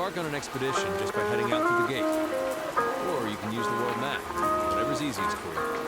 embark on an expedition just by heading out through the gate. Or you can use the world map, whatever's easiest for you.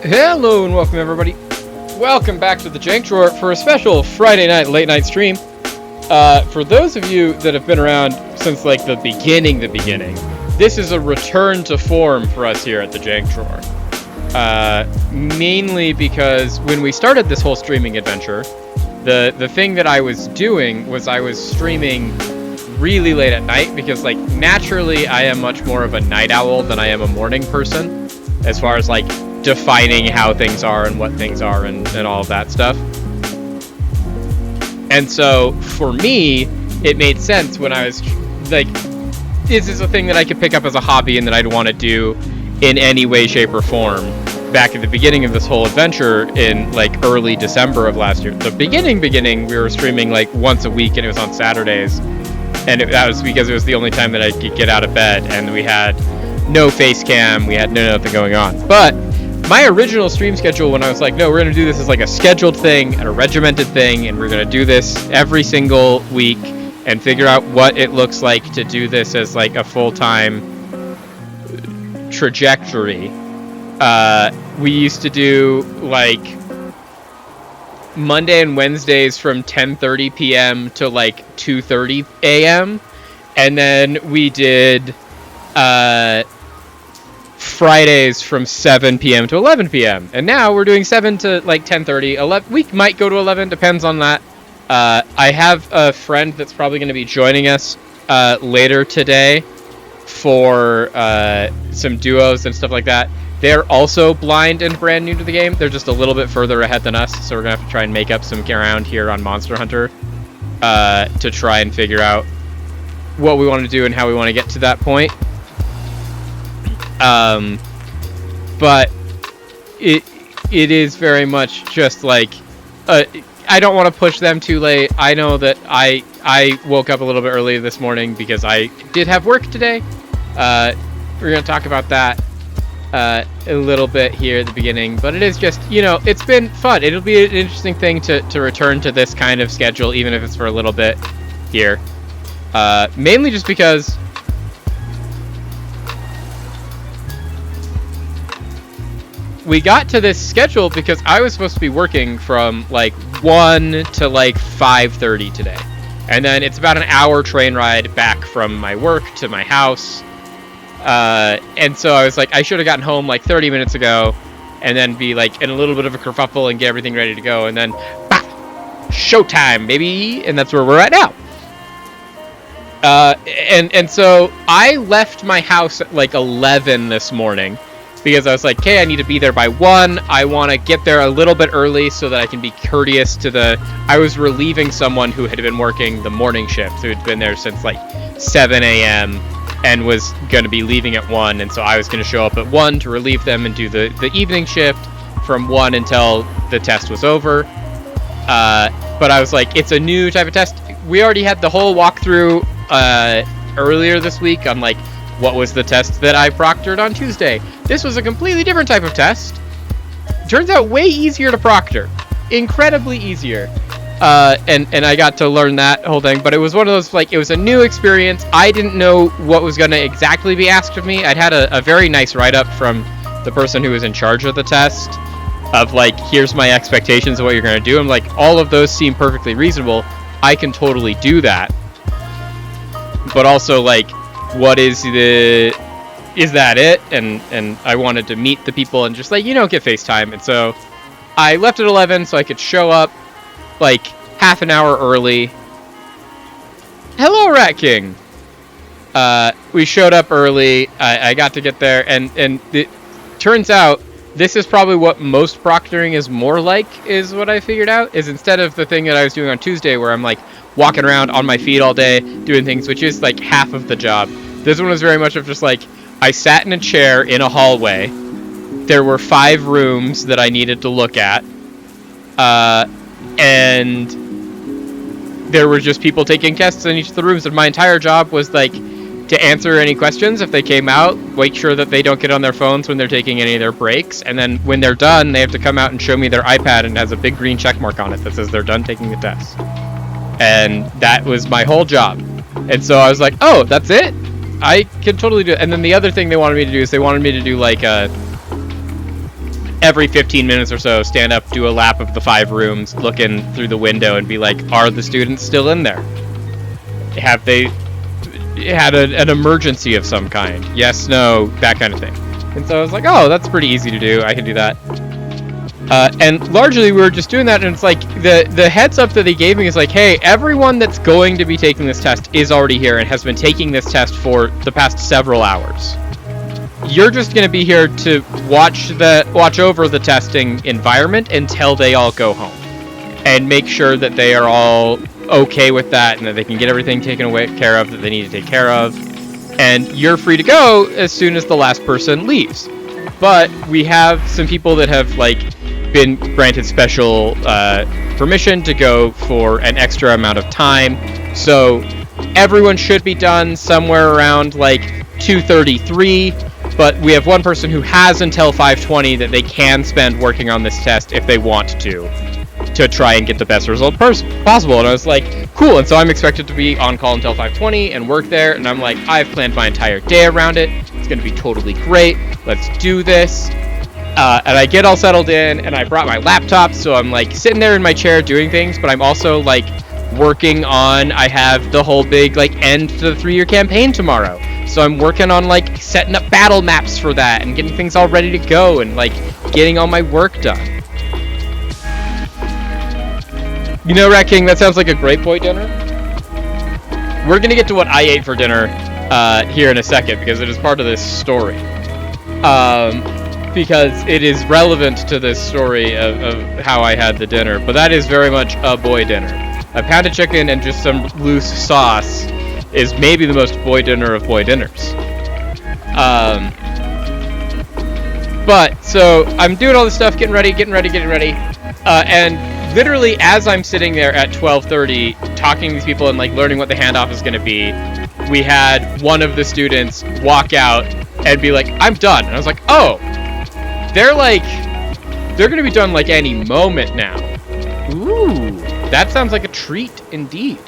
Hello and welcome everybody. Welcome back to the Jank Drawer for a special Friday night late night stream. For those of you that have been around since like the beginning, this is a return to form for us here at the Jank Drawer. Mainly because when we started this whole streaming adventure, the thing that I was doing was I was streaming really late at night because like naturally I am much more of a night owl than I am a morning person as far as like defining how things are and what things are and all of that stuff. And so for me, it made sense when I was like, this is a thing that I could pick up as a hobby and that I'd want to do in any way, shape, or form. Back at the beginning of this whole adventure in like early December of last year. The beginning, we were streaming like once a week and it was on Saturdays. And that was because it was the only time that I could get out of bed and we had no face cam, we had nothing going on. But my original stream schedule when I was like, no, we're going to do this as like a scheduled thing and a regimented thing, and we're going to do this every single week and figure out what it looks like to do this as like a full-time trajectory. We used to do like Monday and Wednesdays from 10:30 p.m. to like 2:30 a.m. And then we did Fridays from 7 p.m. to 11 p.m. And now we're doing 7 to like 10:30. 11. We might go to 11, depends on that. I have a friend that's probably going to be joining us later today for some duos and stuff like that. They're also blind and brand new to the game. They're just a little bit further ahead than us, so we're going to have to try and make up some ground here on Monster Hunter to try and figure out what we want to do and how we want to get to that point. But it is very much just like I don't want to push them too late. I know that I woke up a little bit early this morning because I did have work today. We're going to talk about that a little bit here at the beginning, but it is just, you know, it's been fun. It'll be an interesting thing to return to this kind of schedule, even if it's for a little bit here. Mainly just because we got to this schedule because I was supposed to be working from like 1 to like 5:30 today. And then it's about an hour train ride back from my work to my house. And so I was like, I should have gotten home like 30 minutes ago and then be like in a little bit of a kerfuffle and get everything ready to go. And then, bah, showtime, baby. And that's where we're at now. And so I left my house at like 11 this morning because I was like, okay, I need to be there by 1. I want to get there a little bit early so that I can be courteous to I was relieving someone who had been working the morning shift, who had been there since like 7 a.m. and was going to be leaving at 1. And so I was going to show up at 1 to relieve them and do the evening shift from 1 until the test was over. But I was like, it's a new type of test. We already had the whole walkthrough earlier this week on like what was the test that I proctored on Tuesday. This was a completely different type of test. Turns out way easier to proctor. Incredibly easier. And I got to learn that whole thing, but it was one of those, like, it was a new experience. I didn't know what was going to exactly be asked of me. I'd had a very nice write-up from the person who was in charge of the test of, like, here's my expectations of what you're going to do. I'm like, all of those seem perfectly reasonable. I can totally do that. But also, like, what is that it? And I wanted to meet the people and just, like, you know, get FaceTime. And so I left at 11 so I could show up like half an hour early. Hello, Rat King. We showed up early. I got to get there, and it turns out this is probably what most proctoring is more like, is what I figured out, is instead of the thing that I was doing on Tuesday where I'm like walking around on my feet all day doing things, which is like half of the job. This one was very much of just like, I sat in a chair in a hallway. There were 5 rooms that I needed to look at. And there were just people taking tests in each of the rooms, and my entire job was like to answer any questions if they came out, make sure that they don't get on their phones when they're taking any of their breaks, and then when they're done, they have to come out and show me their iPad, and it has a big green check mark on it that says they're done taking the test. And that was my whole job. And so I was like, oh, that's it? I can totally do it. And then the other thing they wanted me to do is they wanted me to do like every 15 minutes or so, stand up, do a lap of the 5 rooms, look in through the window and be like, are the students still in there? Have they had an emergency of some kind? Yes, no, that kind of thing. And so I was like, oh, that's pretty easy to do. I can do that. And largely we were just doing that, and it's like the heads up that they gave me is like, hey, everyone that's going to be taking this test is already here and has been taking this test for the past several hours. You're just going to be here to watch over the testing environment until they all go home, and make sure that they are all okay with that and that they can get everything taken care of that they need to take care of. And you're free to go as soon as the last person leaves. But we have some people that have like been granted special permission to go for an extra amount of time. So everyone should be done somewhere around like 2:33. But we have one person who has until 5:20 that they can spend working on this test if they want to try and get the best result possible. And I was like, cool. And so I'm expected to be on call until 5:20 and work there. And I'm like, I've planned my entire day around it. It's going to be totally great. Let's do this. And I get all settled in, and I brought my laptop. So I'm like sitting there in my chair doing things, but I'm also like working on, I have the whole big like end to the 3-year campaign tomorrow. So I'm working on like setting up battle maps for that and getting things all ready to go and like getting all my work done. You know, Rat King, that sounds like a great boy dinner. We're going to get to what I ate for dinner here in a second, because it is part of this story. Because it is relevant to this story of how I had the dinner. But that is very much a boy dinner. A pound of chicken and just some loose sauce is maybe the most boy dinner of boy dinners. But, so, I'm doing all this stuff, getting ready, and literally as I'm sitting there at 12:30 talking to these people and like learning what the handoff is going to be, we had one of the students walk out and be like, I'm done. And I was like, oh, they're going to be done like any moment now. Ooh, that sounds like a treat indeed.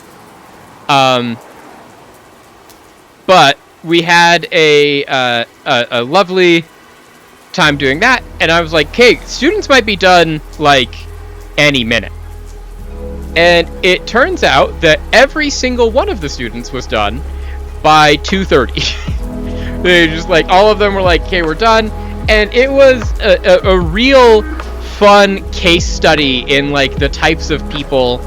But we had a lovely time doing that, and I was like, okay, students might be done like any minute. And it turns out that every single one of the students was done by 2:30. They just like, all of them were like, okay, we're done. And it was a real fun case study in like the types of people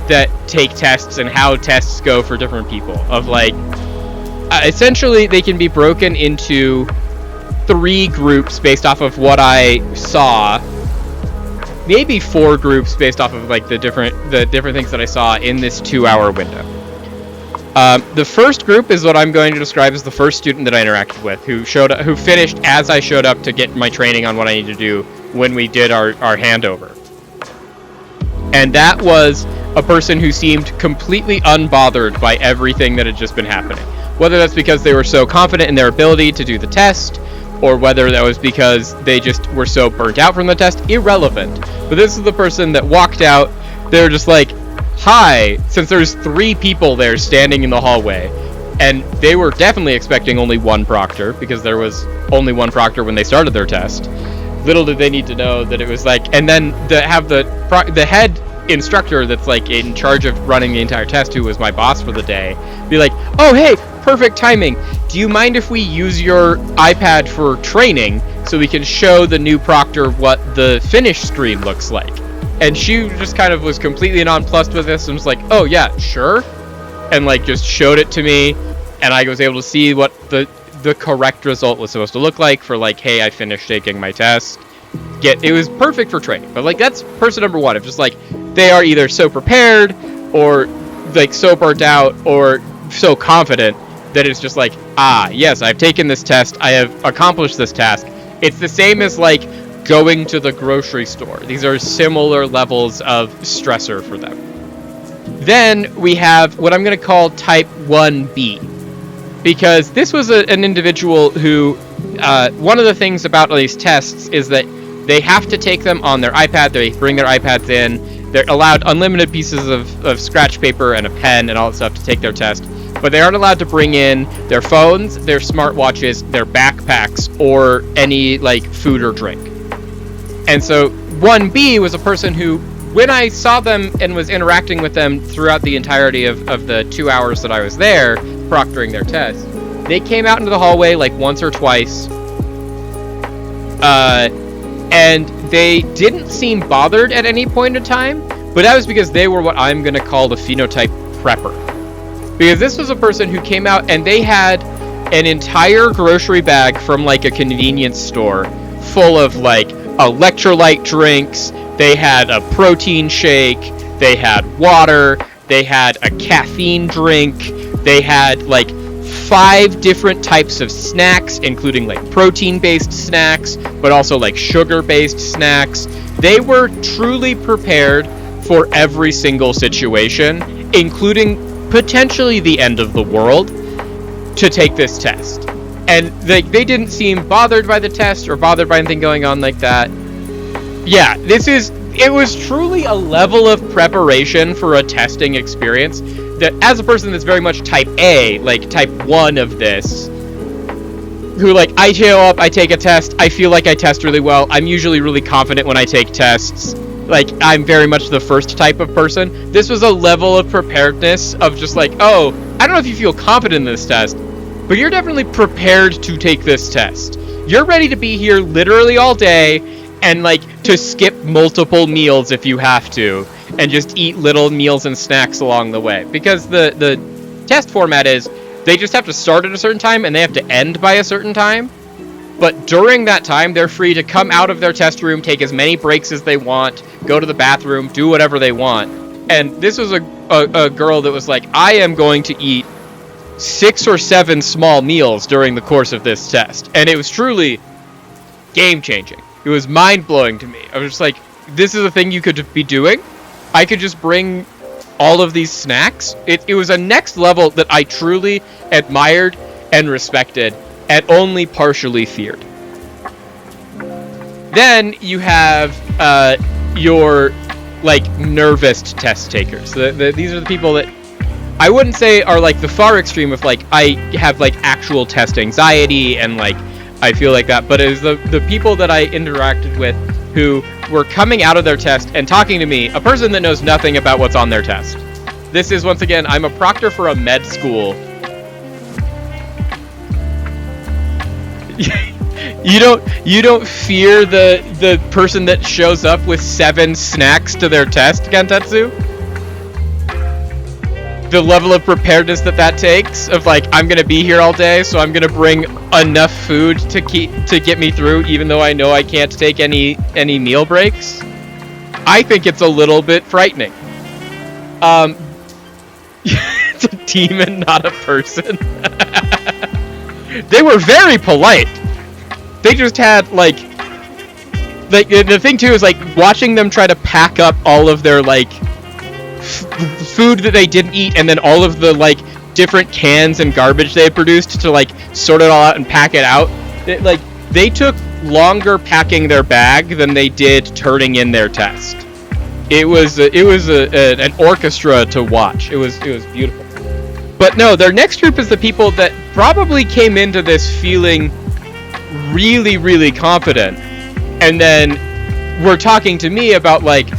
that take tests and how tests go for different people. Of like, essentially they can be broken into 3 groups based off of what I saw. Maybe 4 groups based off of like the different things that I saw in this 2-hour window. The first group is what I'm going to describe as the first student that I interacted with, who finished as I showed up to get my training on what I need to do when we did our handover. And that was a person who seemed completely unbothered by everything that had just been happening. Whether that's because they were so confident in their ability to do the test, or whether that was because they just were so burnt out from the test, irrelevant. But this is the person that walked out. They were just like, hi, since there's 3 people there standing in the hallway. And they were definitely expecting only one proctor, because there was only one proctor when they started their test. Little did they need to know that it was like, and then have the head instructor that's like in charge of running the entire test, who was my boss for the day, be like, oh hey, perfect timing. Do you mind if we use your iPad for training so we can show the new proctor what the finish screen looks like? And she just kind of was completely nonplussed with this and was like, oh yeah, sure. And like just showed it to me, and I was able to see what the correct result was supposed to look like for like, hey, I finished taking my test. it was perfect for training. But like, that's person number one, of just like, they are either so prepared or like so burnt out or so confident that it's just like, yes, I've taken this test, I have accomplished this task. It's the same as like going to the grocery store. These are similar levels of stressor for them. Then we have what I'm going to call type 1B, because this was an individual who, one of the things about these tests is that they have to take them on their iPad. They bring their iPads in. They're allowed unlimited pieces of scratch paper and a pen and all that stuff to take their test. But they aren't allowed to bring in their phones, their smartwatches, their backpacks, or any like food or drink. And so 1B was a person who, when I saw them and was interacting with them throughout the entirety of the 2 hours that I was there proctoring their test, they came out into the hallway like once or twice. And they didn't seem bothered at any point in time, but that was because they were what I'm going to call the phenotype prepper. Because this was a person who came out and they had an entire grocery bag from like a convenience store full of like electrolyte drinks. They had a protein shake, they had water, they had a caffeine drink, they had like 5 different types of snacks, including like protein-based snacks, but also like sugar-based snacks. They were truly prepared for every single situation, including potentially the end of the world, to take this test. And they didn't seem bothered by the test or bothered by anything going on like that. Yeah, it was truly a level of preparation for a testing experience that, as a person that's very much type A, like type 1 of this, who like, I show up, I take a test, I feel like I test really well, I'm usually really confident when I take tests, like, I'm very much the first type of person. This was a level of preparedness of just like, oh, I don't know if you feel confident in this test, but you're definitely prepared to take this test. You're ready to be here literally all day, and like to skip multiple meals if you have to, and just eat little meals and snacks along the way. Because the test format is, they just have to start at a certain time and they have to end by a certain time. But during that time, they're free to come out of their test room, take as many breaks as they want, go to the bathroom, do whatever they want. And this was a girl that was like, I am going to eat 6 or 7 small meals during the course of this test. And it was truly game-changing. It was mind-blowing to me. I was just like, this is a thing you could be doing? I could just bring all of these snacks? It was a next level that I truly admired and respected, and only partially feared. Then you have your like nervous test takers. These are the people that I wouldn't say are like the far extreme of like, I have like actual test anxiety and like I feel like that, but it was the people that I interacted with who were coming out of their test and talking to me, a person that knows nothing about what's on their test. This is, once again, I'm a proctor for a med school. You don't fear the person that shows up with 7 snacks to their test, Gentetsu? The level of preparedness that takes, of like, I'm gonna be here all day, so I'm gonna bring enough food to get me through, even though I know I can't take any meal breaks. I think it's a little bit frightening. It's a demon, not a person. They were very polite. They just had like the thing too is like watching them try to pack up all of their like food that they didn't eat, and then all of the like different cans and garbage they had produced to like sort it all out and pack it out. They took longer packing their bag than they did turning in their test. It was an orchestra to watch. It was beautiful. But no, their next group is the people that probably came into this feeling really, really confident, and then were talking to me about like,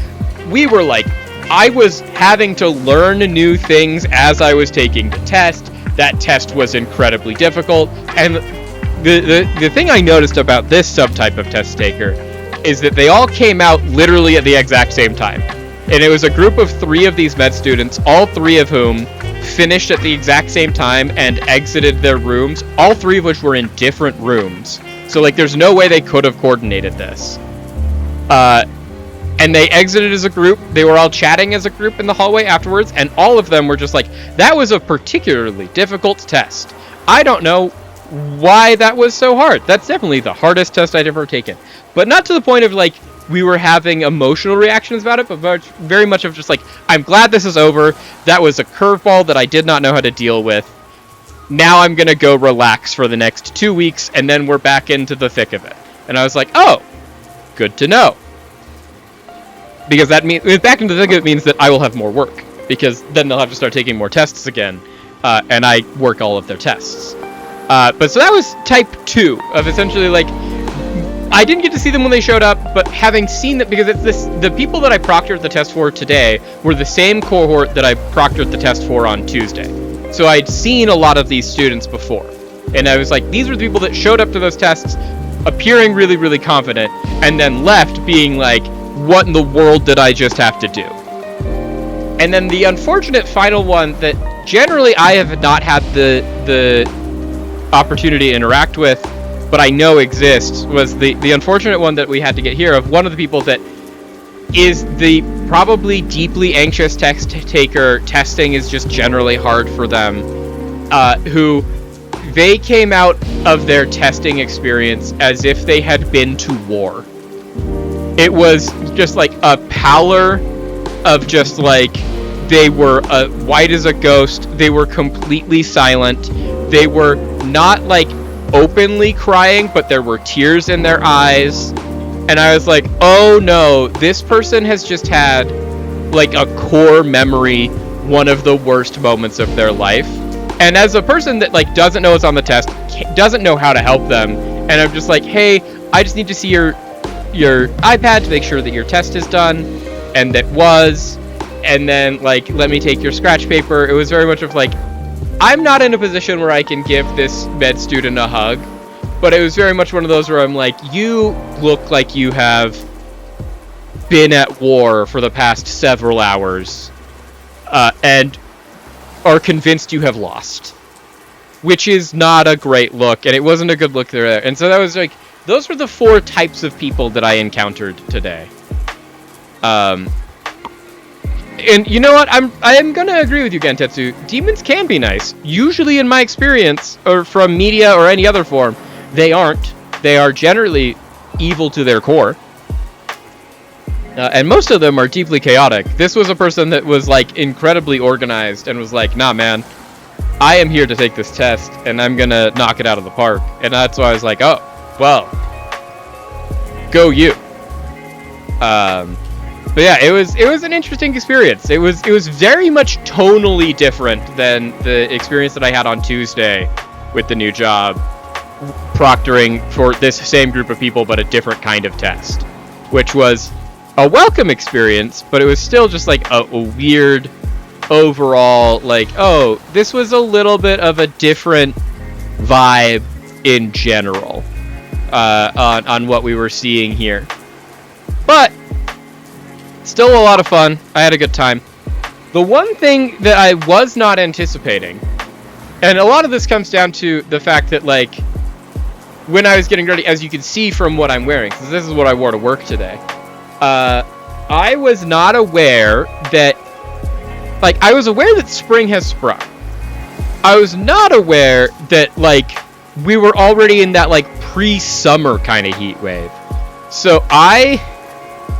we were like, I was having to learn new things as I was taking the test. That test was incredibly difficult. And the thing I noticed about this subtype of test taker is that they all came out literally at the exact same time. And it was a group of 3 of these med students, all 3 of whom finished at the exact same time and exited their rooms, all 3 of which were in different rooms. So like, there's no way they could have coordinated this. And they exited as a group. They were all chatting as a group in the hallway afterwards, and all of them were just like, that was a particularly difficult test. I don't know why that was so hard. That's definitely the hardest test I'd ever taken. But not to the point of, like, we were having emotional reactions about it, but very much of just like, I'm glad this is over. That was a curveball that I did not know how to deal with. Now I'm going to go relax for the next 2 weeks, and then we're back into the thick of it. And I was like, oh, good to know. Because that means, back into the thick of it means that I will have more work. Because then they'll have to start taking more tests again. And I work all of their tests. But so that was type 2 of essentially like, I didn't get to see them when they showed up, but having seen that, because it's this, the people that I proctored the test for today were the same cohort that I proctored the test for on Tuesday. So I'd seen a lot of these students before. And I was like, these were the people that showed up to those tests appearing really, really confident, and then left being like, what in the world did I just have to do? And then the unfortunate final one that generally I have not had the opportunity to interact with, but I know exists, was the unfortunate one that we had to get here of one of the people that is the probably deeply anxious test taker. Testing is just generally hard for them, who they came out of their testing experience as if they had been to war. It was just like a pallor of just like, they were white as a ghost. They were completely silent. They were not like openly crying, but there were tears in their eyes. And I was like, oh no, this person has just had like a core memory, one of the worst moments of their life. And as a person that like doesn't know what's on the test, doesn't know how to help them, and I'm just like, hey, I just need to see your iPad to make sure that your test is done, and that was, and then like, let me take your scratch paper. It was very much of like, I'm not in a position where I can give this med student a hug, but it was very much one of those where I'm like, you look like you have been at war for the past several hours, and are convinced you have lost, which is not a great look, and it wasn't a good look there. And so that was like, those were the 4 types of people that I encountered today. And you know what? I am gonna agree with you, Gentetsu. Demons can be nice. Usually, in my experience, or from media or any other form, they aren't. They are generally evil to their core. And most of them are deeply chaotic. This was a person that was like incredibly organized and was like, nah, man, I am here to take this test and I'm gonna knock it out of the park. And that's why I was like, oh, well, go you. But yeah, it was an interesting experience. It was very much tonally different than the experience that I had on Tuesday with the new job, proctoring for this same group of people, but a different kind of test, which was a welcome experience, but it was still just like a weird overall, like, oh, this was a little bit of a different vibe in general on what we were seeing here. But still a lot of fun. I had a good time. The one thing that I was not anticipating, and a lot of this comes down to the fact that, like, when I was getting ready, as you can see from what I'm wearing, because this is what I wore to work today, I was not aware that, like, I was aware that spring has sprung. I was not aware that, like, we were already in that, like, pre-summer kind of heat wave. So I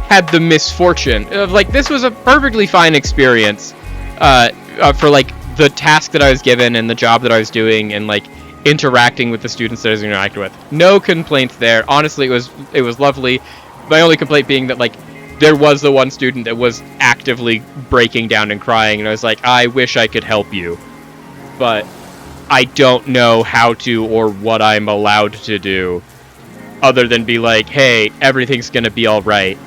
had the misfortune of, like, this was a perfectly fine experience for, like, the task that I was given and the job that I was doing and, like, interacting with the students that I was interacting with. No complaints there. Honestly, it was lovely. My only complaint being that, like, there was the one student that was actively breaking down and crying, and I was like, I wish I could help you, but I don't know how to or what I'm allowed to do other than be like, hey, everything's gonna be all right.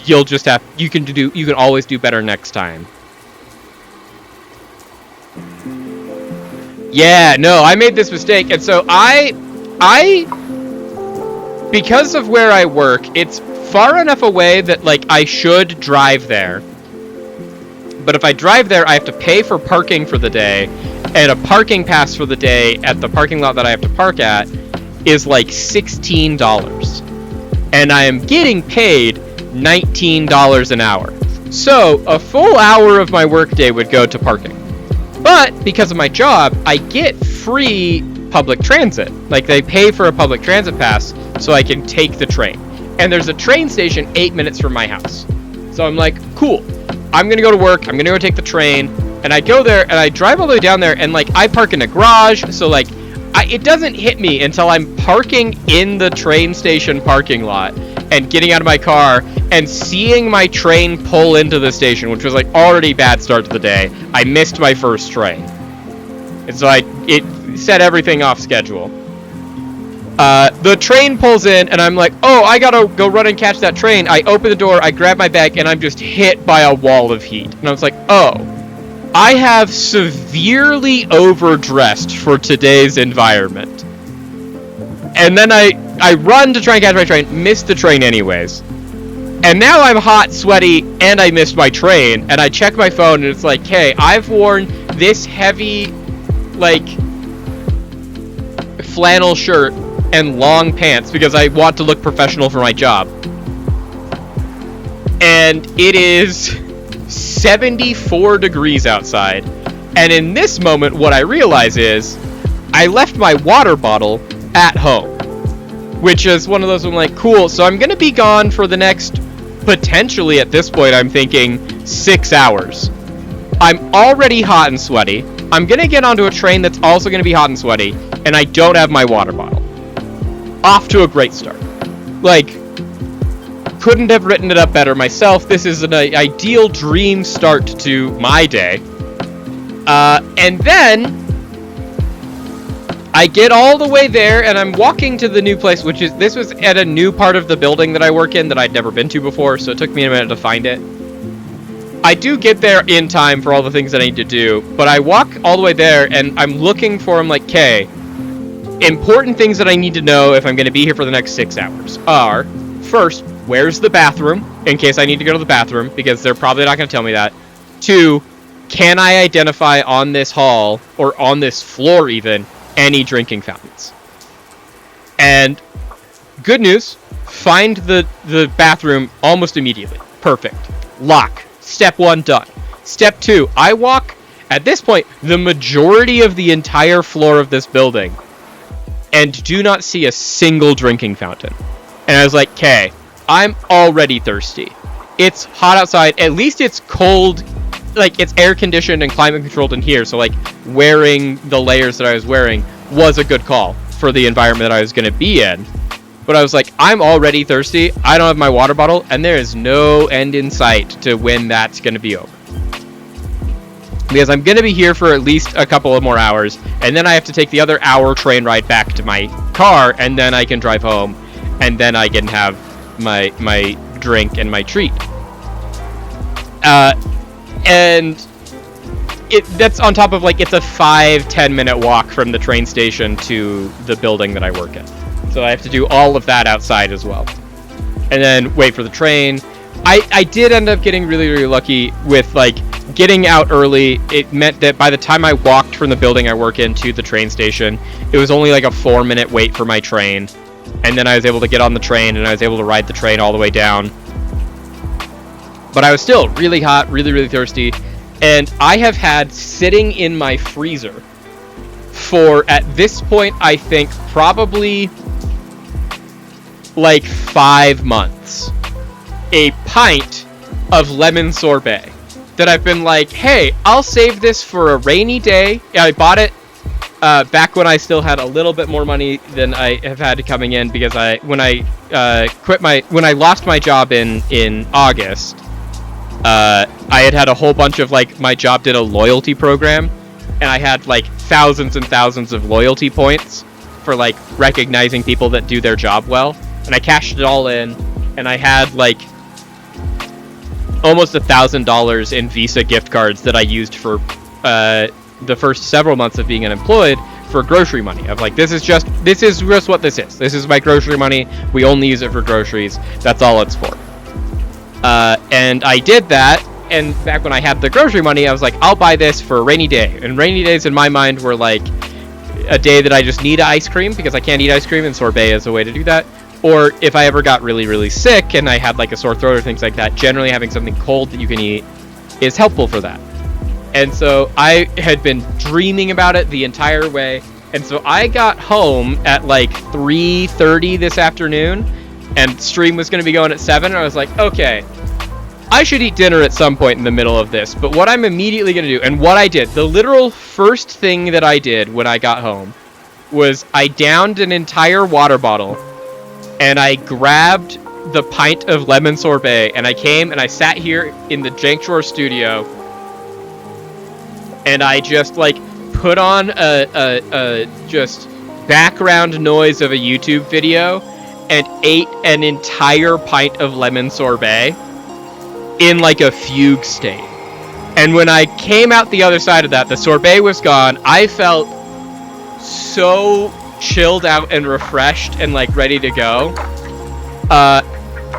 You can always do better next time. Yeah, no, I made this mistake, and so I because of where I work, it's far enough away that, like, I should drive there. But if I drive there, I have to pay for parking for the day, and a parking pass for the day at the parking lot that I have to park at is like $16. and I am getting paid $19 an hour. So a full hour of my workday would go to parking. But because of my job, I get free public transit. Like, they pay for a public transit pass so I can take the train. And there's a train station 8 minutes from my house. So I'm like, cool. I'm going to go to work. I'm going to go take the train. And I go there and I drive all the way down there, and like I park in a garage. So like it doesn't hit me until I'm parking in the train station parking lot and getting out of my car and seeing my train pull into the station, which was like already bad start to the day. I missed my first train. And so it set everything off schedule. The train pulls in, and I'm like, oh, I gotta go run and catch that train. I open the door, I grab my bag, and I'm just hit by a wall of heat. And I was like, oh, I have severely overdressed for today's environment. And then I run to try and catch my train, miss the train anyways. And now I'm hot, sweaty, and I missed my train. And I check my phone, and it's like, hey, I've worn this heavy, like, flannel shirt and long pants because I want to look professional for my job. And it is 74 degrees outside. And in this moment, what I realize is I left my water bottle at home, which is one of those I'm like, cool, so I'm going to be gone for the next, potentially at this point, I'm thinking 6 hours. I'm already hot and sweaty. I'm going to get onto a train that's also going to be hot and sweaty, and I don't have my water bottle. Off to a great start. Like, couldn't have written it up better myself. This is an ideal dream start to my day. And then I get all the way there, and I'm walking to the new place, this was at a new part of the building that I work in that I'd never been to before, so it took me a minute to find it. I do get there in time for all the things that I need to do, but I walk all the way there, and I'm looking for them like, okay, important things that I need to know if I'm going to be here for the next 6 hours are, first, where's the bathroom, in case I need to go to the bathroom, because they're probably not going to tell me that. 2, can I identify on this hall, or on this floor even, any drinking fountains? And good news, find the bathroom almost immediately. Perfect. Lock. Step 1 done. Step 2, I walk, at this point, the majority of the entire floor of this building and do not see a single drinking fountain. And I was like, okay, I'm already thirsty. It's hot outside. At least it's cold. Like, it's air conditioned and climate controlled in here. So, like, wearing the layers that I was wearing was a good call for the environment that I was going to be in. But I was like, I'm already thirsty. I don't have my water bottle. And there is no end in sight to when that's going to be over. Because I'm going to be here for at least a couple of more hours, and then I have to take the other hour train ride back to my car, and then I can drive home, and then I can have my drink and my treat. And that's on top of, like, it's a 5-10 minute walk from the train station to the building that I work in. So I have to do all of that outside as well. And then wait for the train. I did end up getting really, really lucky with, like, getting out early. It meant that by the time I walked from the building I work in to the train station, it was only like a 4-minute wait for my train. And then I was able to get on the train, and I was able to ride the train all the way down. But I was still really hot, really, really thirsty. And I have had sitting in my freezer for, at this point, I think probably like 5 months, a pint of lemon sorbet that I've been like, hey, I'll save this for a rainy day. I bought it back when I still had a little bit more money than I have had coming in, because when I lost my job in August, I had a whole bunch of, like, my job did a loyalty program, and I had like thousands and thousands of loyalty points for, like, recognizing people that do their job well, and I cashed it all in, and I had like almost $1,000 in Visa gift cards that I used for the first several months of being unemployed for grocery money. Of like, this is just what this is. This is my grocery money. We only use it for groceries. That's all it's for. And I did that. And back when I had the grocery money, I was like, I'll buy this for a rainy day. And rainy days in my mind were like a day that I just need ice cream because I can't eat ice cream, and sorbet is a way to do that. Or if I ever got really, really sick and I had like a sore throat or things like that, generally having something cold that you can eat is helpful for that. And so I had been dreaming about it the entire way. And so I got home at like 3:30 this afternoon, and stream was going to be going at 7. And I was like, okay, I should eat dinner at some point in the middle of this. But what I'm immediately going to do, and what I did, the literal first thing that I did when I got home was I downed an entire water bottle and I grabbed the pint of lemon sorbet, and I came and I sat here in the Jankshore studio, and I just like put on a just background noise of a YouTube video and ate an entire pint of lemon sorbet in like a fugue state. And when I came out the other side of that, the sorbet was gone. I felt so chilled out and refreshed and like ready to go.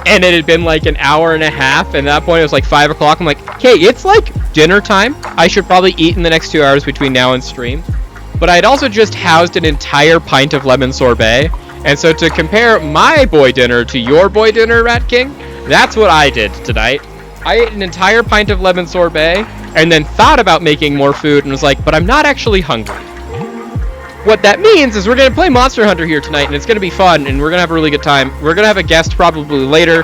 And it had been like an hour and a half, and at that point it was like 5 o'clock. I'm like, okay, it's like dinner time. I should probably eat in the next 2 hours between now and stream. But I'd also just housed an entire pint of lemon sorbet. And so to compare my boy dinner to your boy dinner, Rat King, that's what I did tonight. I ate an entire pint of lemon sorbet and then thought about making more food and was like, but I'm not actually hungry. What that means is we're going to play Monster Hunter here tonight, and it's going to be fun, and we're going to have a really good time. We're going to have a guest probably later.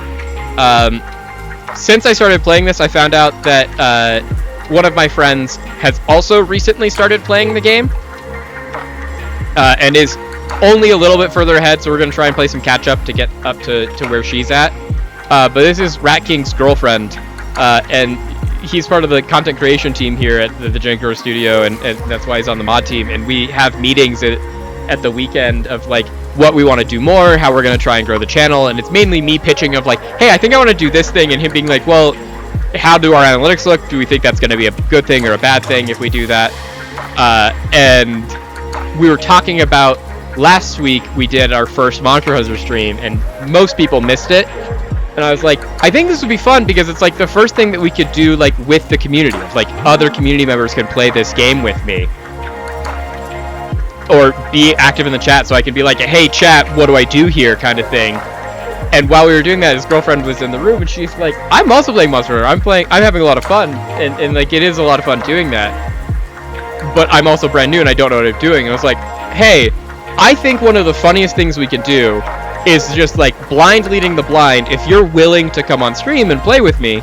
Since I started playing this, I found out that one of my friends has also recently started playing the game, and is only a little bit further ahead, so we're going to try and play some catch-up to get up to where she's at. But this is Rat King's girlfriend, and he's part of the content creation team here at the Jankshore studio, and that's why he's on the mod team. And we have meetings at the weekend of like what we want to do more, how we're going to try and grow the channel. And it's mainly me pitching of like, hey, I think I want to do this thing, and him being like, well, how do our analytics look? Do we think that's going to be a good thing or a bad thing if we do that? And we were talking about last week we did our first Monster Hunter stream, and most people missed it. And I was like, I think this would be fun because it's like the first thing that we could do like with the community. Like other community members can play this game with me. Or be active in the chat so I can be like, hey chat, what do I do here kind of thing. And while we were doing that, his girlfriend was in the room and she's like, I'm also playing Monster Hunter. I'm having a lot of fun. And like it is a lot of fun doing that. But I'm also brand new and I don't know what I'm doing. And I was like, hey, I think one of the funniest things we can do is just like blind leading the blind. If you're willing to come on stream and play with me,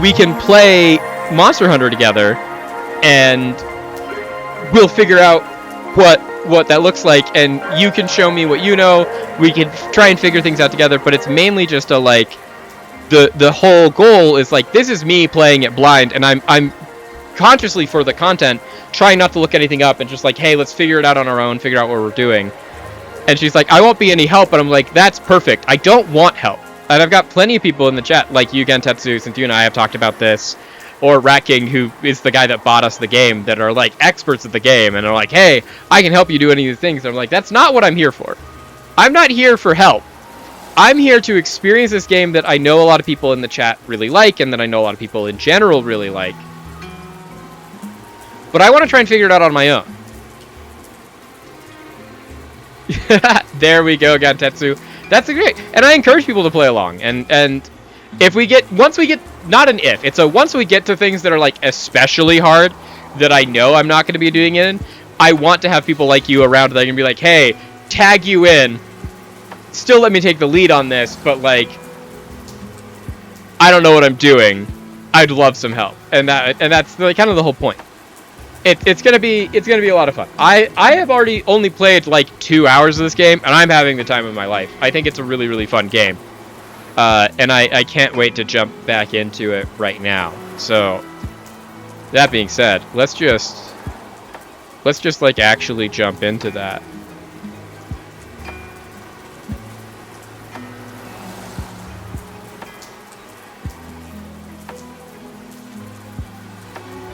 we can play Monster Hunter together and we'll figure out what that looks like, and you can show me what you know. We can try and figure things out together, but it's mainly just a like the whole goal is like this is me playing it blind, and I'm consciously for the content trying not to look anything up and just like, hey, let's figure it out on our own, figure out what we're doing. And she's like, I won't be any help. And I'm like, that's perfect. I don't want help. And I've got plenty of people in the chat, like you, Gentetsu, since you and I have talked about this, or Rat King, who is the guy that bought us the game, that are like experts at the game and are like, hey, I can help you do any of these things. And I'm like, that's not what I'm here for. I'm not here for help. I'm here to experience this game that I know a lot of people in the chat really like, and that I know a lot of people in general really like. But I want to try and figure it out on my own. There we go, Gentetsu. That's great, and I encourage people to play along. And if we get once we get to things that are like especially hard that I know I'm not going to be doing it in, I want to have people like you around that I can be like, hey, tag you in. Still let me take the lead on this, but like I don't know what I'm doing. I'd love some help, and that's like kind of the whole point. It's gonna be a lot of fun. I have already only played like 2 hours of this game, and I'm having the time of my life. I think it's a really, really fun game, and I can't wait to jump back into it right now. So that being said, let's just like actually jump into that.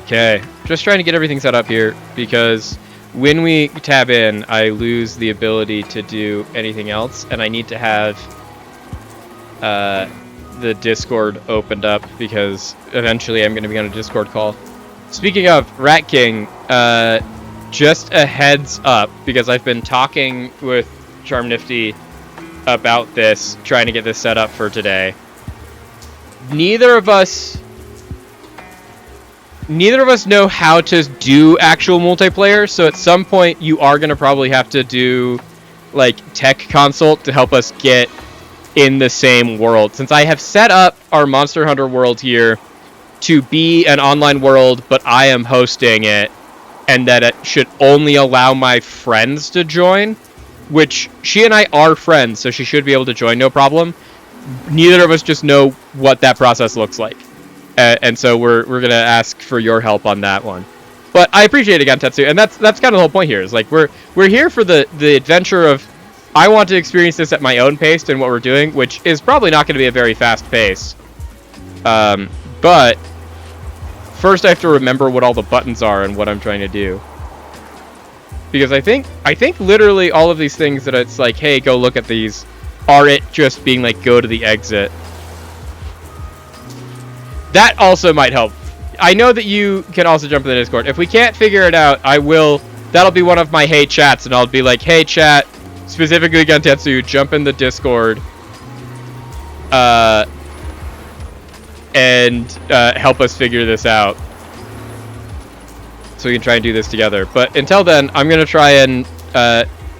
Okay, just trying to get everything set up here, because when we tab in, I lose the ability to do anything else, and I need to have the Discord opened up, because eventually I'm going to be on a Discord call. Speaking of Rat King, just a heads up, because I've been talking with Charm Nifty about this, trying to get this set up for today. Neither of us know how to do actual multiplayer, so at some point you are going to probably have to do like tech consult to help us get in the same world. Since I have set up our Monster Hunter world here to be an online world, but I am hosting it, and that it should only allow my friends to join, which she and I are friends, so she should be able to join, no problem. Neither of us just know what that process looks like. And so we're going to ask for your help on that one. But I appreciate it again, Tetsu, and that's kind of the whole point here. Is like we're here for the adventure of, I want to experience this at my own pace and what we're doing, which is probably not going to be a very fast pace. But first I have to remember what all the buttons are and what I'm trying to do. Because I think literally all of these things that it's like, hey, go look at these, are it just being like, go to the exit. That also might help. I know that you can also jump in the Discord. If we can't figure it out, that'll be one of my hey chats, and I'll be like, hey chat, specifically Gentetsu, jump in the Discord. And help us figure this out. So we can try and do this together. But until then, I'm going to try and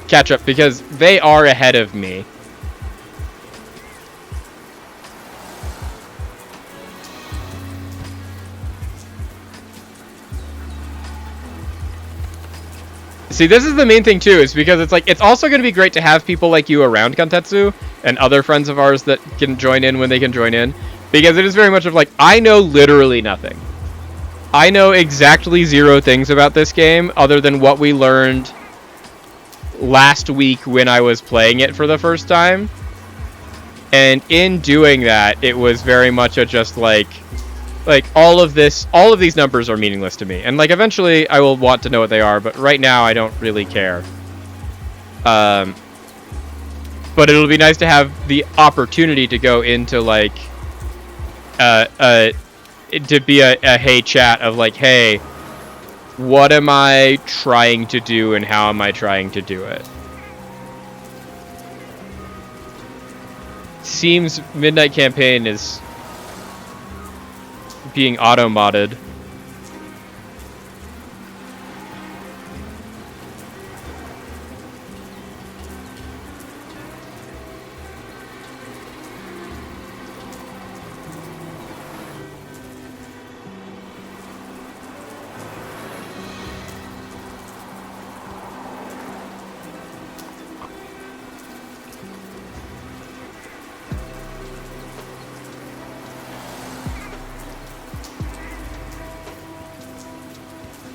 catch up, because they are ahead of me. See, this is the main thing, too, is because it's like, it's also going to be great to have people like you around Kantetsu and other friends of ours that can join in when they can join in. Because it is very much of like, I know literally nothing. I know exactly 0 things about this game other than what we learned last week when I was playing it for the first time. And in doing that, it was very much a just like all of these numbers are meaningless to me. And like eventually I will want to know what they are, but right now I don't really care. But it'll be nice to have the opportunity to go into like to be a hey chat of like, hey, what am I trying to do and how am I trying to do it? Seems Midnight Campaign is being auto-modded.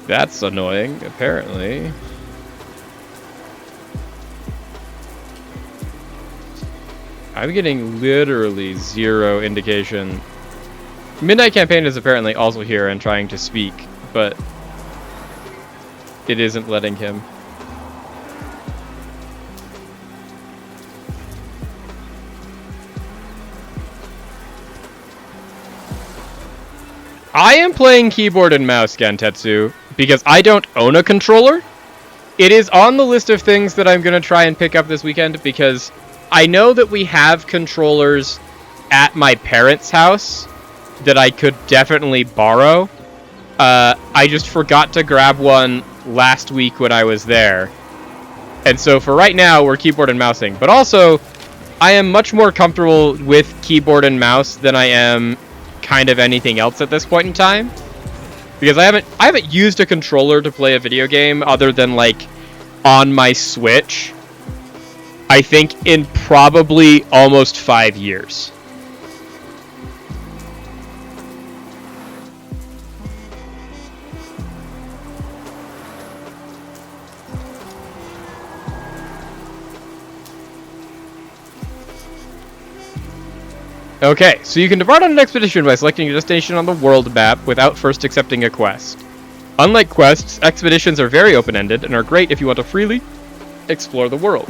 That's annoying, apparently. I'm getting literally 0 indication. Midnight Campaign is apparently also here and trying to speak, but it isn't letting him. I am playing keyboard and mouse, Gentetsu, because I don't own a controller. It is on the list of things that I'm going to try and pick up this weekend, because I know that we have controllers at my parents' house that I could definitely borrow. I just forgot to grab one last week when I was there. And so for right now, we're keyboard and mousing. But also, I am much more comfortable with keyboard and mouse than I am kind of anything else at this point in time, because I haven't used a controller to play a video game other than like on my Switch, I think, in probably almost 5 years. Okay, so you can depart on an expedition by selecting a destination on the world map without first accepting a quest. Unlike quests, expeditions are very open-ended and are great if you want to freely explore the world.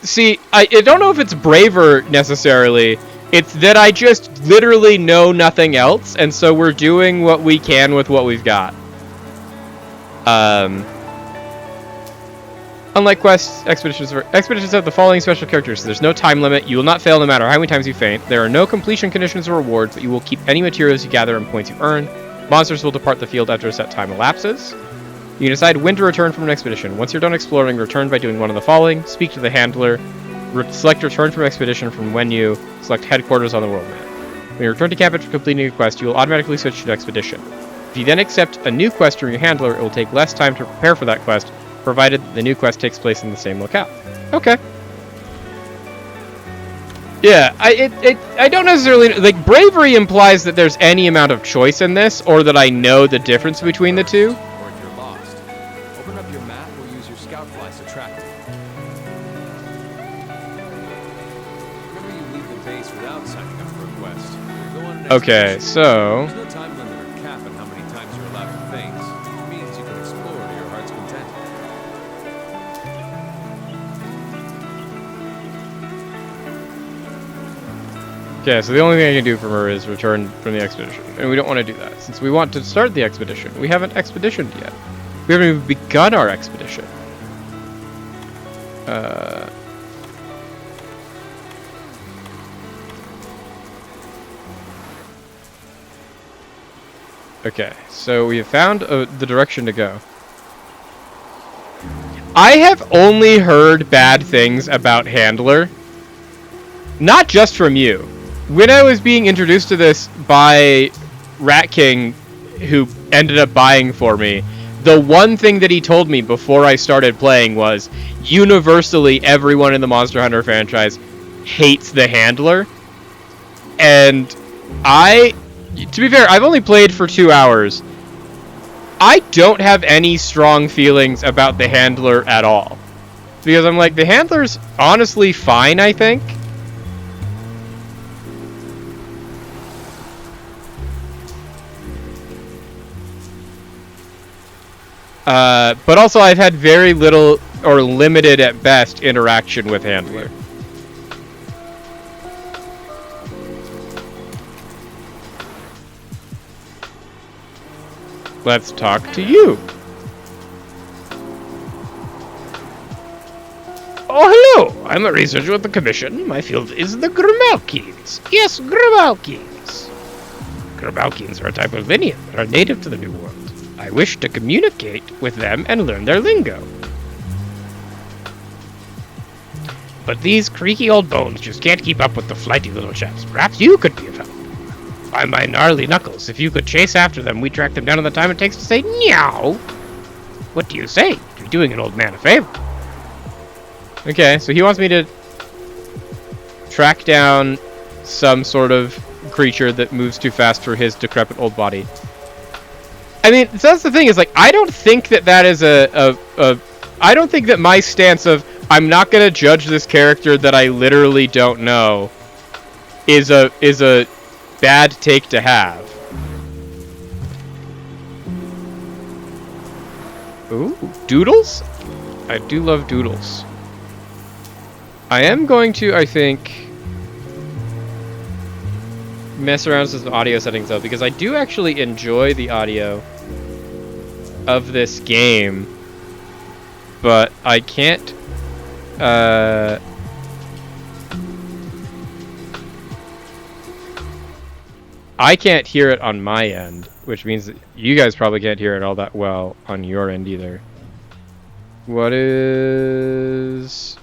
See, I don't know if it's braver necessarily. It's that I just literally know nothing else, and so we're doing what we can with what we've got. Unlike quests, expeditions have the following special characteristics. There's no time limit. You will not fail no matter how many times you faint. There are no completion conditions or rewards, but you will keep any materials you gather and points you earn. Monsters will depart the field after a set time elapses. You can decide when to return from an expedition. Once you're done exploring, return by doing one of the following. Speak to the handler. Select return from expedition from menu. Select headquarters on the world map. When you return to camp after completing a quest, you will automatically switch to expedition. If you then accept a new quest from your handler, it will take less time to prepare for that quest, provided the new quest takes place in the same locale. Okay. Yeah, I don't necessarily... Like, bravery implies that there's any amount of choice in this, or that I know the difference between the two. Or if you're lost, open up your map or use your scout flies to track it. Remember, you leave the base without signing up for a quest. Go on an Okay, expedition. so... There's no time limit or cap on how many times you're allowed to faint. It means you can explore to your heart's content. Okay, so the only thing I can do for her is return from the expedition. And we don't want to do that, since we want to start the expedition. We haven't expeditioned yet. We haven't even begun our expedition. Okay, so we have found the direction to go. I have only heard bad things about Handler. Not just from you. When I was being introduced to this by Rat King, who ended up buying for me, the one thing that he told me before I started playing was, universally everyone in the Monster Hunter franchise hates the Handler. And to be fair, I've only played for 2 hours. I don't have any strong feelings about the Handler at all. Because I'm like, the Handler's honestly fine, I think. But also I've had very little, or limited at best, interaction with Handler. Let's talk to you. Oh, hello! I'm a researcher with the Commission. My field is the Grimalkins. Yes, Grimalkins. Grimalkins are a type of Vinian that are native to the New World. I wish to communicate with them and learn their lingo. But these creaky old bones just can't keep up with the flighty little chaps. Perhaps you could be of help. By my gnarly knuckles, if you could chase after them, we'd track them down in the time it takes to say meow. What do you say? You're doing an old man a favor. Okay, so he wants me to track down some sort of creature that moves too fast for his decrepit old body. I mean, so that's the thing, is like, I don't think that is I don't think that my stance of, I'm not gonna judge this character that I literally don't know, is a bad take to have. Ooh, doodles? I do love doodles. I am going to, I think, mess around with some audio settings though, because I do actually enjoy the audio of this game, but I can't I can't hear it on my end, which means that you guys probably can't hear it all that well on your end either. What is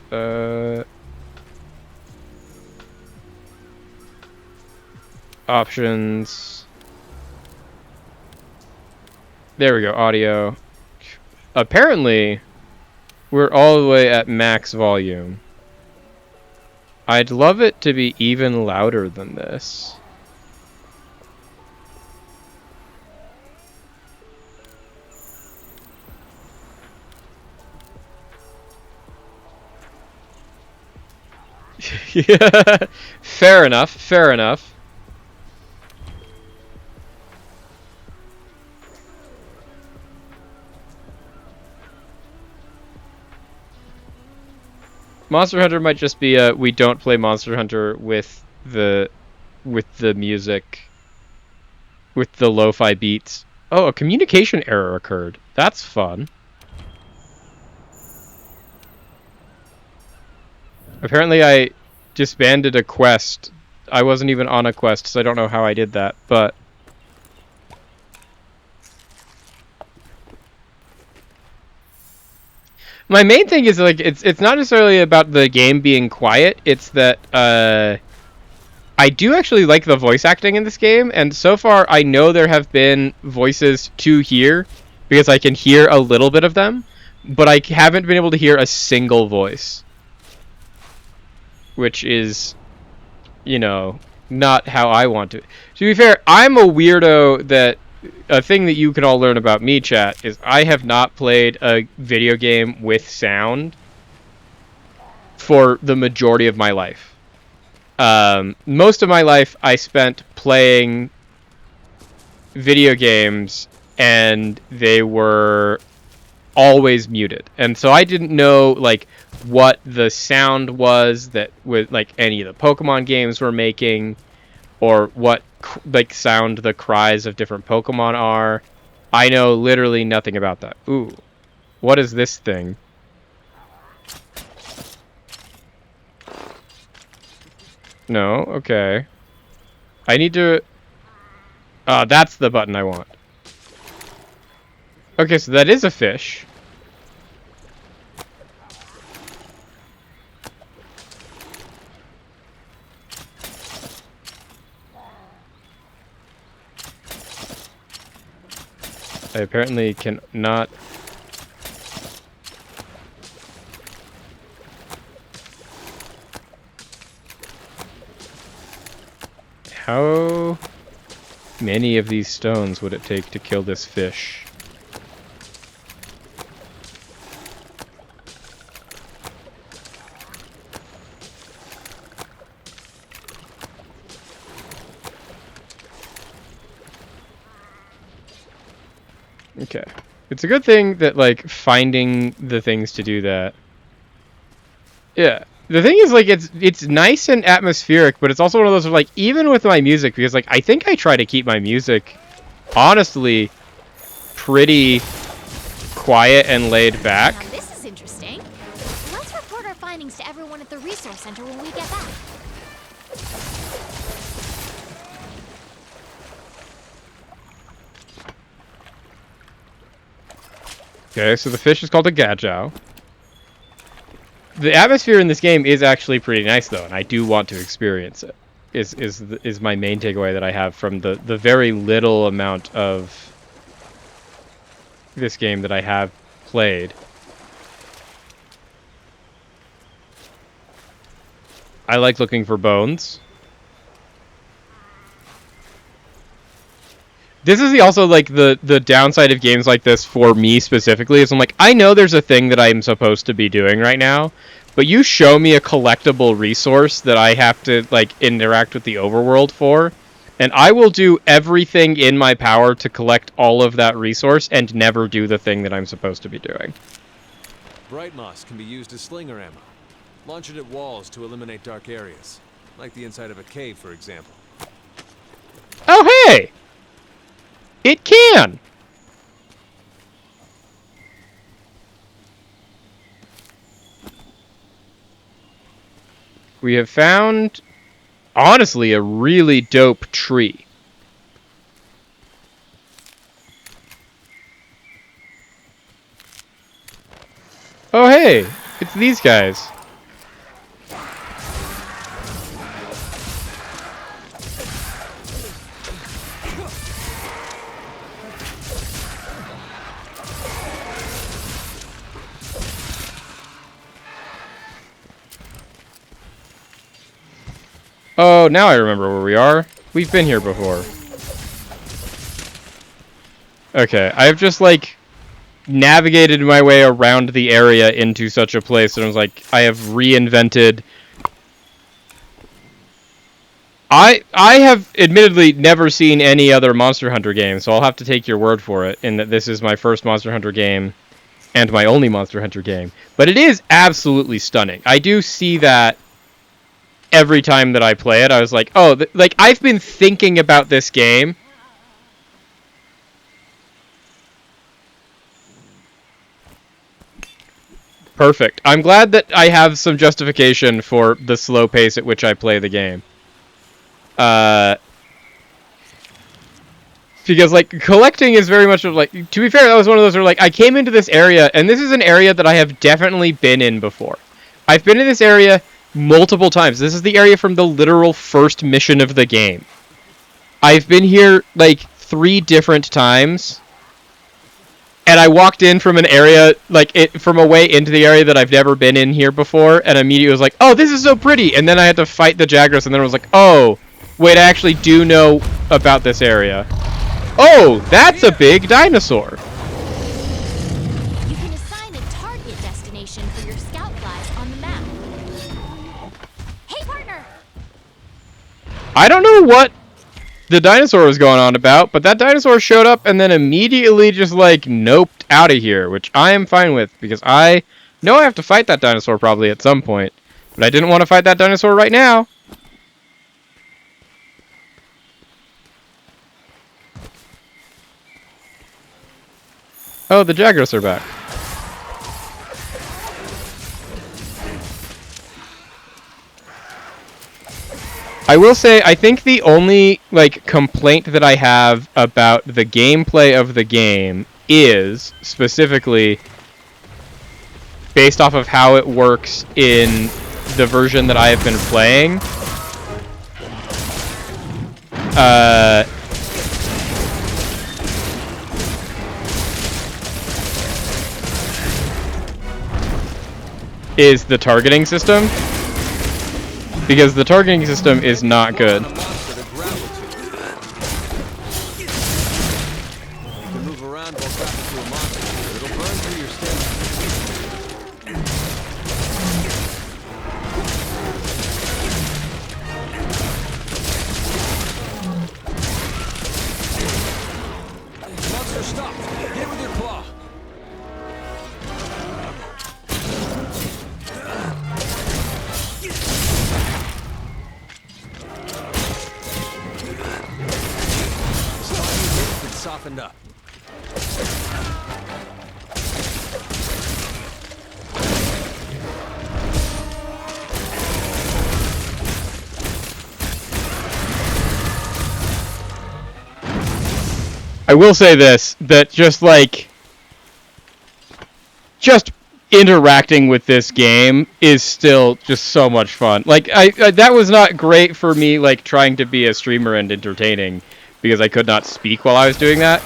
options? There we go, audio. Apparently, we're all the way at max volume. I'd love it to be even louder than this. Yeah, fair enough, fair enough. Monster Hunter might just be a we don't play Monster Hunter with the music, with the lo-fi beats. Oh, a communication error occurred. That's fun. Apparently I disbanded a quest. I wasn't even on a quest, so I don't know how I did that, but... My main thing is, like, it's not necessarily about the game being quiet, it's that, I do actually like the voice acting in this game, and so far I know there have been voices to hear, because I can hear a little bit of them, but I haven't been able to hear a single voice. Which is, you know, not how I want to. To be fair, I'm a weirdo that... A thing that you can all learn about me, chat, is I have not played a video game with sound for the majority of my life. Most of my life I spent playing video games, and they were always muted. And so I didn't know, like, what the sound was that with, like, any of the Pokemon games were making, or what, like, sound the cries of different Pokemon are. I know literally nothing about that. Ooh. What is this thing? No, okay. I need to... that's the button I want. Okay, so that is a fish. I apparently cannot... How many of these stones would it take to kill this fish? Okay. It's a good thing that, like, finding the things to do that. Yeah. The thing is, like, it's nice and atmospheric, but it's also one of those, like, even with my music, because, like, I think I try to keep my music, honestly, pretty quiet and laid back. Now this is interesting. Let's report our findings to everyone at the resource center when we get back. Okay, so the fish is called a Gajau. The atmosphere in this game is actually pretty nice, though, and I do want to experience it. Is my main takeaway that I have from the very little amount of this game that I have played. I like looking for bones. This is also, like, the downside of games like this for me specifically, is I'm like, I know there's a thing that I'm supposed to be doing right now, but you show me a collectible resource that I have to, like, interact with the overworld for, and I will do everything in my power to collect all of that resource and never do the thing that I'm supposed to be doing. Bright moss can be used as slinger ammo. Launch it at walls to eliminate dark areas, like the inside of a cave, for example. Oh, hey! It can! We have found, honestly, a really dope tree. Oh, hey! It's these guys. Oh, now I remember where we are. We've been here before. Okay, I've just, like, navigated my way around the area into such a place, and I was like, I have reinvented... I have admittedly never seen any other Monster Hunter game, so I'll have to take your word for it, in that this is my first Monster Hunter game, and my only Monster Hunter game. But it is absolutely stunning. I do see that every time that I play it. I was like, oh, like, I've been thinking about this game. Perfect. I'm glad that I have some justification for the slow pace at which I play the game. Because, like, collecting is very much of, like... To be fair, that was one of those where, like, I came into this area, and this is an area that I have definitely been in before. I've been in this area multiple times. This is the area from the literal first mission of the game. I've been here, like, 3 different times. And I walked in from an area, like, from a way into the area that I've never been in here before, and immediately was like, oh, this is so pretty! And then I had to fight the Jagras, and then I was like, oh, wait, I actually do know about this area. Oh, that's a big dinosaur! You can assign a target destination for your scout flies on the map. Hey, partner! I don't know what the dinosaur was going on about, but that dinosaur showed up and then immediately just, like, noped out of here, which I am fine with, because I know I have to fight that dinosaur probably at some point, but I didn't want to fight that dinosaur right now. Oh, the Jagras are back. I will say, I think the only, like, complaint that I have about the gameplay of the game is, specifically, based off of how it works in the version that I have been playing. Is the targeting system. Because the targeting system is not good. You can move around while grappling to a monster. It'll burn through your stamina. Monster, stop! Hit with your claw! Softened up. I will say this, that just interacting with this game is still just so much fun. Like, I that was not great for me, like, trying to be a streamer and entertaining, because I could not speak while I was doing that.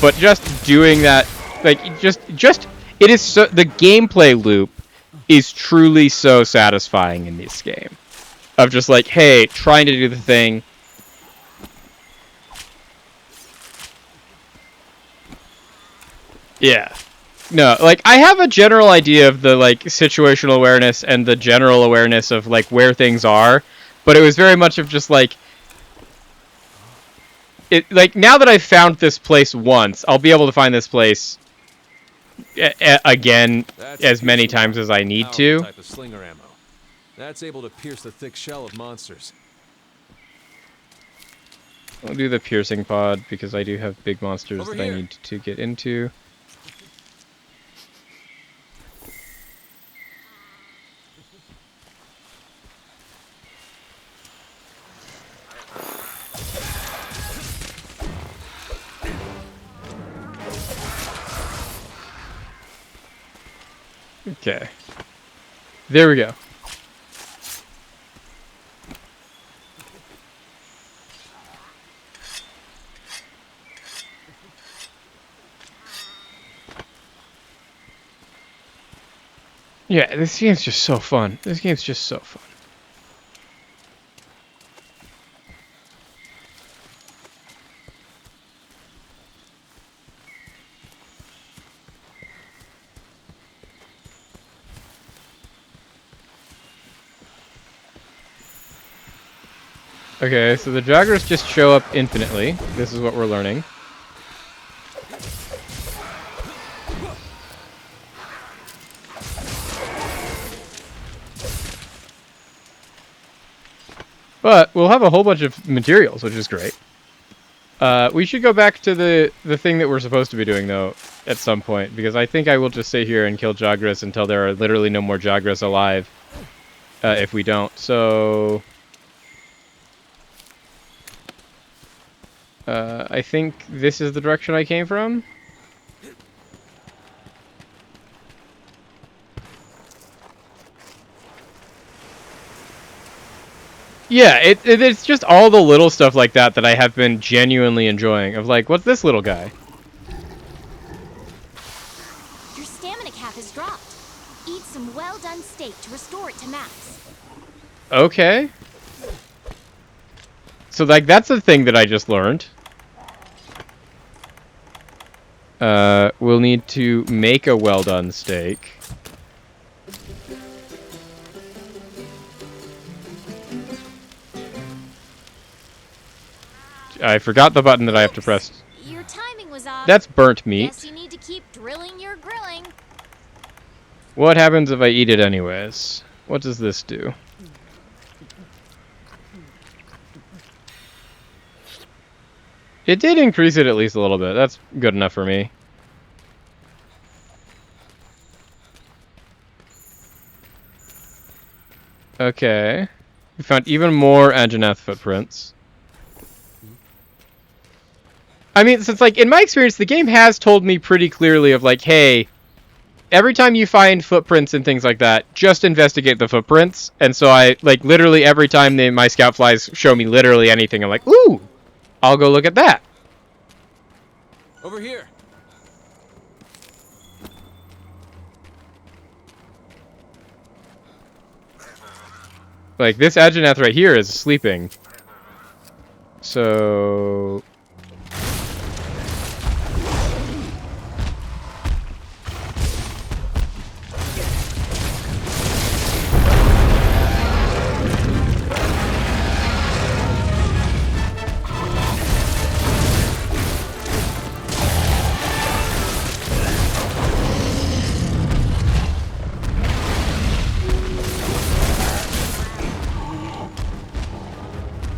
But just doing that, like, it is so, the gameplay loop is truly so satisfying in this game. Of just like, hey, trying to do the thing. Yeah. No, like, I have a general idea of the, like, situational awareness and the general awareness of, like, where things are. But it was very much of just, like, like, now that I've found this place once, I'll be able to find this place again as many times as I need to. Type of slinger ammo. That's able to pierce the thick shell of monsters. I'll do the piercing pod because I do have big monsters Over that here. I need to get into. Okay. There we go. Yeah, this game's just so fun. This game's just so fun. Okay, so the joggers just show up infinitely. This is what we're learning. But we'll have a whole bunch of materials, which is great. We should go back to the thing that we're supposed to be doing, though. at some point, because I think I will just stay here and kill Jagras until there are literally no more Jagras alive. If we don't, so... I think this is the direction I came from. Yeah, it's just all the little stuff like that that I have been genuinely enjoying. Of like, what's this little guy? Your stamina cap has dropped. Eat some well-done steak to restore it to max. Okay. So, like, that's a thing that I just learned. We'll need to make a well-done steak. I forgot the button that I have to press. Your timing was off. That's burnt meat. Guess you need to keep drilling your grilling. What happens if I eat it anyways? What does this do? It did increase it at least a little bit. That's good enough for me. Okay. We found even more Anjanath footprints. I mean, since, like, in my experience, the game has told me pretty clearly of, like, hey, every time you find footprints and things like that, just investigate the footprints. And so I, like, literally every time my scout flies show me literally anything, I'm like, ooh, I'll go look at that. Over here. Like, this Anjanath right here is sleeping. So...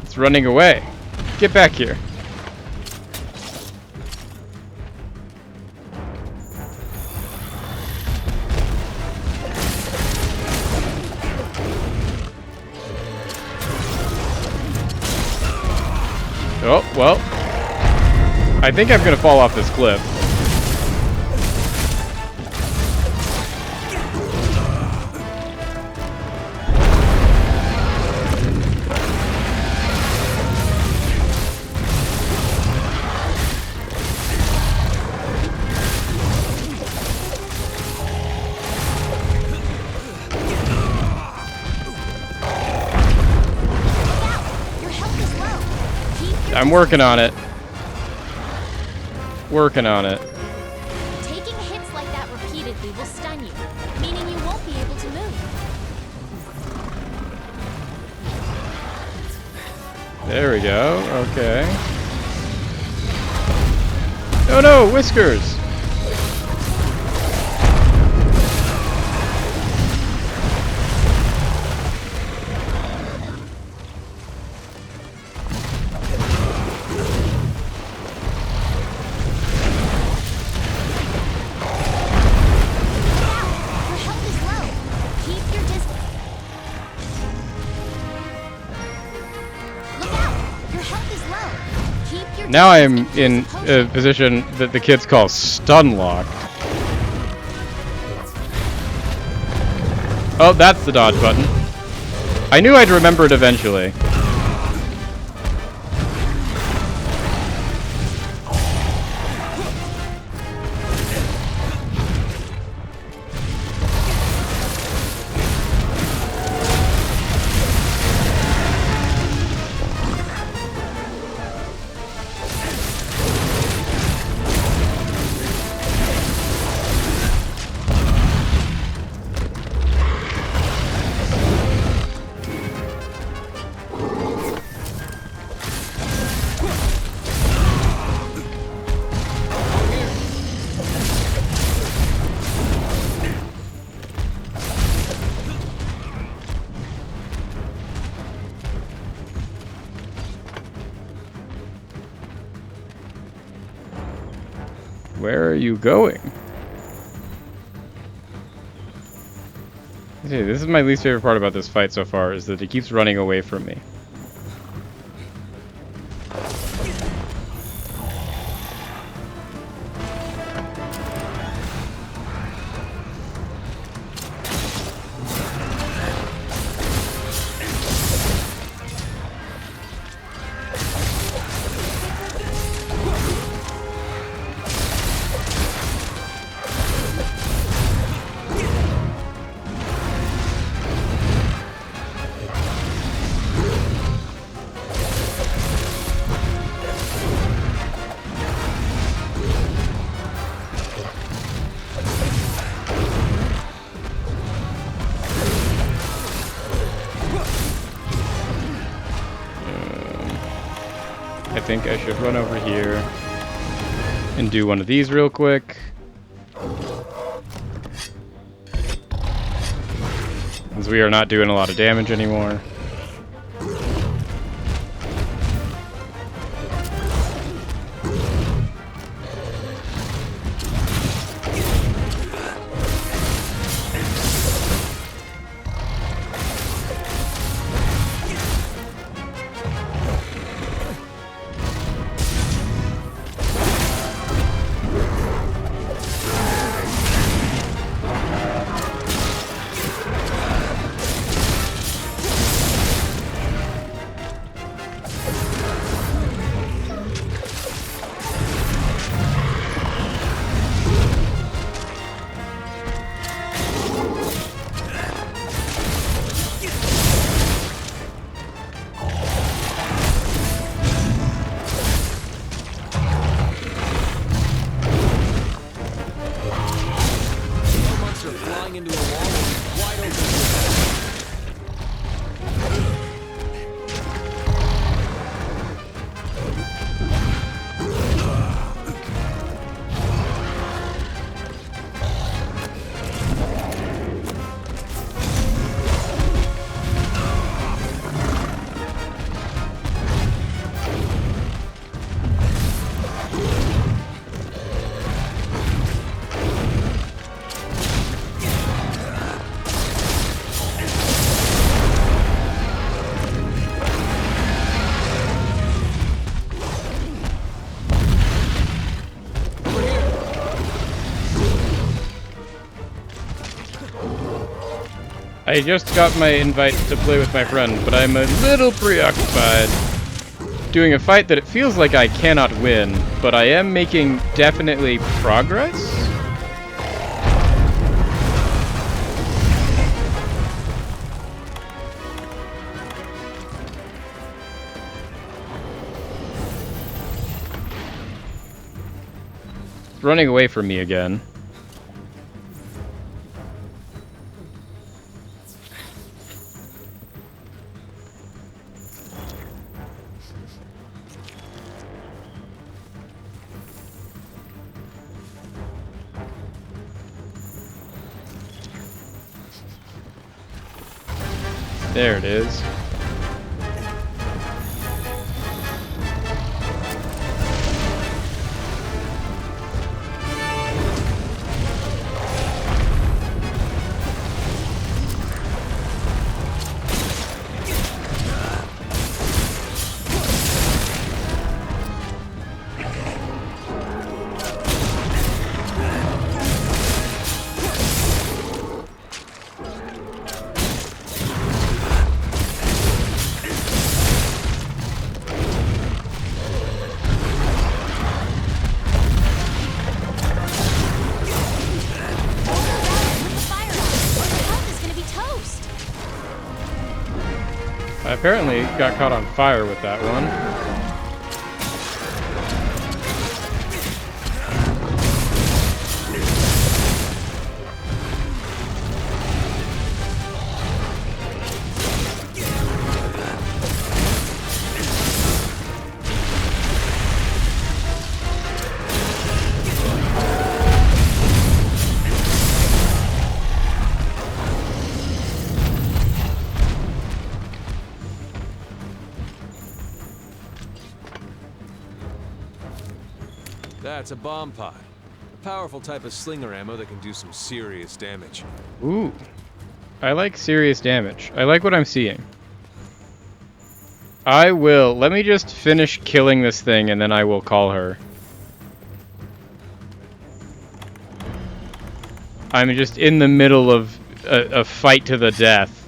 It's running away. Get back here. Oh, well. I think I'm gonna fall off this cliff. Your health is low. Keep your I'm working on it. Working on it. Taking hits like that repeatedly will stun you, meaning you won't be able to move. There we go. Okay. Oh no, whiskers! Your health is low. Keep your distance. Look out! Your health is low. Keep your Now I am distance in and use a potion. position that the kids call stun lock. Oh, that's the dodge button. I knew I'd remember it eventually. Where are you going? See, this is my least favorite part about this fight so far, is that he keeps running away from me. I think I should run over here and do one of these real quick. Since we are not doing a lot of damage anymore. I just got my invite to play with my friend, but I'm a little preoccupied doing a fight that it feels like I cannot win, but I am making definitely progress. It's running away from me again. There it is. I apparently got caught on fire with that one. That's a bomb pod. Powerful type of slinger ammo that can do some serious damage. Ooh. I like serious damage. I like what I'm seeing. I will. Let me just finish killing this thing and then I will call her. I'm just in the middle of a fight to the death.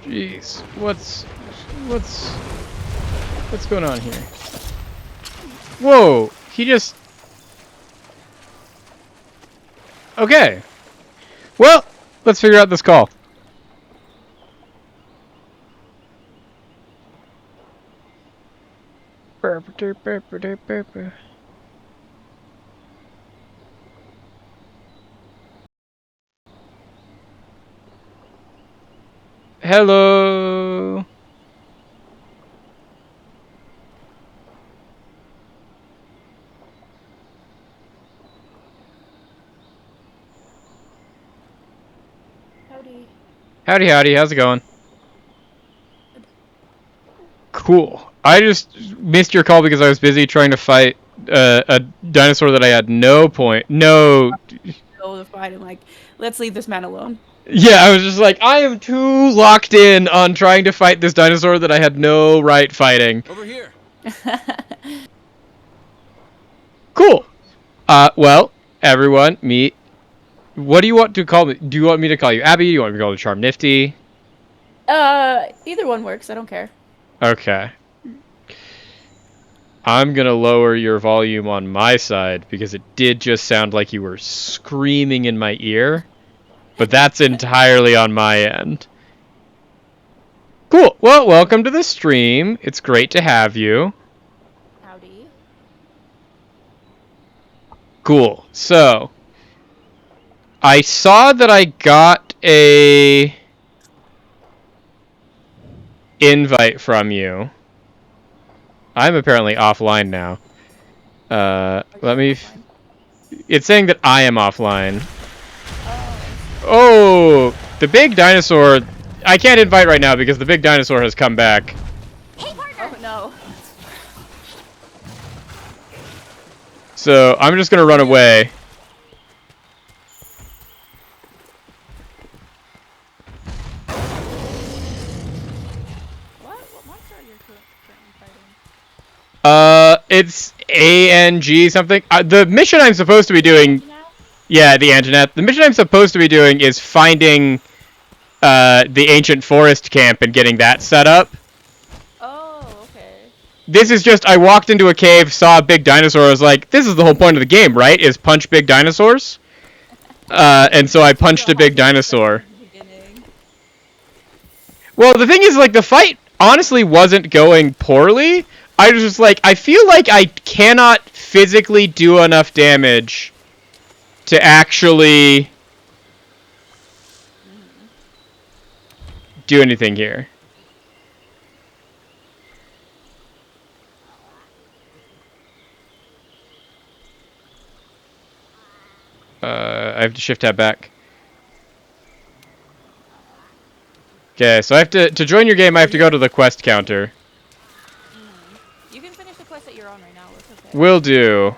Jeez, what's going on here? Whoa, he just... Okay. Well, let's figure out this call. Hello. Howdy. Howdy, howdy. How's it going? Cool. I just missed your call because I was busy trying to fight a dinosaur that I had no point. No. Go the fight and like, let's leave this man alone. Yeah, I was just like, I am too locked in on trying to fight this dinosaur that I had no right fighting. Over here. Cool. Well, everyone, meet. What do you want to call me? Do you want me to call you Abby? Do you want me to call you Charm Nifty? Either one works. I don't care. Okay. I'm gonna lower your volume on my side because it did just sound like you were screaming in my ear. But that's entirely on my end. Cool. Well, welcome to the stream. It's great to have you. Howdy. Cool. So, I saw that I got a invite from you. I'm apparently offline now. Let me... It's saying that I am offline. Oh, the big dinosaur... I can't invite right now because the big dinosaur has come back. Hey, partner! Oh no. So, I'm just gonna run away. What monster are you currently fighting? It's ANG something. The mission I'm supposed to be doing... Yeah, the Antoinette. The mission I'm supposed to be doing is finding the ancient forest camp and getting that set up. Oh, okay. This is just, I walked into a cave, saw a big dinosaur, I was like, this is the whole point of the game, right? Is punch big dinosaurs? And so I punched a big dinosaur. Well, the thing is, like, the fight honestly wasn't going poorly. I was just like, I feel like I cannot physically do enough damage to actually do anything here. I have to shift tab back. Okay, so I have to join your game, I have to go to the quest counter. Will do.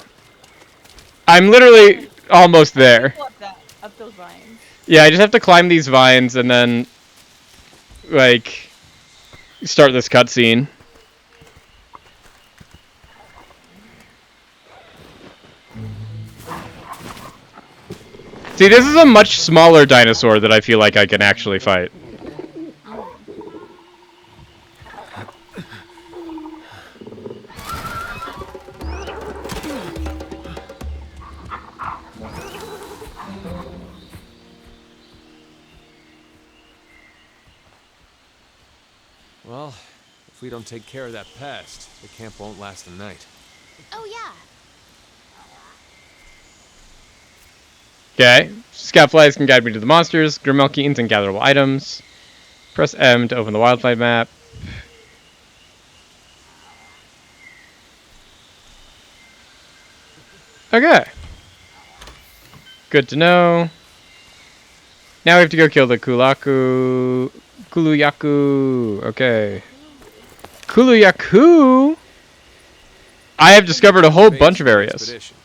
I'm literally almost there. Go up that, up those vines. Yeah, I just have to climb these vines and then, like, start this cutscene. See, this is a much smaller dinosaur that I feel like I can actually fight. Well, if we don't take care of that pest, the camp won't last the night. Oh, yeah. Okay. Scoutflies can guide me to the monsters, Grimalkines, and gatherable items. Press M to open the wildlife map. Okay. Good to know. Now we have to go kill the Kuluyaku. Okay. Kuluyaku? I have discovered a whole bunch of areas. Expedition.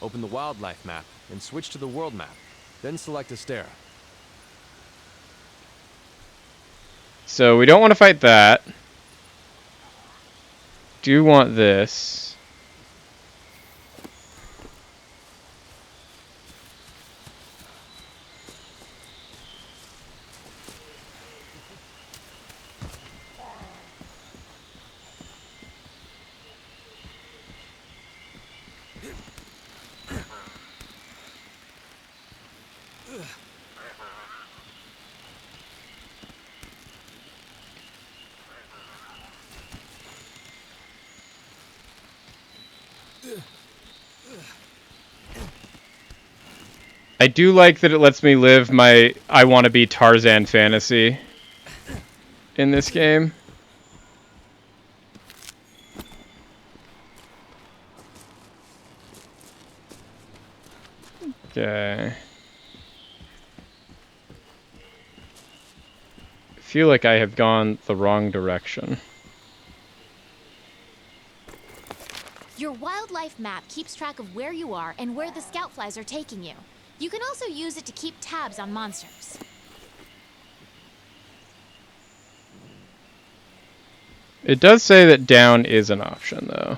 Open the wildlife map and switch to the world map. Then select Astera. So we don't want to fight that. Do want this. I do like that it lets me live my I want to be Tarzan fantasy in this game. Okay. I feel like I have gone the wrong direction. Your wildlife map keeps track of where you are and where the scout flies are taking you. You can also use it to keep tabs on monsters. It does say that down is an option, though.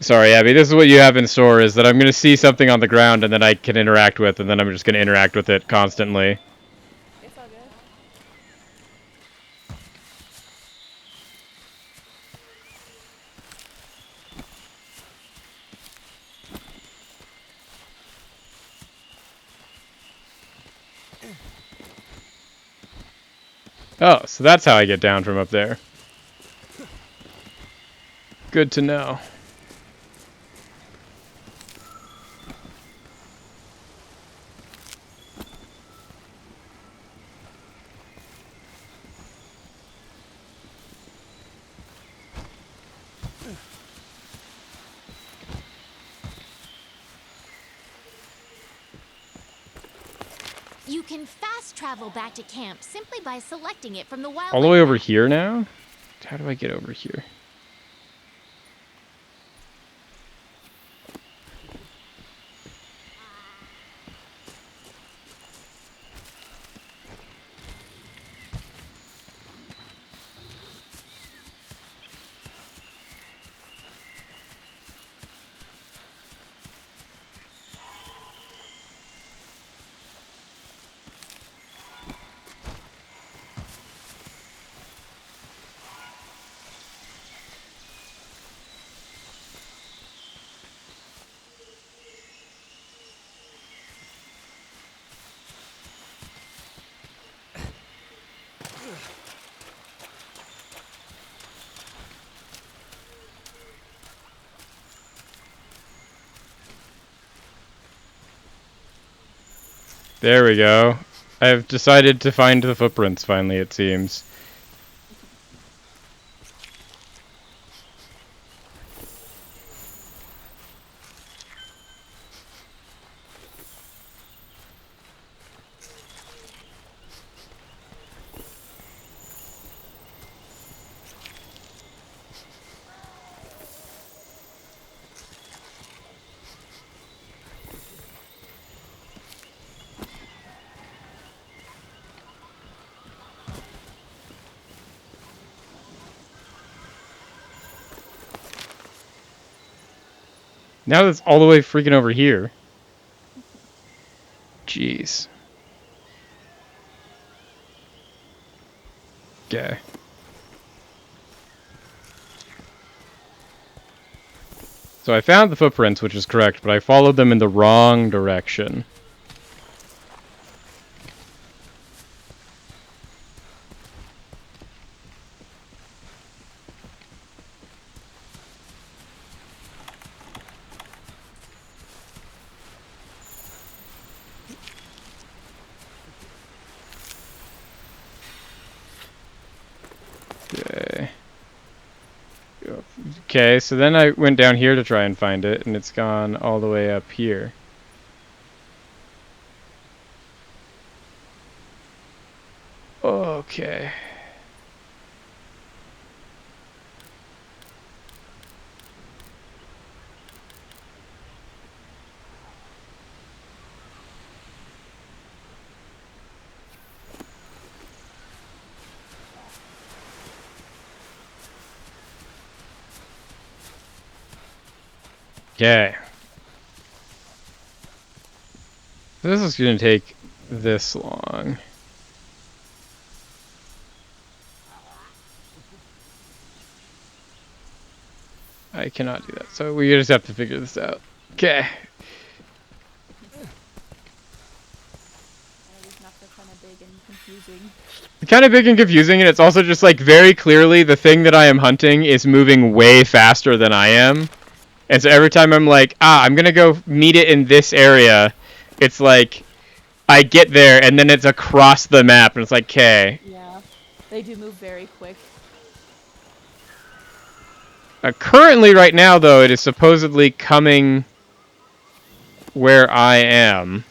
Sorry, Abby, this is what you have in store, is that I'm going to see something on the ground and then I can interact with, and then I'm just going to interact with it constantly. It's all good. Oh, so that's how I get down from up there. Good to know. You can fast travel back to camp simply by selecting it from the wildlife All the way over map. here now? How do I get over here? There we go. I've decided to find the footprints finally, it seems. Now that's all the way freaking over here. Jeez. Okay. So I found the footprints, which is correct, but I followed them in the wrong direction. Okay. Okay, so then I went down here to try and find it, and it's gone all the way up here. Okay. Okay. This is going to take this long. I cannot do that, so we just have to figure this out. Okay. These maps are kind of big and confusing. Kind of big and confusing, and it's also just like very clearly the thing that I am hunting is moving way faster than I am. And so every time I'm like, I'm gonna go meet it in this area, it's like I get there and then it's across the map and it's like, okay. Yeah, they do move very quick. Currently right now though, it is supposedly coming where I am.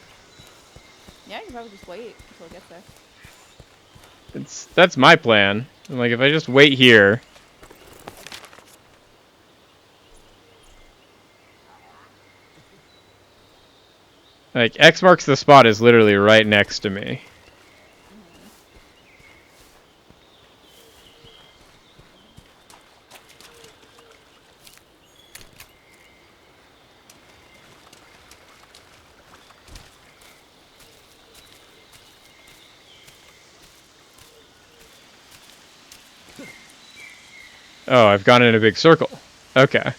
Yeah, you can probably just wait until it gets there. That's my plan. Like if I just wait here. Like, X marks the spot is literally right next to me. Oh, I've gone in a big circle. Okay.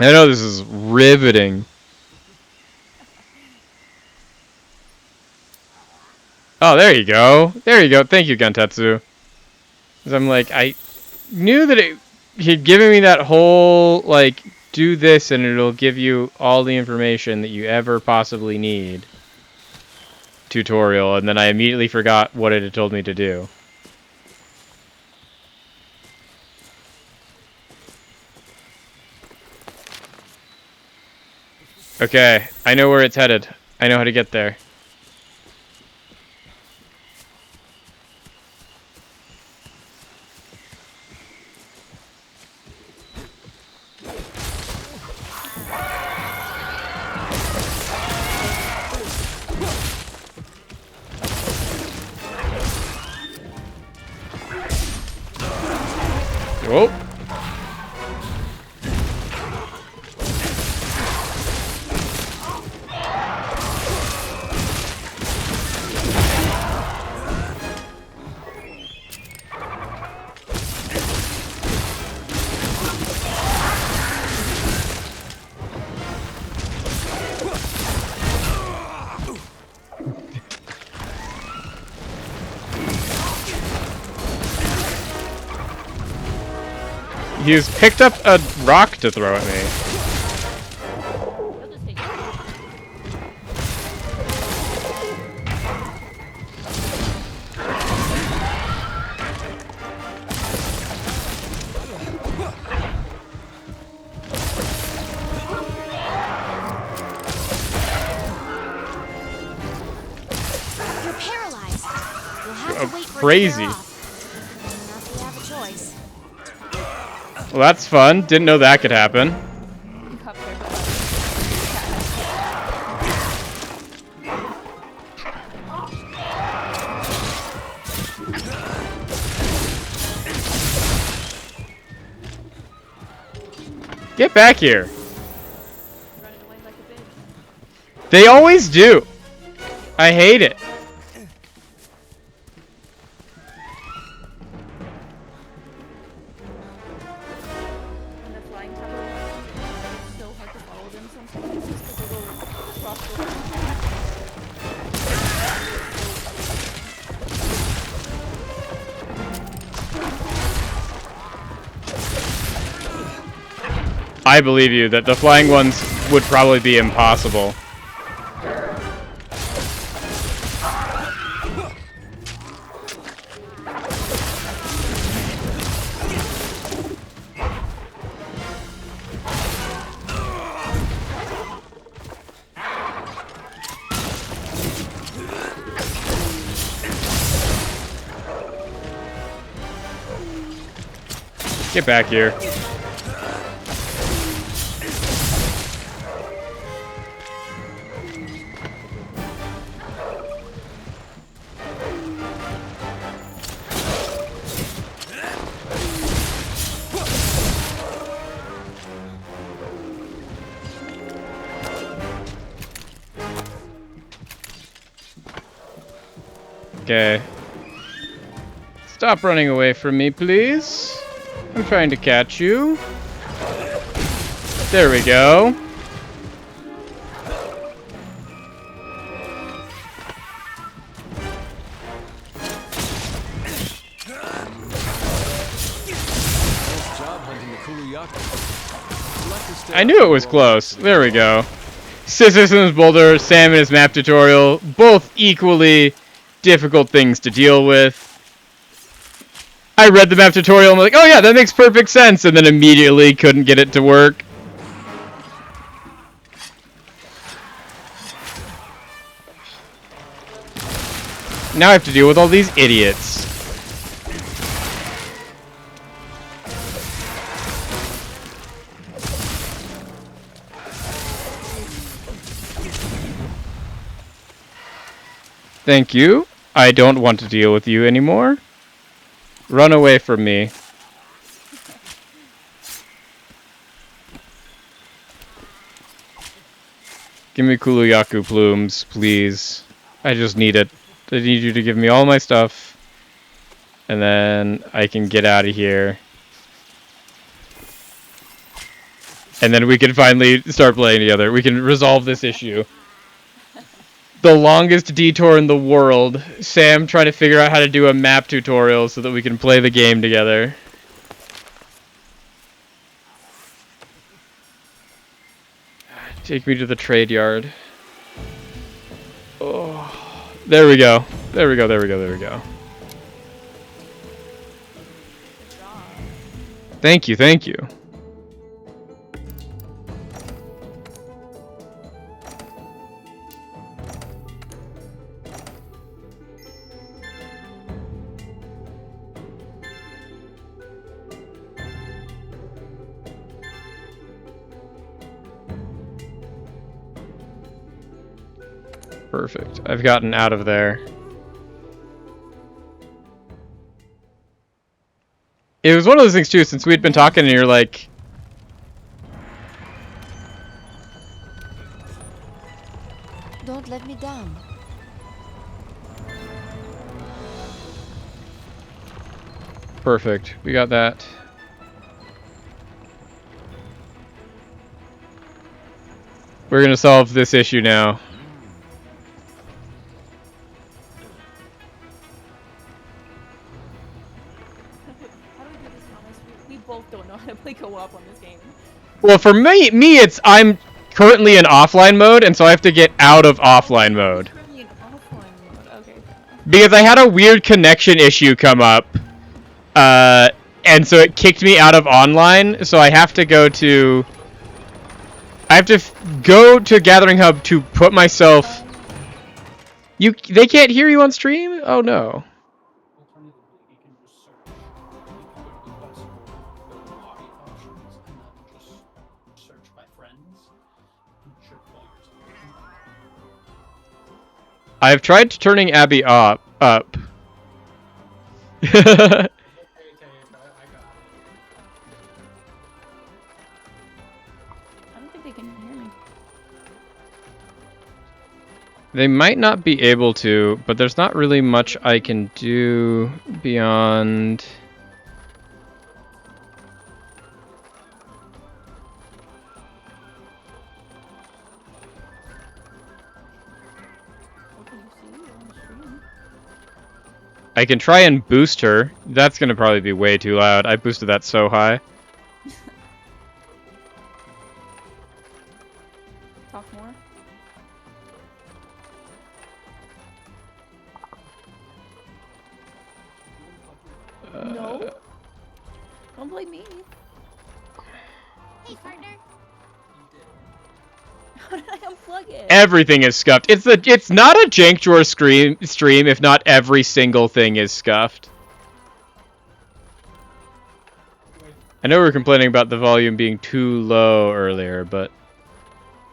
I know this is riveting. Oh, there you go. There you go. Thank you, Gentetsu. Because I'm like, I knew that he'd given me that whole, like, do this and it'll give you all the information that you ever possibly need tutorial, and then I immediately forgot what it had told me to do. Okay, I know where it's headed. I know how to get there. Oh. He's picked up a rock to throw at me. He'll just take it. You're paralyzed. You'll have to wait for it to Crazy. wear off. twice. Well, that's fun. Didn't know that could happen. Cup there, Get back here. running away like a bitch. They always do. I hate it. And the flying tower ones, it's so hard to follow them sometimes because they go across the room. I believe you that the flying ones would probably be impossible. Get back here. Okay. Stop running away from me, please. I'm trying to catch you. There we go. Nice job hunting the Kuluyaku. You'll have to stay I up knew it for was a close. while. There we go. Systems Boulder, Sam and his map tutorial, both equally difficult things to deal with. I read the map tutorial and I'm like, oh yeah, that makes perfect sense, and then immediately couldn't get it to work. Now I have to deal with all these idiots. Thank you. I don't want to deal with you anymore. Run away from me. Give me Kuluyaku plumes, please. I just need it. I need you to give me all my stuff. And then I can get out of here. And then we can finally start playing together. We can resolve this issue. The longest detour in the world. Sam trying to figure out how to do a map tutorial so that we can play the game together. Take me to the trade yard. Oh, there we go. There we go, there we go, there we go. Thank you, thank you. Perfect. I've gotten out of there. It was one of those things too, since we'd been talking and you're like... Don't let me down. Perfect. We got that. We're gonna solve this issue now. How do we do this, Thomas? We both don't know how to play co-op on this game. Well, for me it's I'm currently in offline mode, and so I have to get out of offline mode. Currently in offline mode. Okay, fair enough. Because I had a weird connection issue come up, and so it kicked me out of online, so I have to go to... I have to go to Gathering Hub to put myself... They can't hear you on stream? Oh no. I've tried turning Abby up. Okay, okay, I got it. I don't think they can hear me. They might not be able to, but there's not really much I can do beyond... What can you see on the stream? I can try and boost her. That's gonna probably be way too loud. I boosted that so high. Talk more. No. Don't blame me. Hey, partner. How did I unplug it? Everything is scuffed. It's not a Jank Drawer stream if not every single thing is scuffed. I know we were complaining about the volume being too low earlier, but...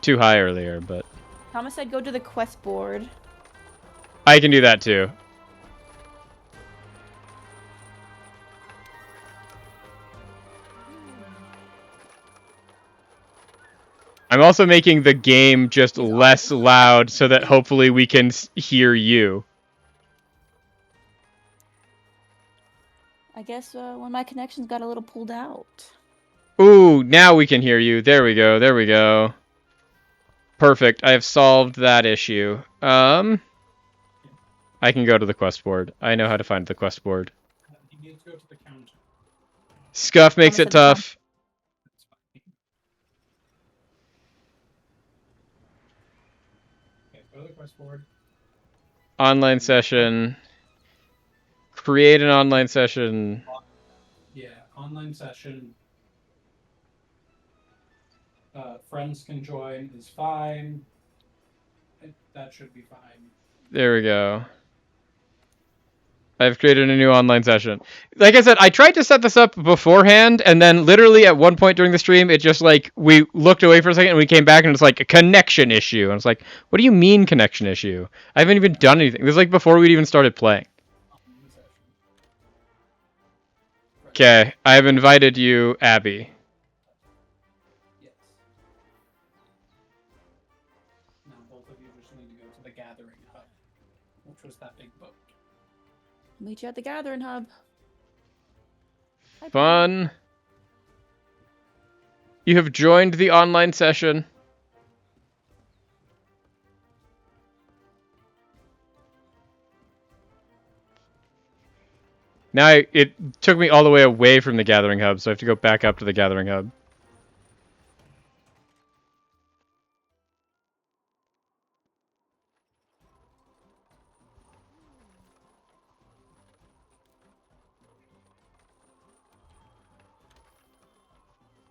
Too high earlier, but... Thomas said go to the quest board. I can do that too. I'm also making the game just less loud so that hopefully we can hear you. I guess when my connections got a little pulled out. Ooh, now we can hear you. There we go, there we go. Perfect, I have solved that issue. I can go to the quest board. I know how to find the quest board. You need to go to the counter. Scuff makes it tough. Okay, go to the quest board. Online session. Create an online session. Yeah, online session. Friends can join is fine. That should be fine. There we go. I've created a new online session. Like I said, I tried to set this up beforehand, and then literally at one point during the stream, it just like, we looked away for a second, and we came back, and it's like, a connection issue. And it's like, what do you mean connection issue? I haven't even done anything. This is like before we'd even started playing. Okay, I have invited you, Abby. Yes. Now both of you just need to go to the gathering hub, which was that big boat. Meet you at the gathering hub. Hi, Fun. You have joined the online session. Now it took me all the way away from the gathering hub, so I have to go back up to the gathering hub.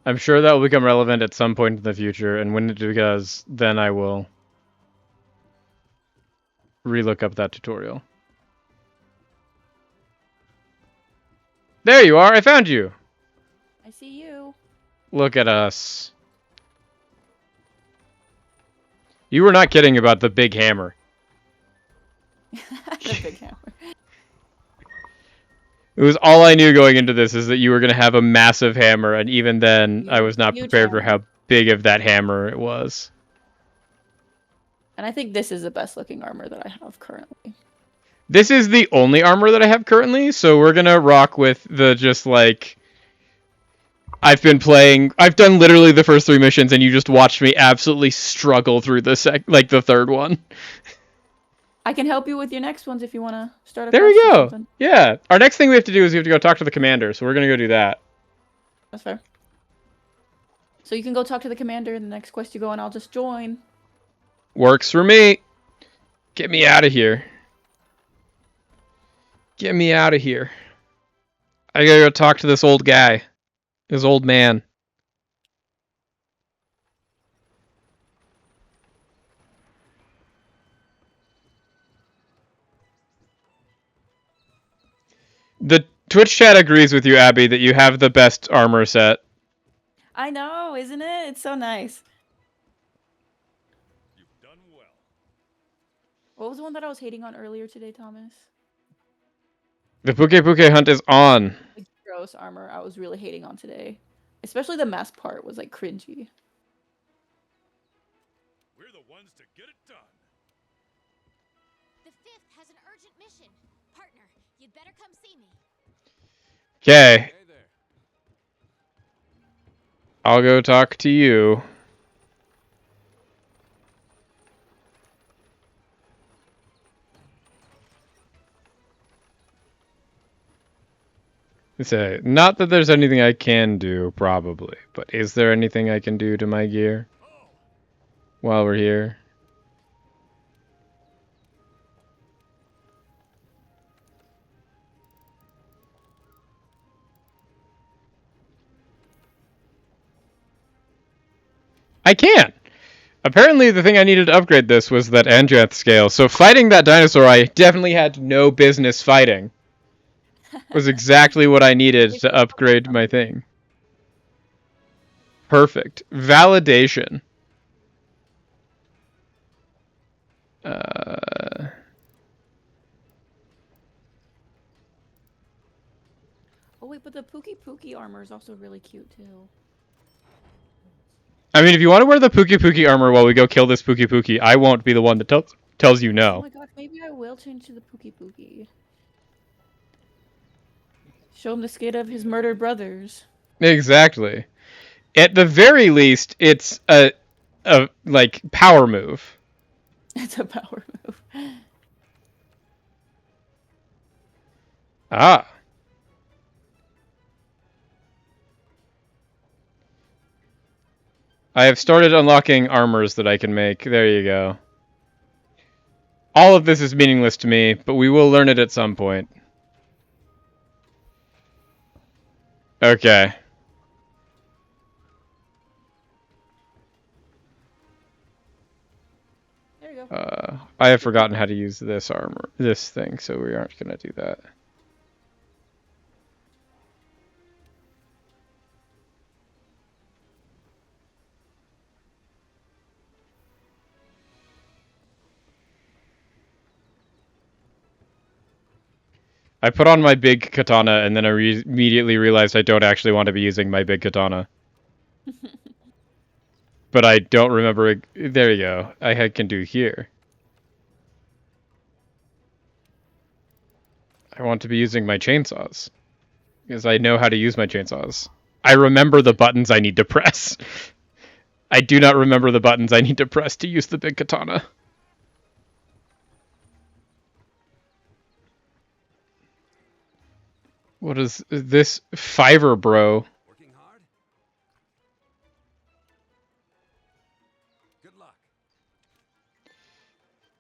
I'm sure that will become relevant at some point in the future, and when it does, then I will relook up that tutorial. There you are! I found you! I see you. Look at us. You were not kidding about the big hammer. The big hammer. It was all I knew going into this is that you were going to have a massive hammer, and even then, I was not Huge prepared for hammer. how big of that hammer it was. And I think this is the best looking armor that I have currently. This is the only armor that I have currently, so we're going to rock with the just like... I've done literally the first 3 missions, and you just watched me absolutely struggle through the the third one. I can help you with your next ones if you want to start a There we quest or go. something. Yeah. Our next thing we have to do is we have to go talk to the commander, so we're going to go do that. That's fair. So you can go talk to the commander, and the next quest you go on, I'll just join. Works for me. Get me out of here. Get me out of here. I gotta go talk to this old guy. This old man. The Twitch chat agrees with you, Abby, that you have the best armor set. I know, isn't it? It's so nice. You've done well. What was the one that I was hating on earlier today, Thomas? The Puke Puke hunt is on. The gross armor I was really hating on today. Especially the mask part was like cringy. We're the ones to get it done. The 5th has an urgent mission. Partner, you'd better come see me. Okay, Hey there. I'll go talk to you. Say, not that there's anything I can do, probably, but is there anything I can do to my gear while we're here? I can! Apparently the thing I needed to upgrade this was that Andranth scale, so fighting that dinosaur I definitely had no business fighting. Was exactly what I needed to upgrade my thing. Perfect. Validation. Oh wait, but the Pookie Pookie armor is also really cute too. I mean, if you want to wear the Pookie Pookie armor while we go kill this Pookie Pookie, I won't be the one that tells you Oh no. my god, maybe I will change to the Pookie Pookie. Show him the skate of his murdered brothers. Exactly. At the very least, it's a like power move. It's a power move. Ah. I have started unlocking armors that I can make. There you go. All of this is meaningless to me, but we will learn it at some point. Okay. There you go. I have forgotten how to use this thing, so we aren't gonna do that. I put on my big katana, and then I immediately realized I don't actually want to be using my big katana. But I don't remember. There you go. I can do here. I want to be using my chainsaws. Because I know how to use my chainsaws. I remember the buttons I need to press. I do not remember the buttons I need to press to use the big katana. What is this? Fiverr, bro. Working hard? Good luck.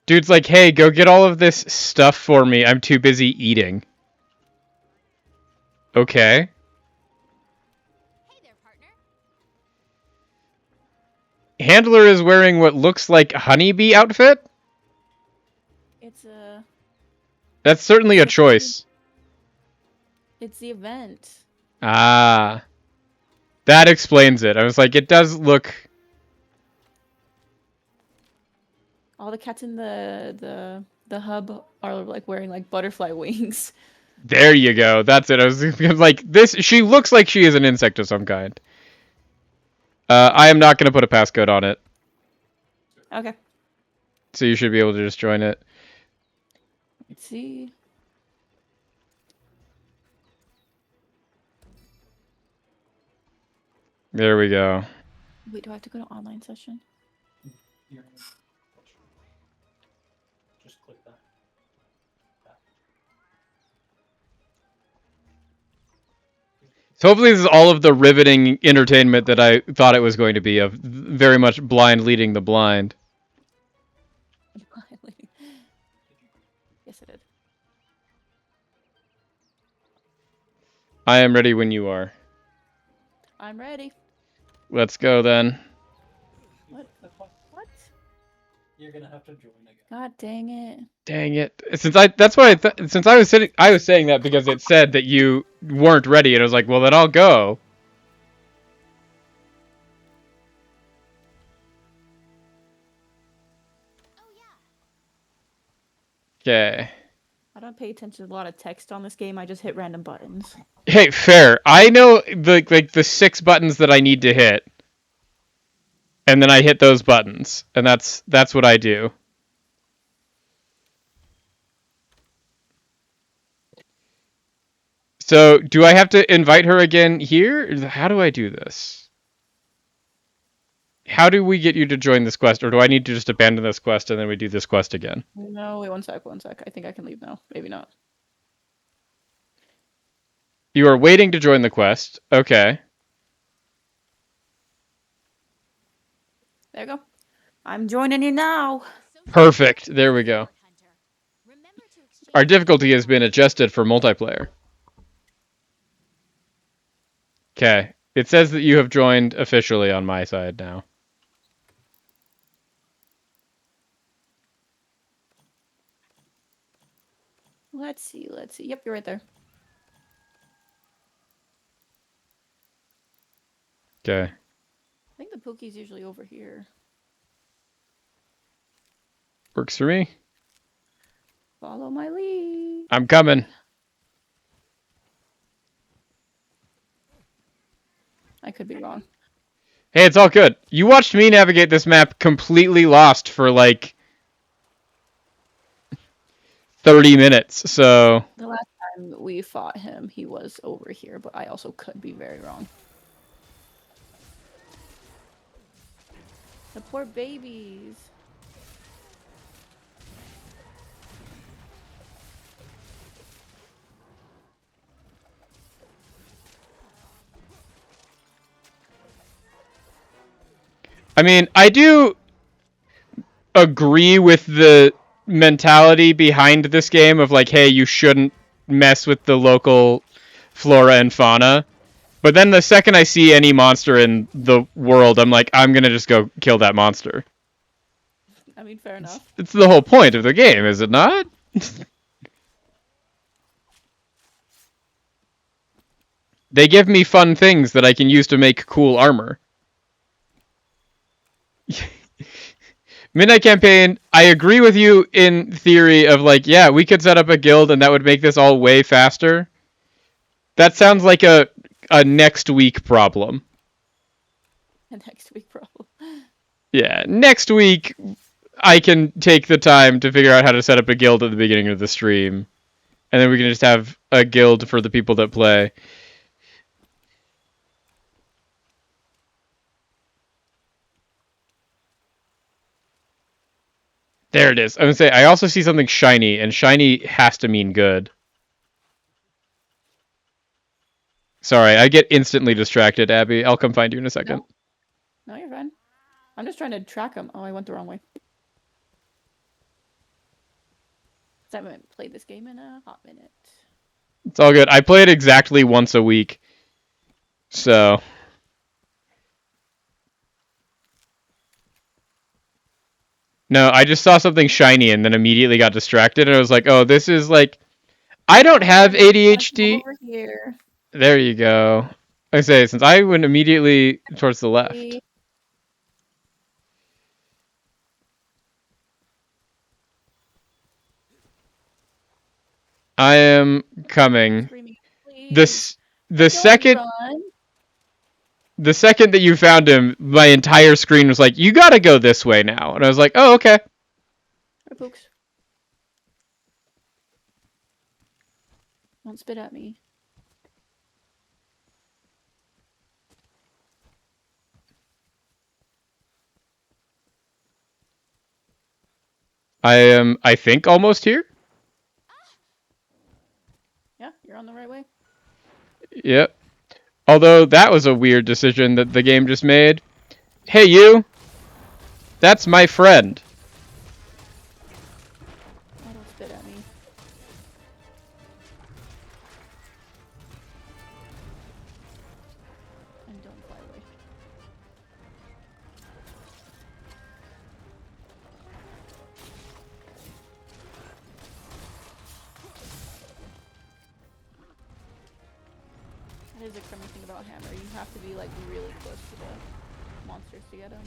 Dude's like, hey, go get all of this stuff for me. I'm too busy eating. Okay. Hey there, partner. Handler is wearing what looks like a honeybee outfit? It's a. That's certainly a choice. It's the event. Ah. That explains it. I was like, it does look... All the cats in the hub are like wearing like butterfly wings. There you go. That's it. I was like, this... She looks like she is an insect of some kind. I am not going to put a passcode on it. Okay. So you should be able to just join it. Let's see. There we go. Wait, do I have to go to online session? You're in- Just click that. So hopefully this is all of the riveting entertainment that I thought it was going to be, of very much blind leading the blind. Yes, I did. I am ready when you are. I'm ready. Let's go then. What? What? You're gonna have to join again. God dang it. Dang it! Since I was saying that because it said that you weren't ready, and I was like, well, then I'll go. Oh yeah. Okay. I don't pay attention to a lot of text on this game. I just hit random buttons. Hey, fair. I know the 6 buttons that I need to hit, and then I hit those buttons, and that's what I do. So, do I have to invite her again here? How do I do this? How do we get you to join this quest, or do I need to just abandon this quest and then we do this quest again? No, wait, one sec. I think I can leave now. Maybe not. You are waiting to join the quest. Okay. There you go. I'm joining you now. Perfect. There we go. Our difficulty has been adjusted for multiplayer. Okay. It says that you have joined officially on my side now. Let's see. Yep, you're right there. Okay. I think the Pookie's usually over here. Works for me. Follow my lead. I'm coming. I could be wrong. Hey, it's all good. You watched me navigate this map completely lost for like 30 minutes, so... The last time we fought him, he was over here, but I also could be very wrong. The poor babies. I mean, I do agree with the mentality behind this game of like, hey, you shouldn't mess with the local flora and fauna. But then the second I see any monster in the world, I'm like, I'm gonna just go kill that monster. I mean, fair enough. It's the whole point of the game, is it not? They give me fun things that I can use to make cool armor. Midnight Campaign, I agree with you in theory of like, yeah, we could set up a guild and that would make this all way faster. That sounds like a next week problem. A next week problem. Yeah, next week I can take the time to figure out how to set up a guild at the beginning of the stream. And then we can just have a guild for the people that play. There it is. I would say I also see something shiny, and shiny has to mean good. Sorry, I get instantly distracted, Abby. I'll come find you in a second. No, you're fine. I'm just trying to track him. Oh, I went the wrong way. I haven't played this game in a hot minute. It's all good. I play it exactly once a week. So... No, I just saw something shiny and then immediately got distracted, and I was like, oh, this is like... I don't have ADHD. Over here. There you go. I say, since I went immediately towards the left. I am coming. The second that you found him, my entire screen was like, you gotta go this way now. And I was like, oh, okay. Hi, folks. Don't spit at me. I am, I think, almost here. Yeah, you're on the right way. Yep. Although that was a weird decision that the game just made. Hey, you! That's my friend. Oh, don't spit at me. And don't fly away. That is a crummy thing about Hammer. You have to be like really close to the monsters to get them.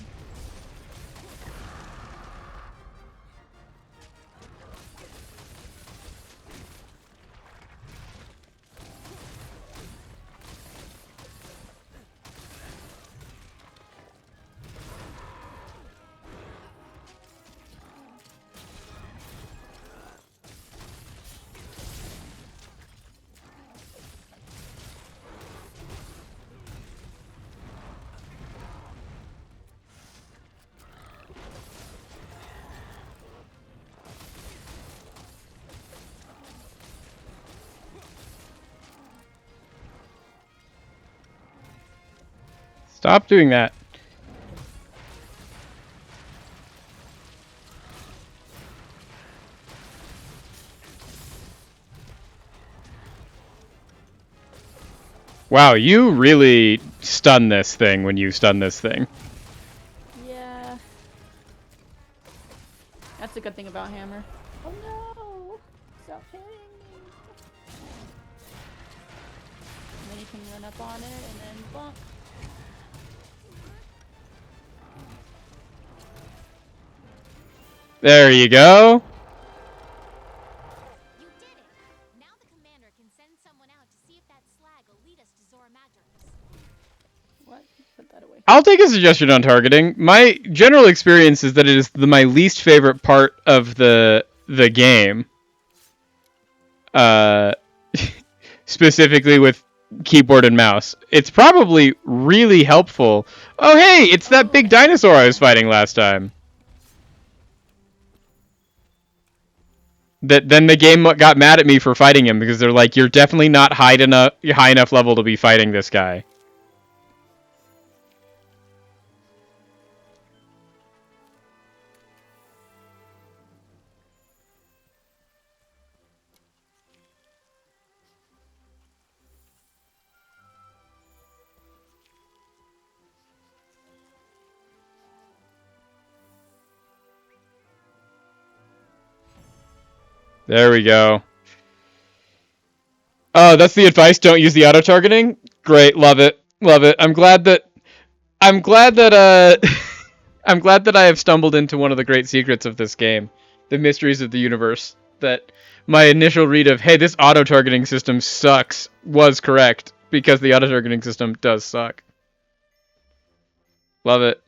Stop doing that. Wow, you really stun this thing when you stun this thing. Yeah. That's a good thing about hammer. Oh no! Stop hitting me. And then you can run up on it and then bonk. There you go. You did it! Now the commander can send someone out to see if that slag will lead us to Zora Magdaros. What? Put that away. I'll take a suggestion on targeting. My general experience is that it is my least favorite part of the game. Specifically with keyboard and mouse. It's probably really helpful. Oh hey, it's that big dinosaur I was fighting last time. Then the game got mad at me for fighting him because they're like, you're definitely not high enough level to be fighting this guy. There we go. Oh, that's the advice. Don't use the auto targeting. Great, love it, love it. I'm glad that I'm glad that I have stumbled into one of the great secrets of this game, the mysteries of the universe. That my initial read of "Hey, this auto targeting system sucks" was correct because the auto targeting system does suck. Love it.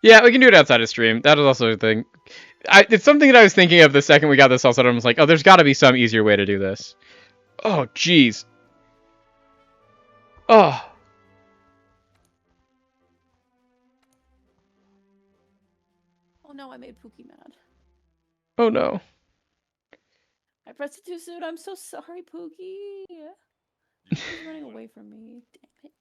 Yeah, we can do it outside of stream. That is also a thing. It's something that I was thinking of the second we got this all set up. I was like, oh, there's got to be some easier way to do this. Oh, jeez. Oh. Oh no, I made Pookie mad. Oh, no. I pressed it too soon. I'm so sorry, Pookie. He's running away from me. Damn it.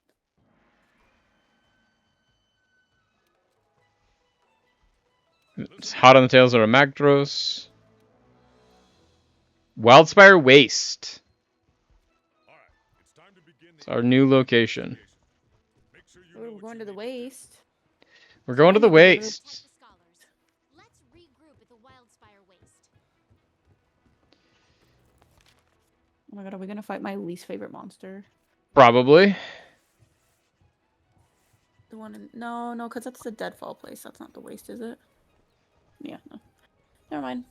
It's hot on the tails of a Magdros. Wildspire Waste. All right, it's time to begin It's our new location. Make sure you Oh, know we're what going you to the need. waste. We're going to the Protect waste. the scholars. Let's regroup at the Wildspire Waste. Oh my god, are we gonna fight my least favorite monster? Probably. The one in no, because that's the deadfall place. That's not the waste, is it? Yeah, no. Never mind.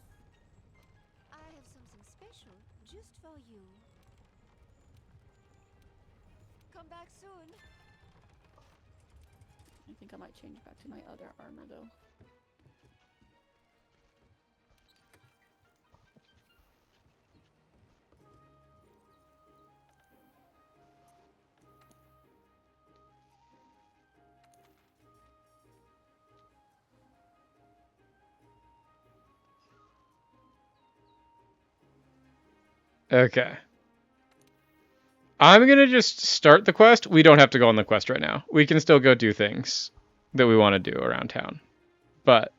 I have something special just for you. Come back soon. I think I might change back to my other armor though. Okay. I'm going to just start the quest. We don't have to go on the quest right now. We can still go do things that we want to do around town. But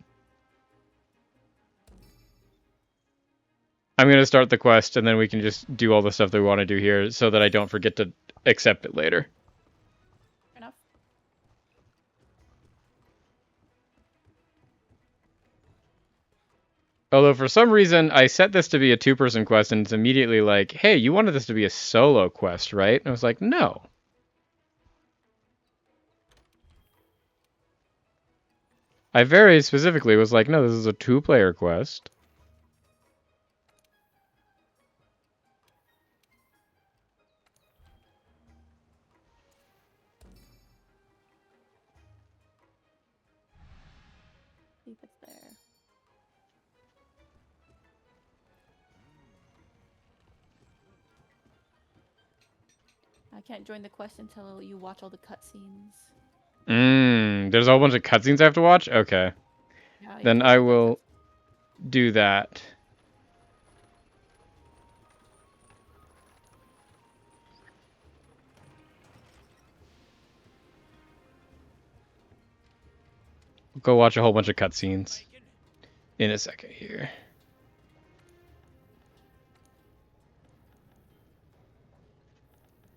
I'm going to start the quest, and then we can just do all the stuff that we want to do here so that I don't forget to accept it later. Fair enough. Although for some reason I set this to be a two-person quest, and it's immediately like, hey, you wanted this to be a solo quest, right? And I was like, no. I very specifically was like, no, this is a two-player quest. See if it's there. I can't join the quest until you watch all the cutscenes. There's a whole bunch of cutscenes I have to watch? Okay. Yeah, you Then have to I watch all the will do that. go watch a whole bunch of cutscenes in a second here.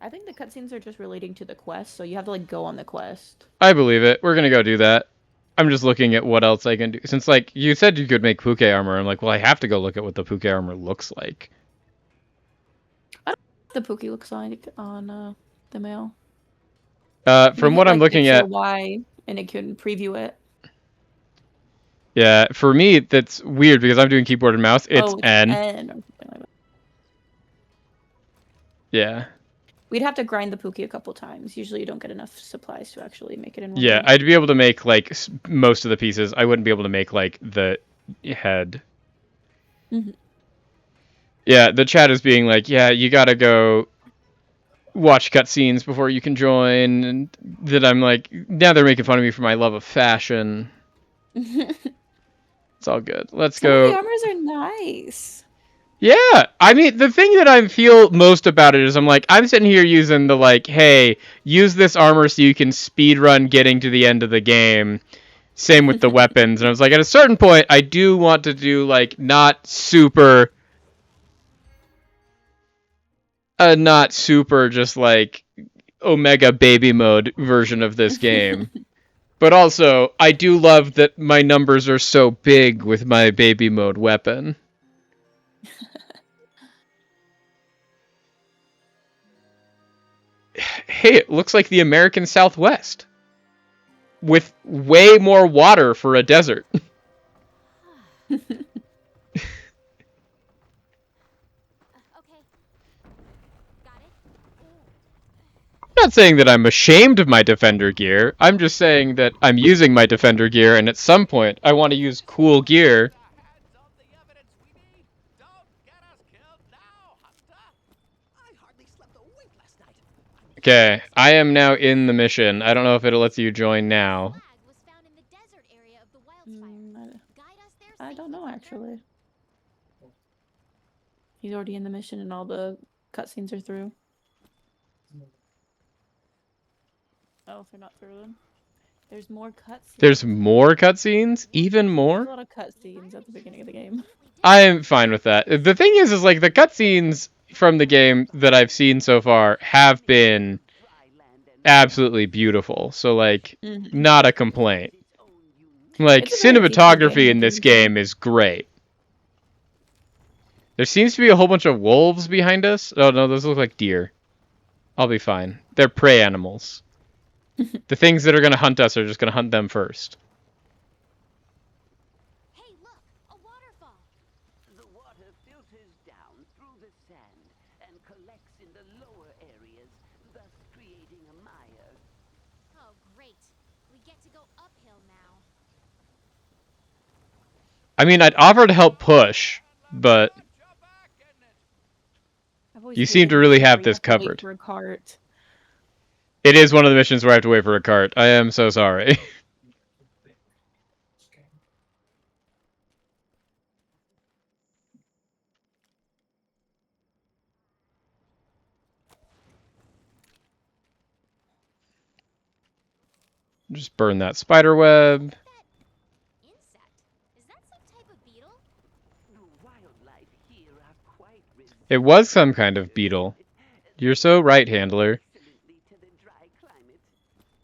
I think the cutscenes are just relating to the quest, so you have to like go on the quest. I believe it. We're gonna go do that. I'm just looking at what else I can do. Since, like, you said you could make Puke armor, I'm like, well, I have to go look at what the Puke armor looks like. The Pookie looks like on the mail. From You what hit, I'm like, looking X or at, Y, and it can preview it. yeah, for me, that's weird because I'm doing keyboard and mouse. It's Oh, it's N. N or something like that. Yeah. We'd have to grind the Pookie a couple times. Usually you don't get enough supplies to actually make it in one Yeah, go. I'd be able to make, like, most of the pieces. I wouldn't be able to make, like, the head. Mhm. Yeah, the chat is being like, yeah, you gotta go watch cutscenes before you can join. And that I'm like, now they're making fun of me for my love of fashion. It's all good. Let's Some of go. the armors are nice. Yeah, I mean, the thing that I feel most about it is I'm sitting here using the, like, hey, use this armor so you can speedrun getting to the end of the game. Same with the weapons. And I was like, at a certain point, I do want to do, like, not super just, like, Omega baby mode version of this game. But also, I do love that my numbers are so big with my baby mode weapon. Hey, it looks like the American Southwest. With way more water for a desert. Okay. Got it. I'm not saying that I'm ashamed of my Defender gear. I'm just saying that I'm using my Defender gear, and at some point, I want to use cool gear. Okay, I am now in the mission. I don't know if it'll let you join now. Flag was found in the desert area of the wildfire. Guide us there I don't safely, know, Hunter. actually. He's already in the mission and all the cutscenes are through. Oh, if they're not through them. There's more cutscenes. There's more cutscenes? Even There's more? a lot of cutscenes at the beginning of the game. I'm fine with that. The thing is like, the cutscenes from the game that I've seen so far have been absolutely beautiful. So, like, not a complaint. Like, It's a very beautiful cinematography game in this to enjoy. game is great. There seems to be a whole bunch of wolves behind us. Oh, no, those look like deer. I'll be fine. They're prey animals. The things that are going to hunt us are just going to hunt them first. Hey, look, a waterfall. The water filters down through the sand and collects in the lower areas, thus creating a mire. Oh, great. We get to go uphill now. I mean, I'd offer to help push, but I've always you seem hated to really missions have where you this to wait covered. For a cart. It is one of the missions where I have to wait for a cart. I am so sorry. Just burn that spider web. Insect. Is that some type of beetle? The wildlife here are quite It was some kind of beetle. You're so right, handler. resistantly to the dry climate.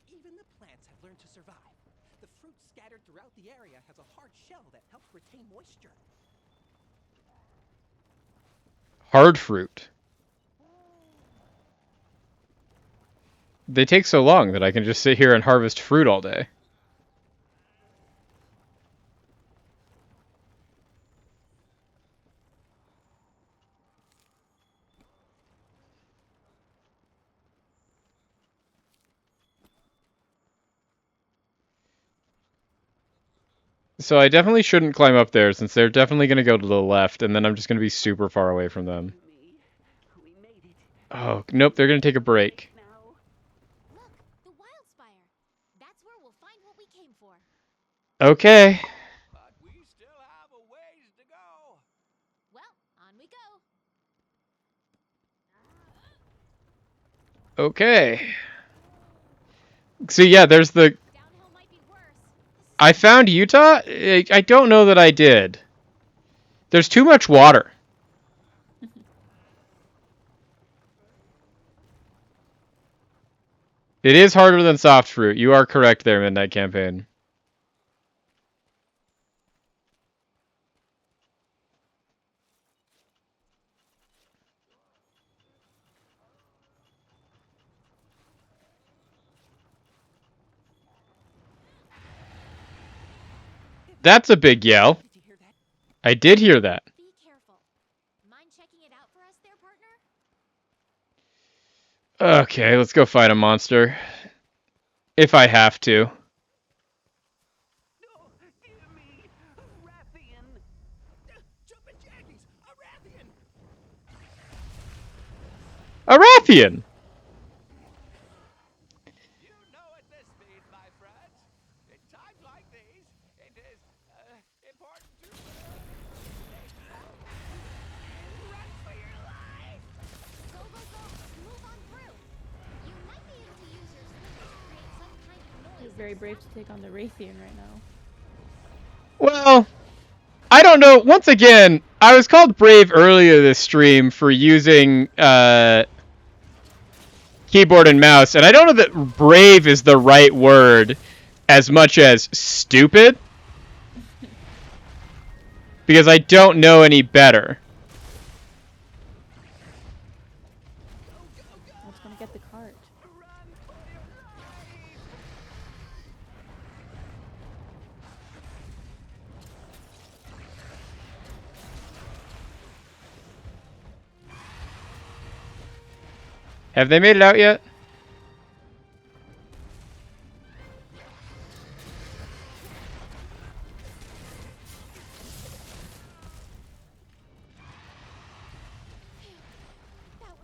Even the plants have learned to survive. The fruit scattered throughout the area has a hard shell that helps retain moisture. Hard fruit. They take so long that I can just sit here and harvest fruit all day. So I definitely shouldn't climb up there, since they're definitely going to go to the left, and then I'm just going to be super far away from them. We made it. Oh, nope, they're going to take a break. Now, Look, the wildspire. That's where we'll find what we came for. Okay. But we still have a ways to go. Well, on we go. Okay. So yeah, there's the... Downhill might be worse. I found Utah? I don't know that I did. There's too much water. It is harder than soft fruit. You are correct there, Midnight Campaign. That's a big yell. Did you hear that? I did hear that. Be careful. Mind checking it out for us there, partner? Okay, let's go fight a monster. If I have to. No, dear me, Rathian. Jumpin' Jackies! A Rathian! A Rathian! You know at this speed, my friends. In times like these, it is important to run for your life. Go, go, go! Move on through! You might be able to use your slinger to create some kind of noise. You're very brave to take on the Rathian right now. Well, I don't know. Once again, I was called brave earlier this stream for using keyboard and mouse, and I don't know that brave is the right word as much as stupid. Because I don't know any better. I was gonna get the cart. Have they made it out yet?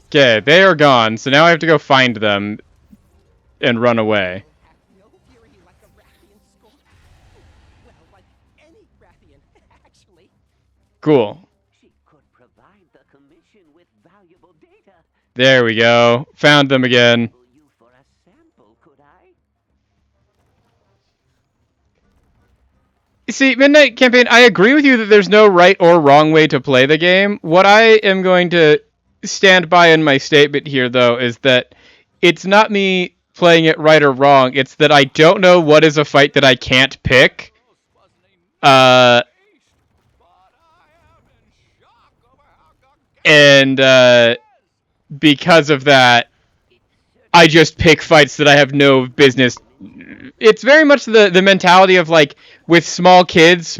Okay, they are gone, so now I have to go find them and run away. No fury like a Rathian skull. Well, like any Rathian, actually. Cool. She could provide the commission with valuable data. There we go. Found them again. You for a sample, could I? See, Midnight Campaign, I agree with you that there's no right or wrong way to play the game. What I am going to stand by in my statement here, though, is that it's not me playing it right or wrong. It's that I don't know what is a fight that I can't pick. And because of that, I just pick fights that I have no business. It's very much the mentality of, like, with small kids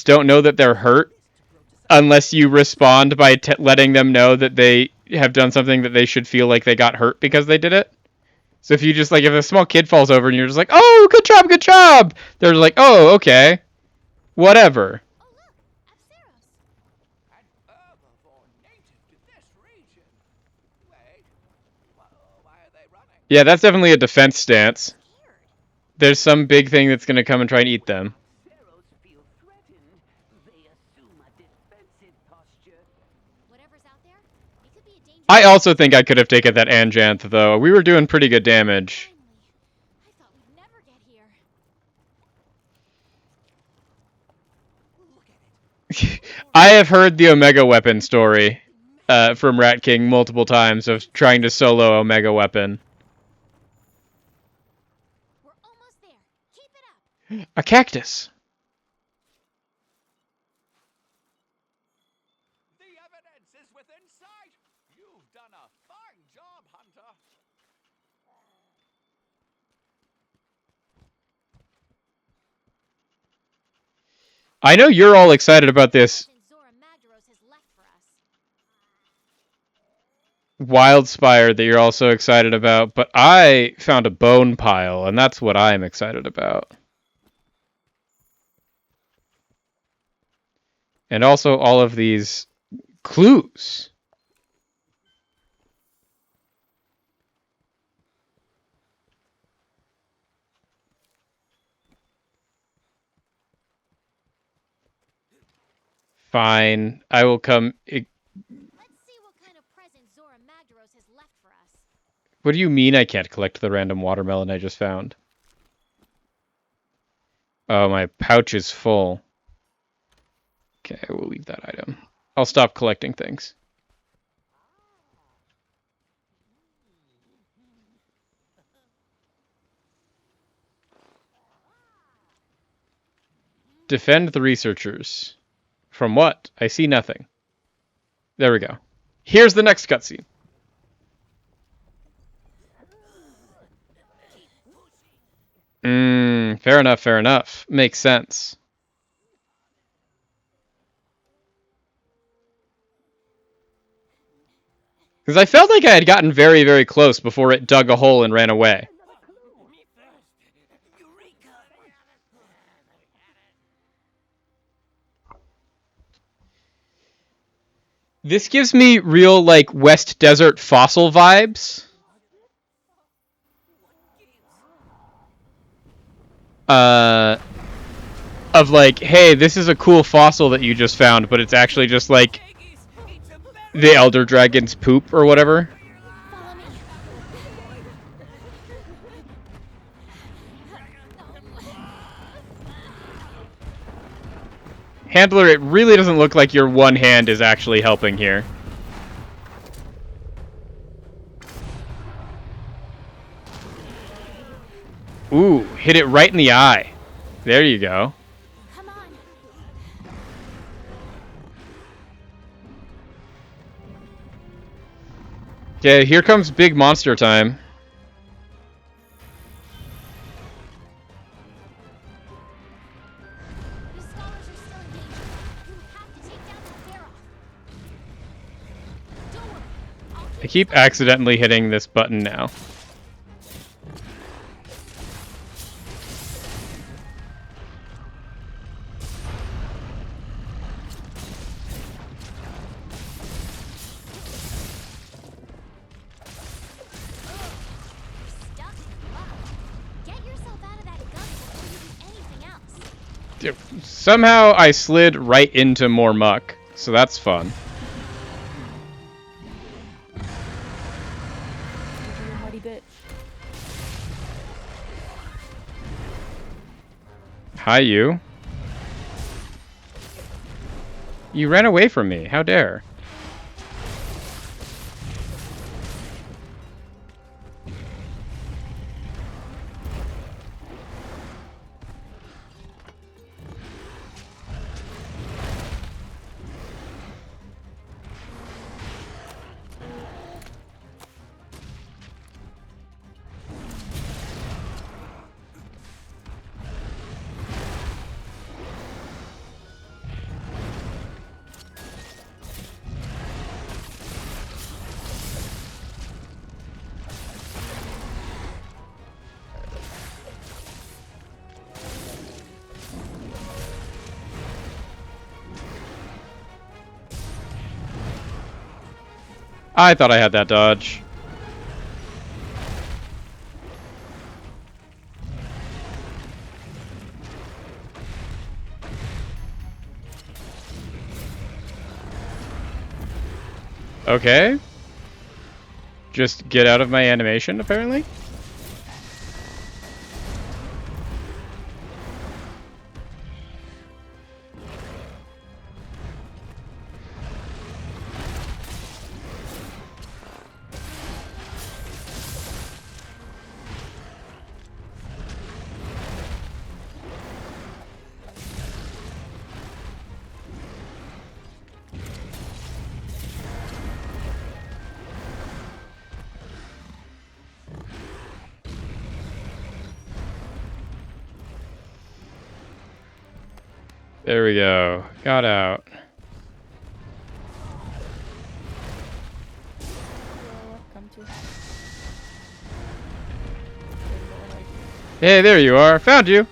don't know that they're hurt unless you respond by letting them know that they have done something that they should feel like they got hurt because they did it. So if you just, like, if a small kid falls over and you're just like, oh, good job, they're like, oh, okay, whatever. Oh, look! Apsaros! An herbivore native to this region. Wait, why are they running? Yeah, that's definitely a defense stance. Scared. There's some big thing that's going to come and try and eat them. Pharaohs feel threatened. They assume a defensive posture. Whatever's out there, it could be a dangerous. I also think I could have taken that Anjanth, though. We were doing pretty good damage. Finally. I thought we'd never get here. Look at it. I have heard the Omega Weapon story from Rat King multiple times of trying to solo Omega Weapon. We're almost there. Keep it up. A cactus. The evidence is within sight. You've done a fine job, Hunter. I know you're all excited about this Then Zora Magdaros has left for us. Wildspire that you're also excited about, but I found a bone pile, and that's what I'm excited about. And also all of these clues. Fine, I will come. Let's see what kind of present Zora Magdaros has left for us. What do you mean I can't collect the random watermelon I just found? Oh, my pouch is full. Okay, we'll leave that item. I'll stop collecting things. Defend the researchers. From what? I see nothing. There we go. Here's the next cutscene. Fair enough, fair enough. Makes sense. Because I felt like I had gotten very, very close before it dug a hole and ran away. This gives me real, like, West Desert fossil vibes. Of like, hey, this is a cool fossil that you just found, but it's actually just like the Elder Dragon's poop or whatever. Handler, it really doesn't look like your one hand is actually helping here. Ooh, hit it right in the eye. There you go. Come on. Okay, here comes big monster time. The scholars are still in danger. You have to take down that barrel. Don't worry. I keep accidentally hitting this button now. Somehow I slid right into more muck, so that's fun. You hardy bitch. Hi, you. You ran away from me. How dare. I thought I had that dodge. Okay. Just get out of my animation, apparently. There we go. Got out. Come to. Hey, there you are. Found you.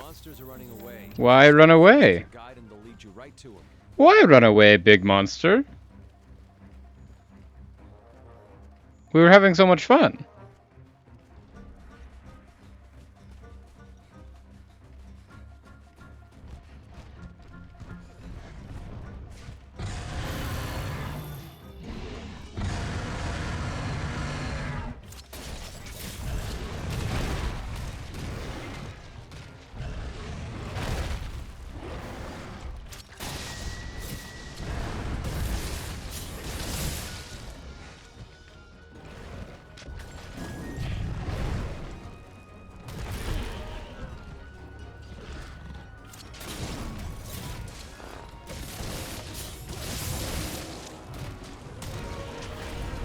monsters are running away. Why run away? Guide and they'll lead you right to them. Why run away, big monster? We were having so much fun.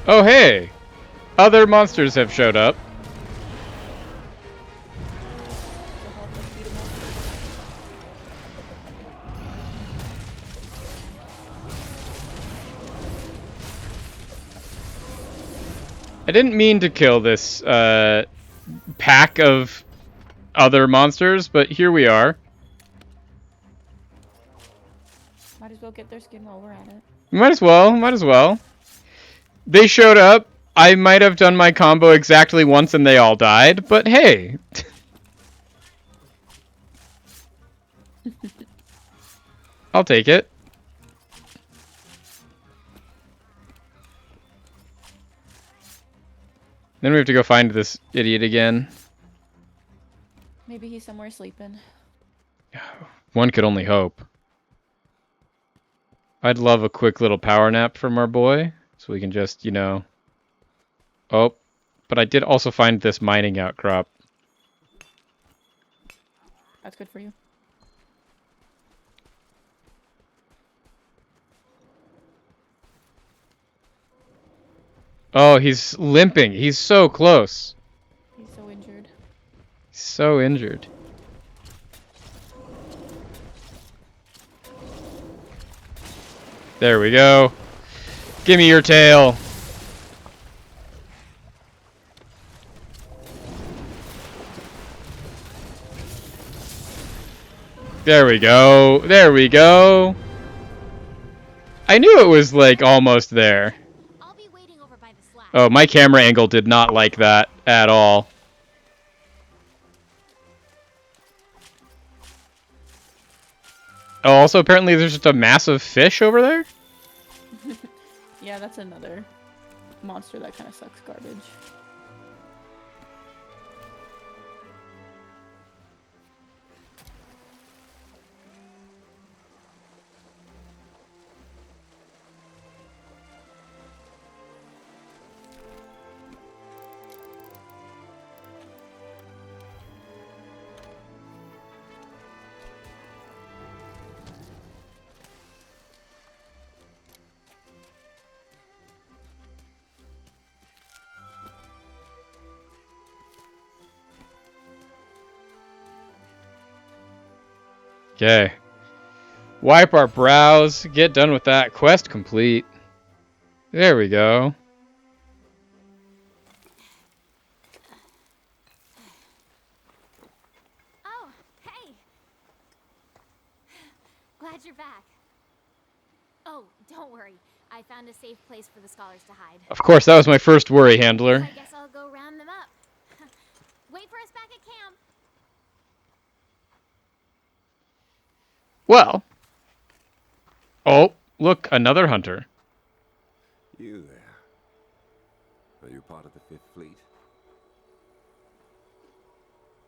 Oh, hey! Other monsters have showed up. I didn't mean to kill this pack of other monsters, but here we are. Might as well get their skin while we're at it. Might as well, might as well. They showed up. I might have done my combo exactly once and they all died, but hey. I'll take it. Then we have to go find this idiot again. Maybe he's somewhere sleeping. One could only hope. I'd love a quick little power nap from our boy, so we can just, you know... Oh, but I did also find this mining outcrop. That's good for you. Oh, he's limping. He's so close. He's so injured. So injured. There we go. Give me your tail. There we go. There we go. I knew it was like almost there. I'll be waiting over by the slab. Oh, my camera angle did not like that at all. Oh, also apparently there's just a massive fish over there? Yeah, that's another monster that kind of sucks garbage. Okay. Wipe our brows. Get done with that. Quest complete. There we go. Oh, hey! Glad you're back. Oh, don't worry. I found a safe place for the scholars to hide. Of course, that was my first worry, handler. I guess I'll go round them up. Wait for us back at camp. Well. Oh, look, another hunter. You there. Are you part of the Fifth Fleet?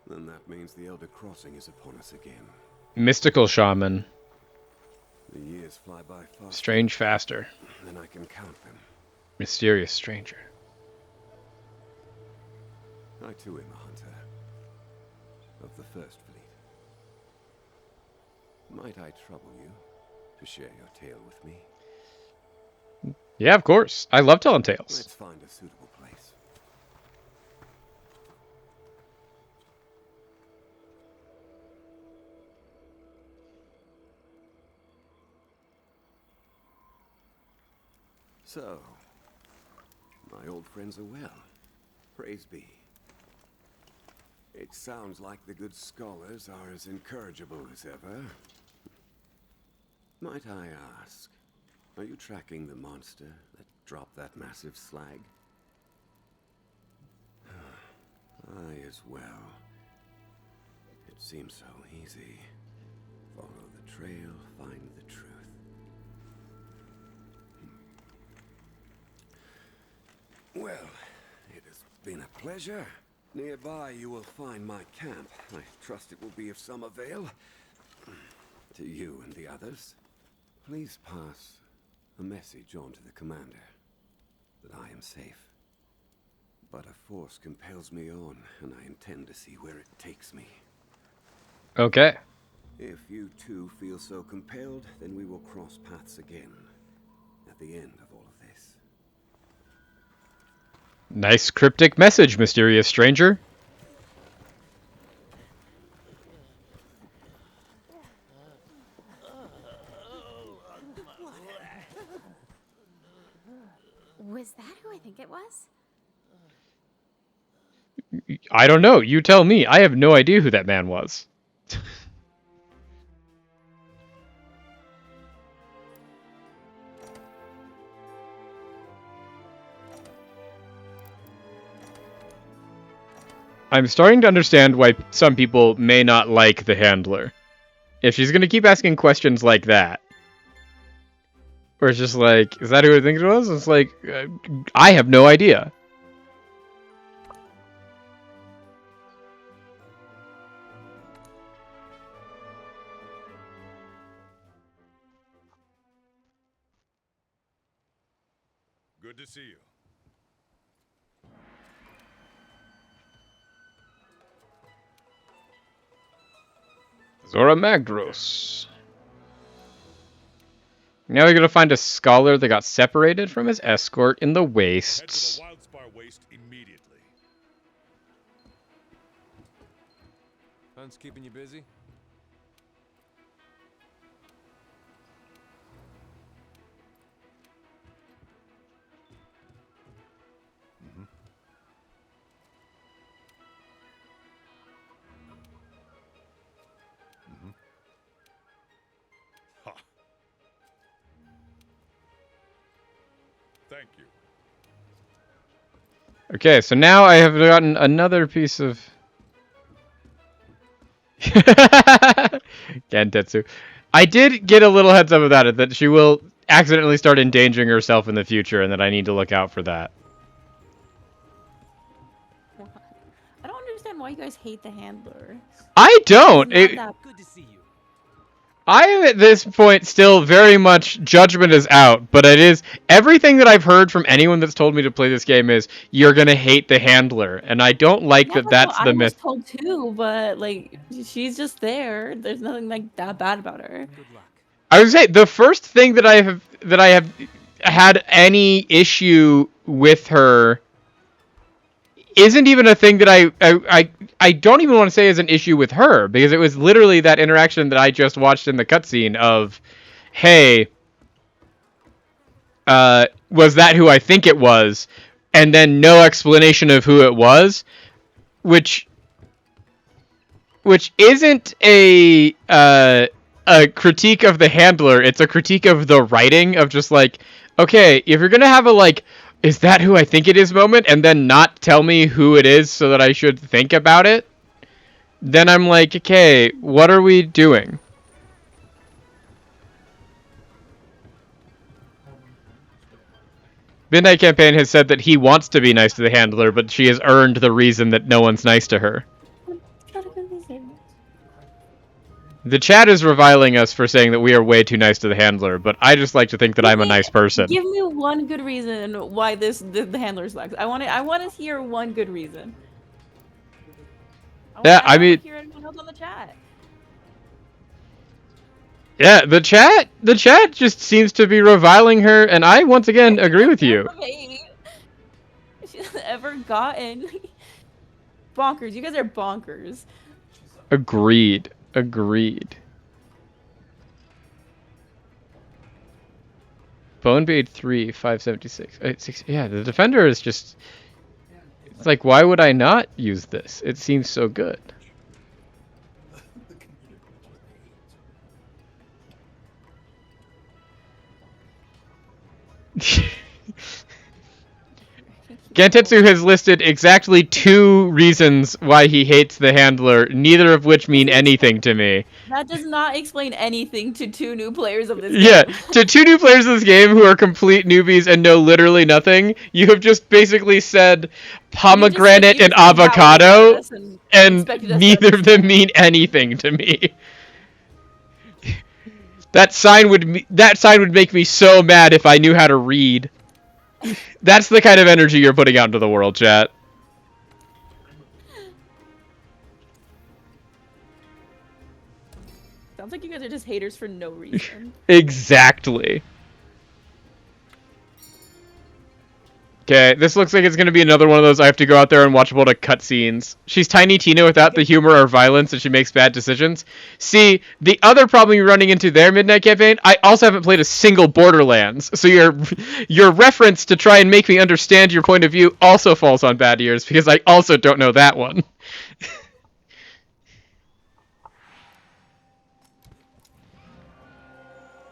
Then that means the Elder Crossing is upon us again. Mystical shaman. The years fly by fast. Strange faster. Then I can count them. Mysterious stranger. I too am a hunter. Of the First Fleet. Might I trouble you to share your tale with me? Yeah, of course. I love telling tales. Let's find a suitable place. So, my old friends are well. Praise be. It sounds like the good scholars are as incorrigible as ever. Might I ask, are you tracking the monster that dropped that massive slag? I as well. It seems so easy. Follow the trail, find the truth. Well, it has been a pleasure. Nearby you will find my camp. I trust it will be of some avail to you and the others. Please pass a message on to the commander that I am safe. But a force compels me on, and I intend to see where it takes me. Okay. If you two feel so compelled, then we will cross paths again at the end of all of this. Nice cryptic message, mysterious stranger. Was that who I think it was? I don't know. You tell me. I have no idea who that man was. I'm starting to understand why some people may not like the handler. If she's going to keep asking questions like that, where it's just like, is that who I think it was? It's like, I have no idea. Good to see you. Zora Magdros. Now we're gonna find a scholar that got separated from his escort in the wastes. Head to the Wildspire Waste immediately. Hunt's keeping you busy? Ha. Thank you. Okay, so now I have gotten another piece of... Gentetsu. I did get a little heads up about it, that she will accidentally start endangering herself in the future, and that I need to look out for that. I don't understand why you guys hate the handler. I don't! It's not that Good to see you. I am at this point still very much judgment is out, but it is everything that I've heard from anyone that's told me to play this game is you're gonna hate the handler, and I don't like that. That's the I was myth. told too, but like she's just there. There's nothing like that bad about her. Good luck. I would say the first thing that I have had any issue with her isn't even a thing that I don't even want to say is an issue with her, because it was literally that interaction that I just watched in the cutscene of, hey, was that who I think it was? And then no explanation of who it was, which isn't a critique of the handler. It's a critique of the writing of just like, okay, if you're gonna have a like, is that who I think it is moment, and then not tell me who it is so that I should think about it, then I'm like, okay, what are we doing? Midnight Campaign has said that he wants to be nice to the handler, but she has earned the reason that no one's nice to her. The chat is reviling us for saying that we are way too nice to the handler, but I just like to think that I'm a nice person. Give me one good reason why the handler sucks. I want to hear one good reason. I mean, hear anyone else on the chat. Yeah, the chat just seems to be reviling her, and I once again agree with you. She's ever gotten bonkers. You guys are bonkers. Agreed. Bonebade 3, 576. 6, yeah, the defender is just It's like, why would I not use this? It seems so good. Gentetsu has listed exactly 2 reasons why he hates the handler, neither of which mean anything to me. That does not explain anything to 2 new players of this Yeah, game. to 2 new players of this game who are complete newbies and know literally nothing, you have just basically said pomegranate and avocado, and neither of them mean anything to me. That sign would make me so mad if I knew how to read. That's the kind of energy you're putting out into the world, chat. Sounds like you guys are just haters for no reason. Exactly. Okay, this looks like it's gonna be another one of those I have to go out there and watch a lot of cutscenes. She's Tiny Tina without the humor or violence, and she makes bad decisions. See, the other problem you're running into there, Midnight Campaign, I also haven't played a single Borderlands, so your reference to try and make me understand your point of view also falls on bad ears, because I also don't know that one.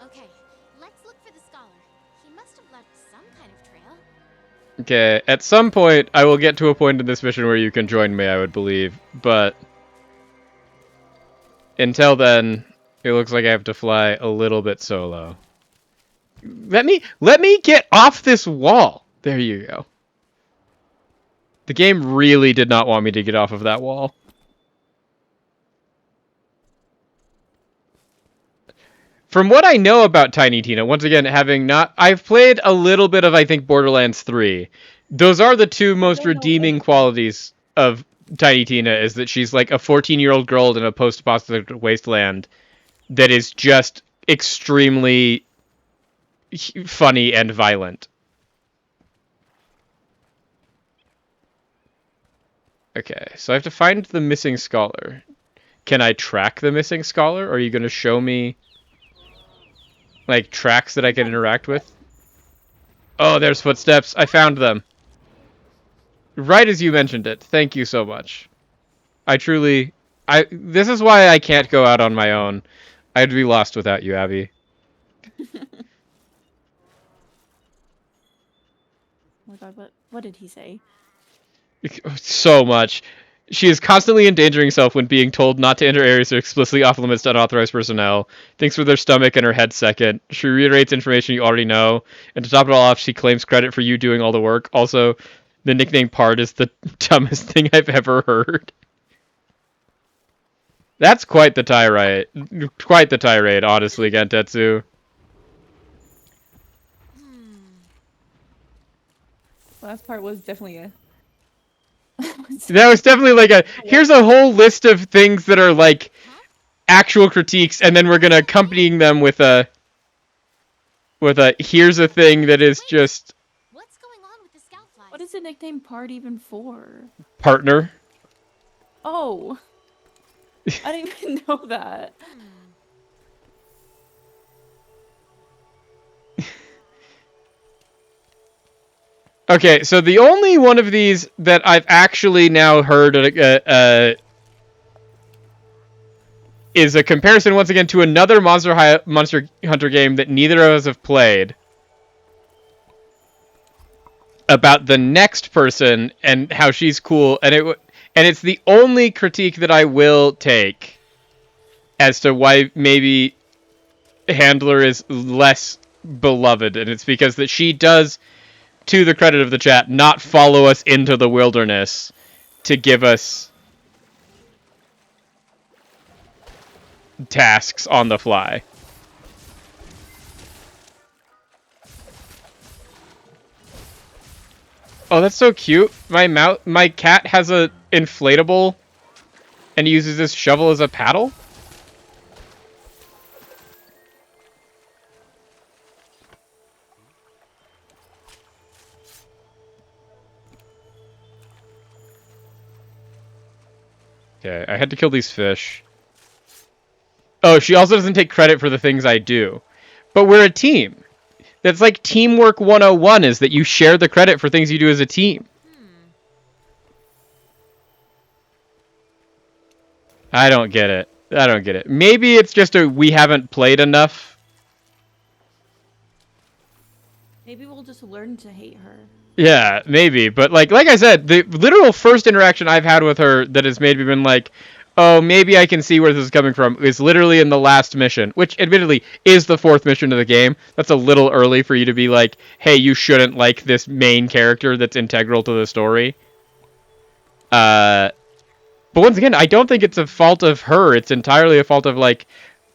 Okay, let's look for the scholar. He must have left some kind of trail. Okay, at some point, I will get to a point in this mission where you can join me, I would believe, but until then, it looks like I have to fly a little bit solo. Let me get off this wall! There you go. The game really did not want me to get off of that wall. From what I know about Tiny Tina, once again, I've played a little bit of, I think, Borderlands 3. Those are the 2 most redeeming qualities of Tiny Tina, is that she's like a 14-year-old girl in a post-apocalyptic wasteland that is just extremely funny and violent. Okay, so I have to find the missing scholar. Can I track the missing scholar, or are you going to show me like tracks that I can interact with? Oh, there's footsteps. I found them. Right as you mentioned it. Thank you so much. This is why I can't go out on my own. I'd be lost without you, Abby. Oh my god, what did he say? So much. She is constantly endangering herself when being told not to enter areas that are explicitly off limits to unauthorized personnel. Thinks with her stomach and her head second. She reiterates information you already know. And to top it all off, she claims credit for you doing all the work. Also, the nickname part is the dumbest thing I've ever heard. That's quite the tirade. Quite the tirade, honestly, Gentetsu. Last part was definitely a... That was definitely like here's a whole list of things that are like actual critiques, and then we're gonna accompany them with a here's a thing that is just... What's going on with the scout flies? What is the nickname part even for? Partner. Oh. I didn't even know that. Okay, so the only one of these that I've actually now heard is a comparison, once again, to another Monster Hunter game that neither of us have played, about the next person and how she's cool, and it's the only critique that I will take as to why maybe Handler is less beloved, and it's because that she does, to the credit of the chat, not follow us into the wilderness to give us tasks on the fly. Oh, that's so cute. My cat has a inflatable and uses this shovel as a paddle. Okay, I had to kill these fish. Oh, she also doesn't take credit for the things I do. But we're a team. That's like teamwork 101, is that you share the credit for things you do as a team. I don't get it. I don't get it. Maybe it's just we haven't played enough. Maybe we'll just learn to hate her. Yeah, maybe. But like I said, the literal first interaction I've had with her that has made me been like, oh, maybe I can see where this is coming from is literally in the last mission, which admittedly is the 4th mission of the game. That's a little early for you to be like, hey, you shouldn't like this main character that's integral to the story. But once again, I don't think it's a fault of her. It's entirely a fault of, like,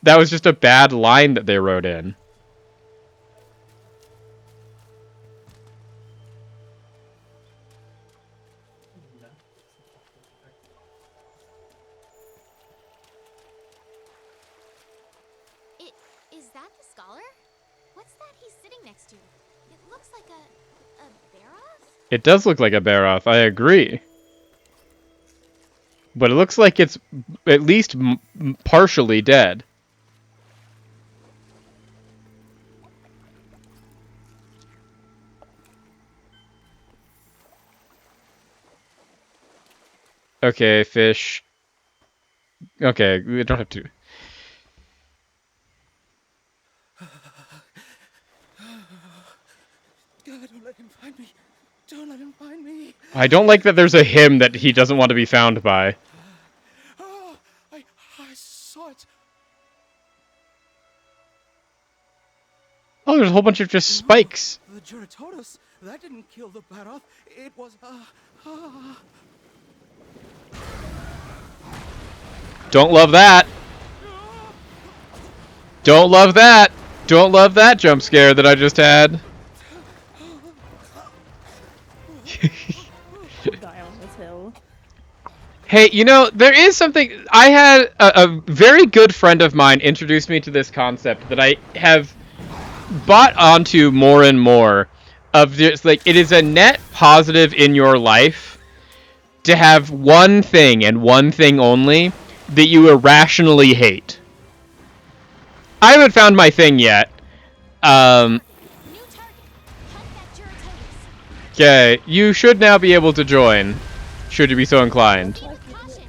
that was just a bad line that they wrote in. Is that the scholar? What's that he's sitting next to? It looks like a Baroth? It does look like a Baroth, I agree. But it looks like it's at least partially dead. Okay, fish. Okay, we don't have to. God, don't let him find me. Don't let him find me. I don't like that there's a hymn that he doesn't want to be found by. Oh, I saw it. Oh, there's a whole bunch of just spikes. The Juratotus, that didn't kill the Baroth. It was, Don't love that. Don't love that. Don't love that jump scare that I just had. Die on this hill. Hey, you know, there is something... I had a very good friend of mine introduce me to this concept that I have bought onto more and more of just, like, it is a net positive in your life to have one thing and one thing only that you irrationally hate. I haven't found my thing yet. New target. Hunt that Juratotus. Okay, you should now be able to join, should you be so inclined. Proceed with caution.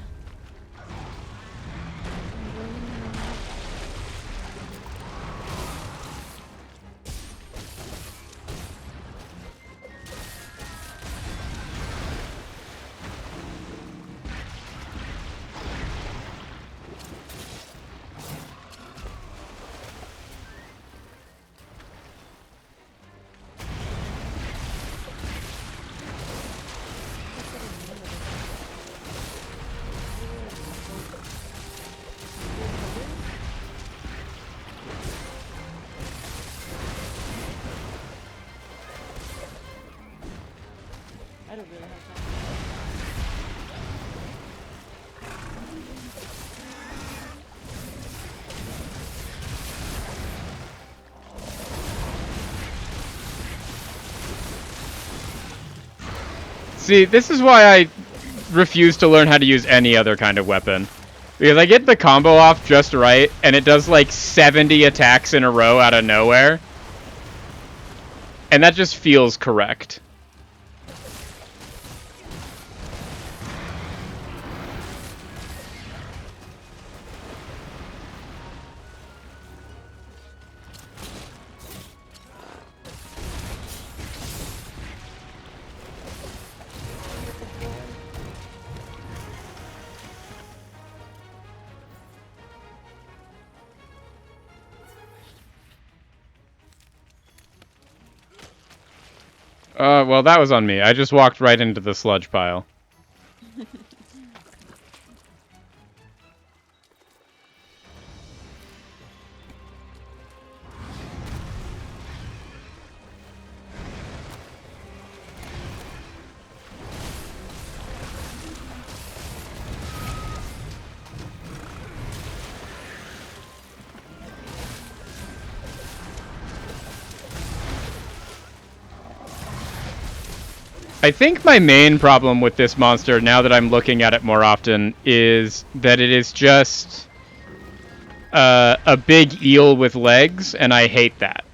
I don't really have time. See, this is why I refuse to learn how to use any other kind of weapon. Because I get the combo off just right, and it does like 70 attacks in a row out of nowhere. And that just feels correct. Well, that was on me. I just walked right into the sludge pile. I think my main problem with this monster, now that I'm looking at it more often, is that it is just a big eel with legs, and I hate that.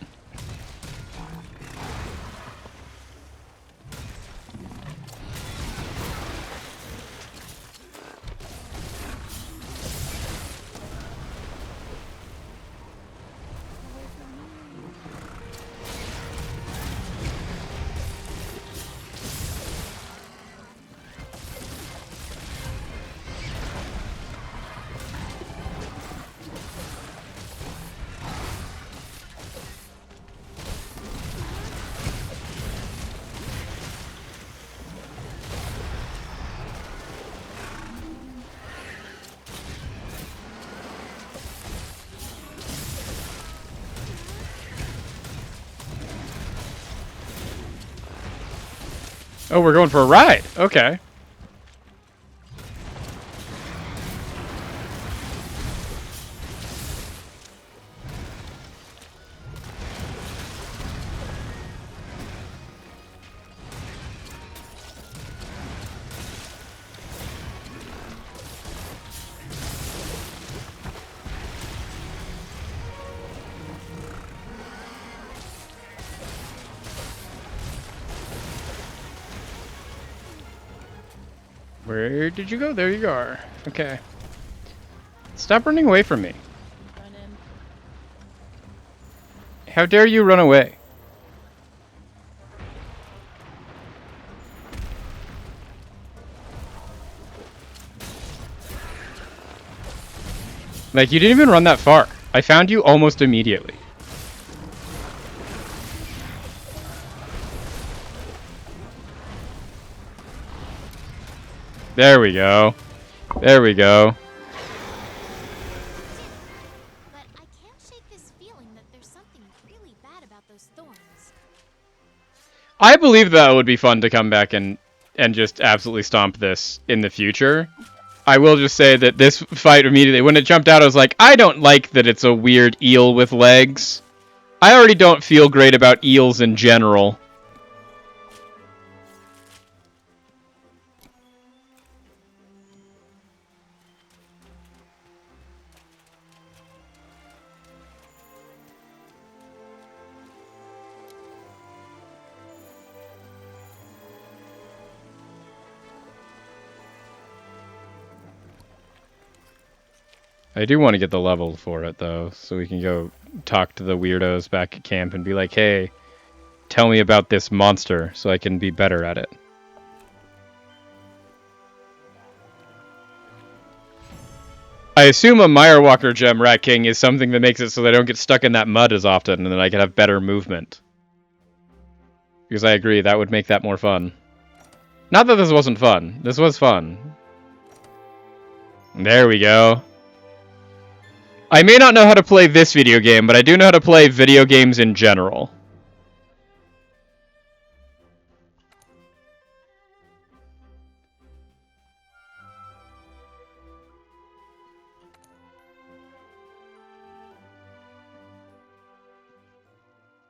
Oh, we're going for a ride. Okay. Where did you go? There you are. Okay. Stop running away from me. Run in. How dare you run away? Like, you didn't even run that far. I found you almost immediately. There we go. There we go. But I can't shake this feeling that there's something really bad about those thorns. I believe that would be fun to come back and just absolutely stomp this in the future. I will just say that this fight immediately, when it jumped out, I was like, I don't like that it's a weird eel with legs. I already don't feel great about eels in general. I do want to get the level for it, though, so we can go talk to the weirdos back at camp and be like, hey, tell me about this monster so I can be better at it. I assume a Mirewalker gem, Rat King, is something that makes it so they don't get stuck in that mud as often, and then I can have better movement. Because I agree, that would make that more fun. Not that this wasn't fun. This was fun. There we go. I may not know how to play this video game, but I do know how to play video games in general.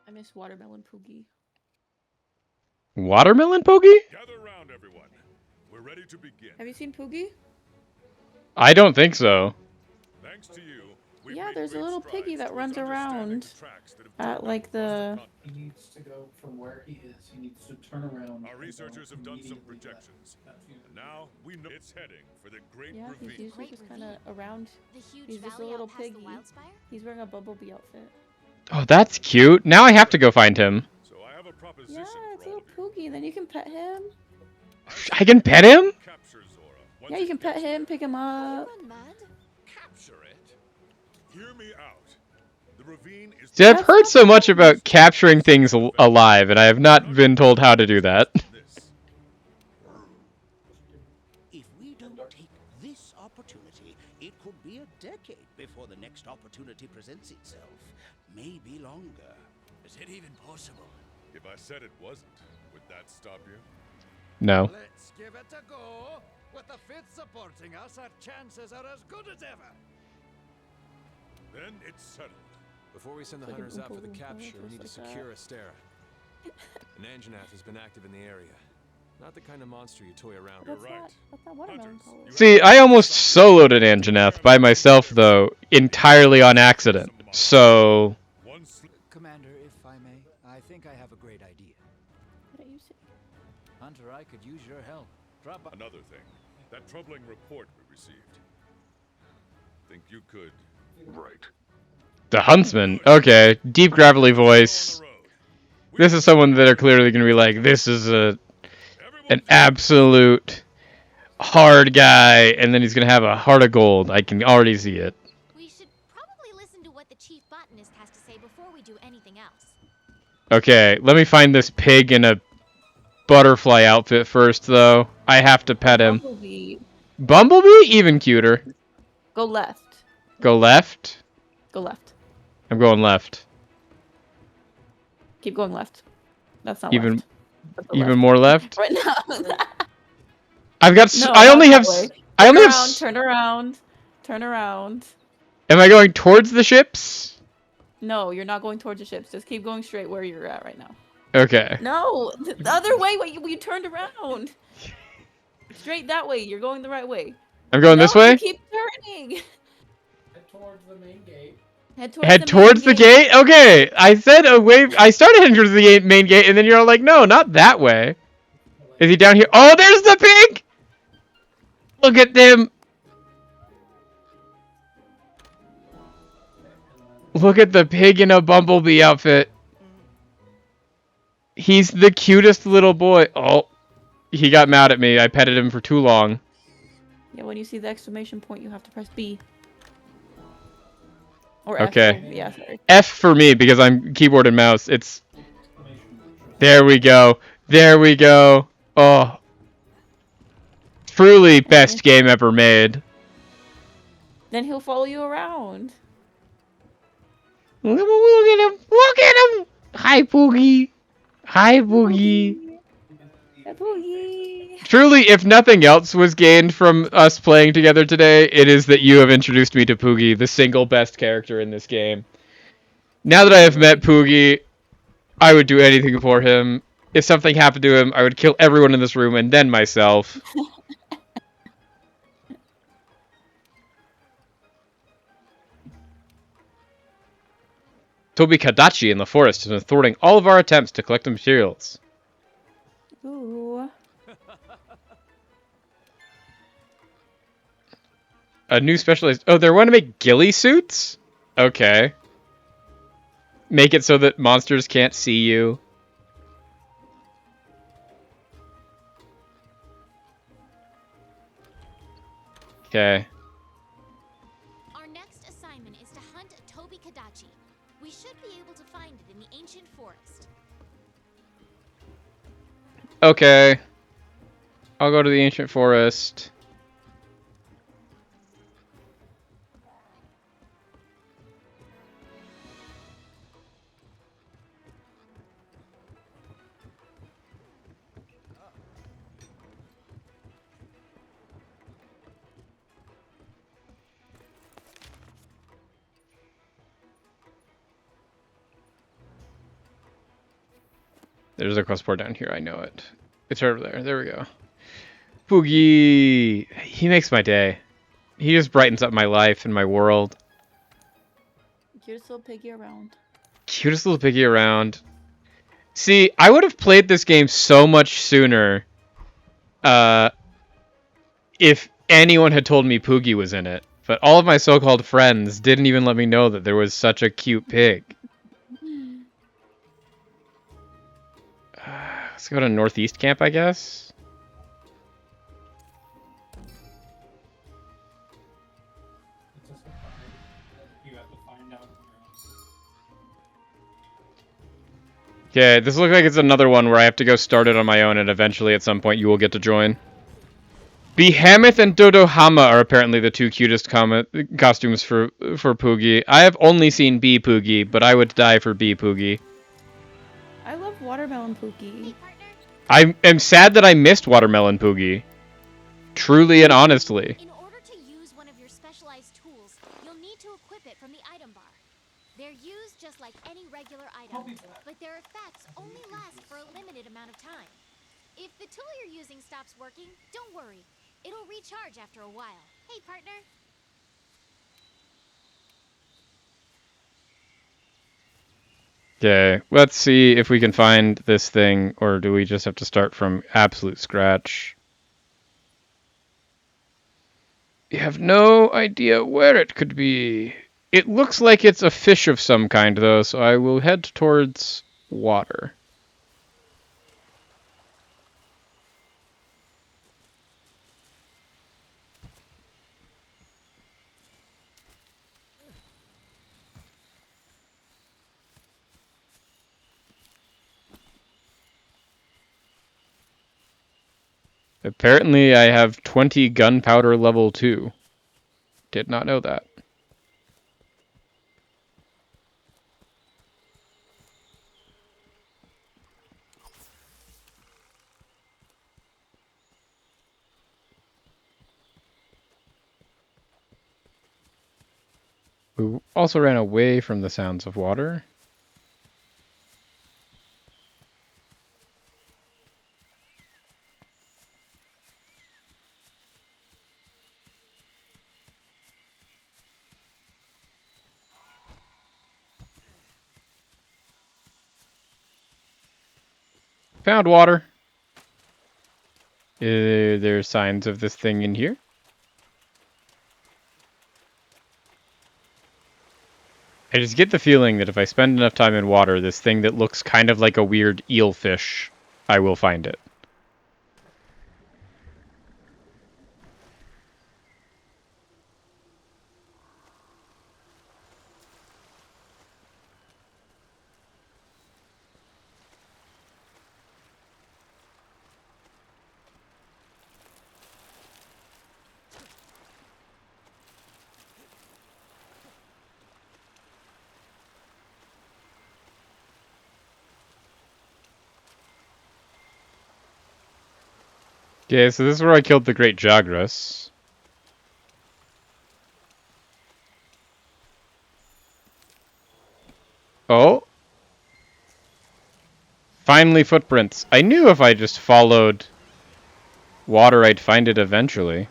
I miss Watermelon Poogie. Watermelon Pokey? Gather round, everyone. We're ready to begin. Have you seen Poogie? I don't think so. Thanks to you, Yeah, there's a little piggy that runs around at like the. He needs to go from where he is. He needs to turn around. Our researchers have done some projections. And now we know it's heading for the Great Yeah, he's Ravine. usually just kind of around. The huge He's just a valley little out past the piggy. Wildspire? He's wearing a bumblebee outfit. Oh, that's cute. Now I have to go find him. So I have a proposition Yeah, it's a for all little of you. Poogie. Then you can pet him. I can pet him? Capture Zora. Once Yeah, you it can pet gets him, pick him up. Run mad. Capture it. Hear me out. The ravine is. See, I've heard so much about capturing things alive, and I have not been told how to do that. This. If we don't take this opportunity, it could be a decade before the next opportunity presents itself. Maybe longer. Is it even possible? If I said it wasn't, would that stop you? No. Let's give it a go. With the fifth supporting us, our chances are as good as ever. Then it's settled. Before we send the Like an hunters out for the Oompa Loompa, capture, we need to just like secure Astera. An Anjanath has been active in the area. Not the kind of monster you toy around with. That's not watermelon Hunters, color. See, I almost soloed an Anjanath by myself, though, entirely on accident. So... One slip. Commander, if I may, I think I have a great idea. What do you say? Hunter, I could use your help. Drop by. Another thing. That troubling report we received. Think you could. Right. The Huntsman? Okay. Deep gravelly voice. This is someone that are clearly going to be like, this is an absolute hard guy, and then he's going to have a heart of gold. I can already see it. We should probably listen to what the chief botanist has to say before we do anything else. Okay, let me find this pig in a butterfly outfit first, though. I have to pet him. Bumblebee. Bumblebee? Even cuter. Go left. Go left? Go left. I'm going left. Keep going left. That's not Even left. At the Even left. more left. Right now. I've got. No, I not only that have. way. I Turn only have. around. Turn around. Turn around. Am I going towards the ships? No, you're not going towards the ships. Just keep going straight where you're at right now. Okay. No, the other way. Wait, you turned around. Straight that way. You're going the right way. I'm going No, this way. you keep turning. Head towards the main gate. Head towards the gate. Okay, I said away. I started heading towards the main gate, and then you're all like, "No, not that way." Is he down here? Oh, there's the pig. Look at them. Look at the pig in a bumblebee outfit. He's the cutest little boy. Oh, he got mad at me. I petted him for too long. Yeah, when you see the exclamation point, you have to press B. Or F. Okay. Oh, yeah, sorry. F for me because I'm keyboard and mouse. It's. There we go. There we go. Oh. Truly best game ever made. Then he'll follow you around. Look at him. Look at him. Hi, Poogie. Hi, Poogie. Hi, Poogie. Truly, if nothing else was gained from us playing together today, it is that you have introduced me to Poogie, the single best character in this game. Now that I have met Poogie, I would do anything for him. If something happened to him, I would kill everyone in this room and then myself. Tobi Kadachi in the forest has been thwarting all of our attempts to collect the materials. Ooh. A new specialized... Oh, they want to make ghillie suits? Okay. Make it so that monsters can't see you. Okay. Our next assignment is to hunt Tobi Kadachi. We should be able to find it in the ancient forest. Okay. I'll go to the ancient forest. There's a quest board down here. I know it. It's right over there. There we go. Poogie! He makes my day. He just brightens up my life and my world. Cutest little piggy around. Cutest little piggy around. See, I would have played this game so much sooner if anyone had told me Poogie was in it. But all of my so-called friends didn't even let me know that there was such a cute pig. Let's go to Northeast Camp, I guess. Okay, this looks like it's another one where I have to go start it on my own, and eventually at some point you will get to join. Behemoth and Dodohama are apparently the two cutest costumes for Poogie. I have only seen B Poogie, but I would die for B Poogie. I love watermelon Poogie. I am sad that I missed Watermelon Poogie. Truly and honestly. In order to use one of your specialized tools, you'll need to equip it from the item bar. They're used just like any regular item, but their effects only last for a limited amount of time. If the tool you're using stops working, don't worry. It'll recharge after a while. Hey, partner. Okay, let's see if we can find this thing, or do we just have to start from absolute scratch? We have no idea where it could be. It looks like it's a fish of some kind, though, so I will head towards water. Apparently, I have 20 gunpowder level 2. Did not know that. We also ran away from the sounds of water. Found water. Are there signs of this thing in here? I just get the feeling that if I spend enough time in water, this thing that looks kind of like a weird eelfish, I will find it. Okay, so this is where I killed the Great Jagras. Oh. Finally footprints. I knew if I just followed water, I'd find it eventually.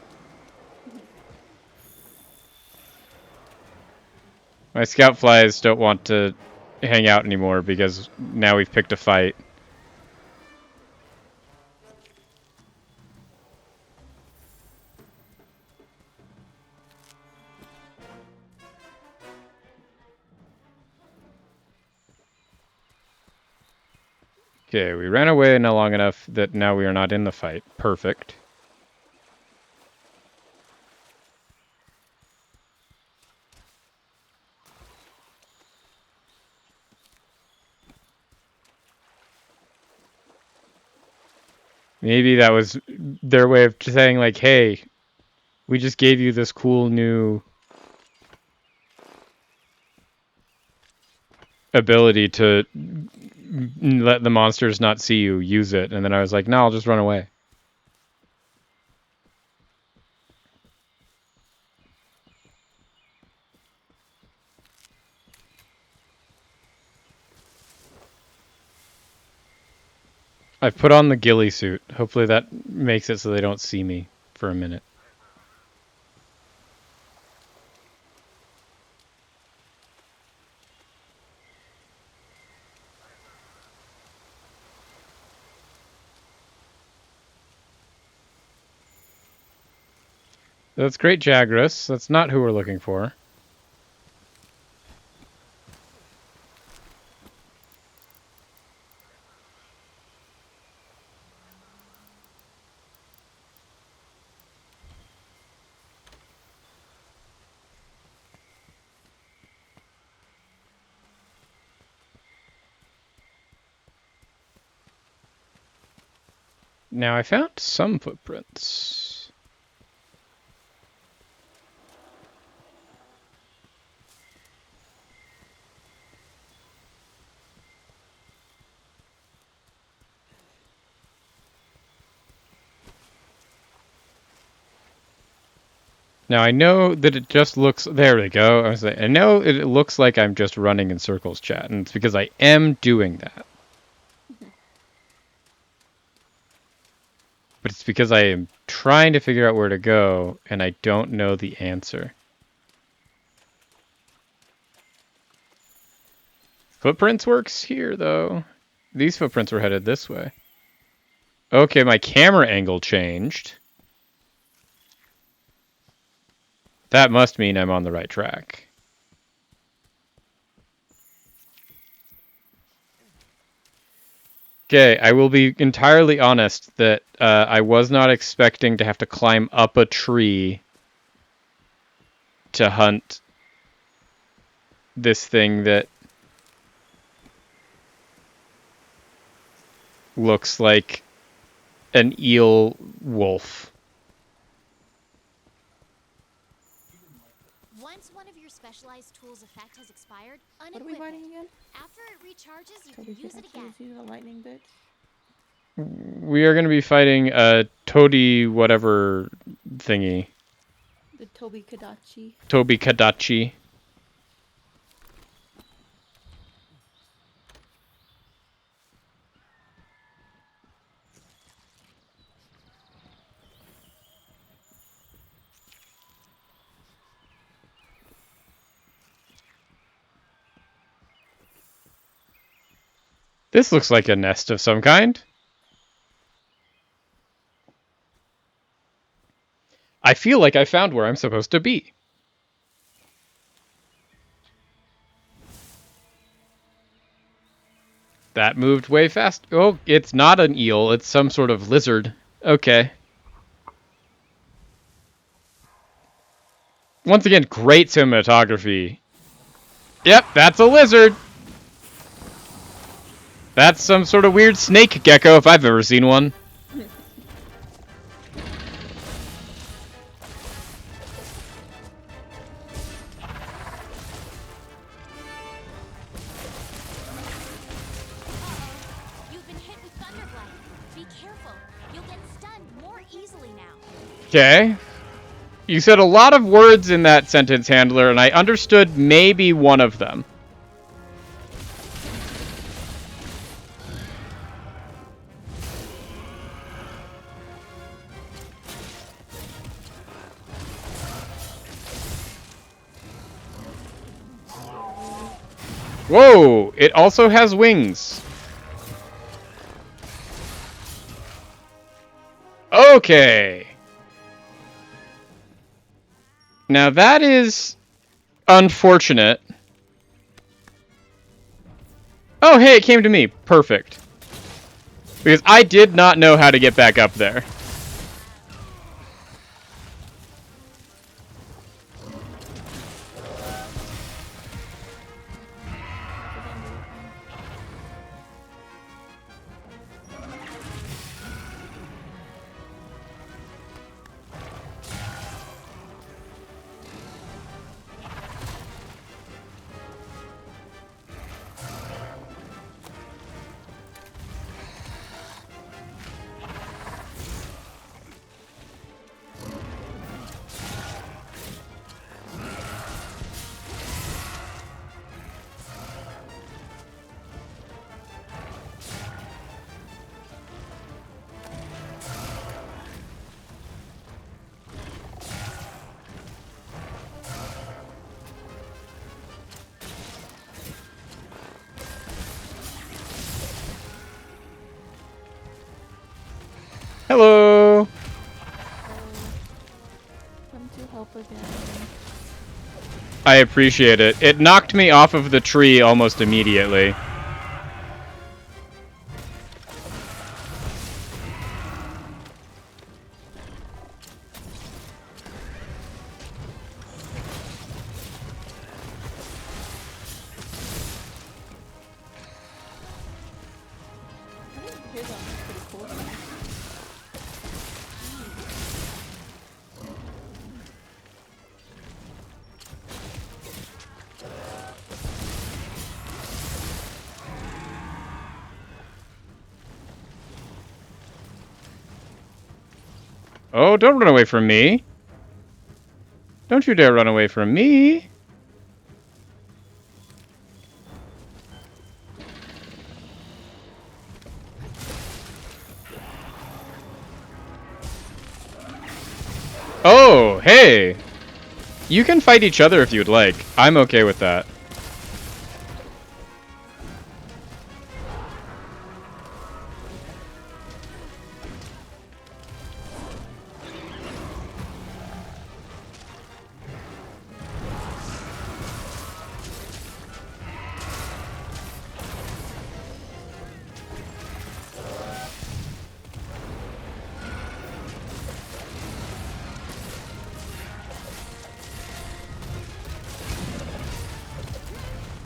My scout flies don't want to hang out anymore because now we've picked a fight. Okay, we ran away not long enough that now we are not in the fight. Perfect. Maybe that was their way of saying, like, hey, we just gave you this cool new ability to let the monsters not see you. Use it. And then I was like, no, I'll just run away. I've put on the ghillie suit. Hopefully that makes it so they don't see me for a minute. That's Great Jagras. That's not who we're looking for. Now I found some footprints. Now I know that it just looks... There we go. I know it looks like I'm just running in circles, chat, and it's because I am doing that. But it's because I am trying to figure out where to go, and I don't know the answer. Footprints works here, though. These footprints were headed this way. Okay, my camera angle changed. That must mean I'm on the right track. Okay, I will be entirely honest that I was not expecting to have to climb up a tree to hunt this thing that looks like an eel wolf. Once one of your specialized tools' effect has expired, What are we unequip fighting it. again? After it recharges, you So can we use can it actually again. use the lightning bit. We are going to be fighting a Toady whatever thingy. The Toby Kadachi. Toby Kadachi. This looks like a nest of some kind. I feel like I found where I'm supposed to be. That moved way fast. Oh, it's not an eel. It's some sort of lizard. Okay. Once again, great cinematography. Yep, that's a lizard. That's some sort of weird snake gecko if I've ever seen one. You've been hit with Thunderblight. Be careful. You'll get stunned more easily now. Okay. You said a lot of words in that sentence, Handler, and I understood maybe one of them. Whoa! It also has wings. Okay. Now that is unfortunate. Oh, hey, it came to me. Perfect. Because I did not know how to get back up there. Hello! Come to help again. I appreciate it. It knocked me off of the tree almost immediately. His arm's pretty cool. Oh, don't run away from me. Don't you dare run away from me. Oh, hey. You can fight each other if you'd like. I'm okay with that.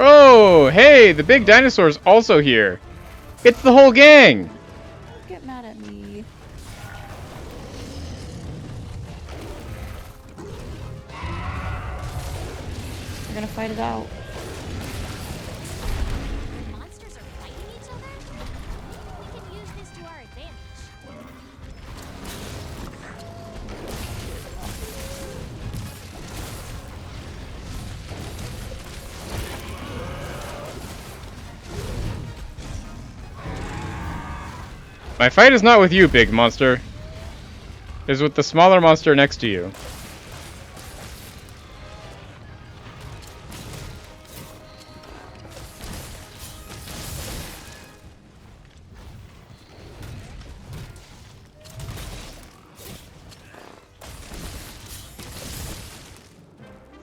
Oh, hey, the big dinosaur's also here. It's the whole gang. Don't get mad at me. We're gonna fight it out. Monsters are fighting each other? We can use this to our advantage. My fight is not with you, big monster. It is with the smaller monster next to you.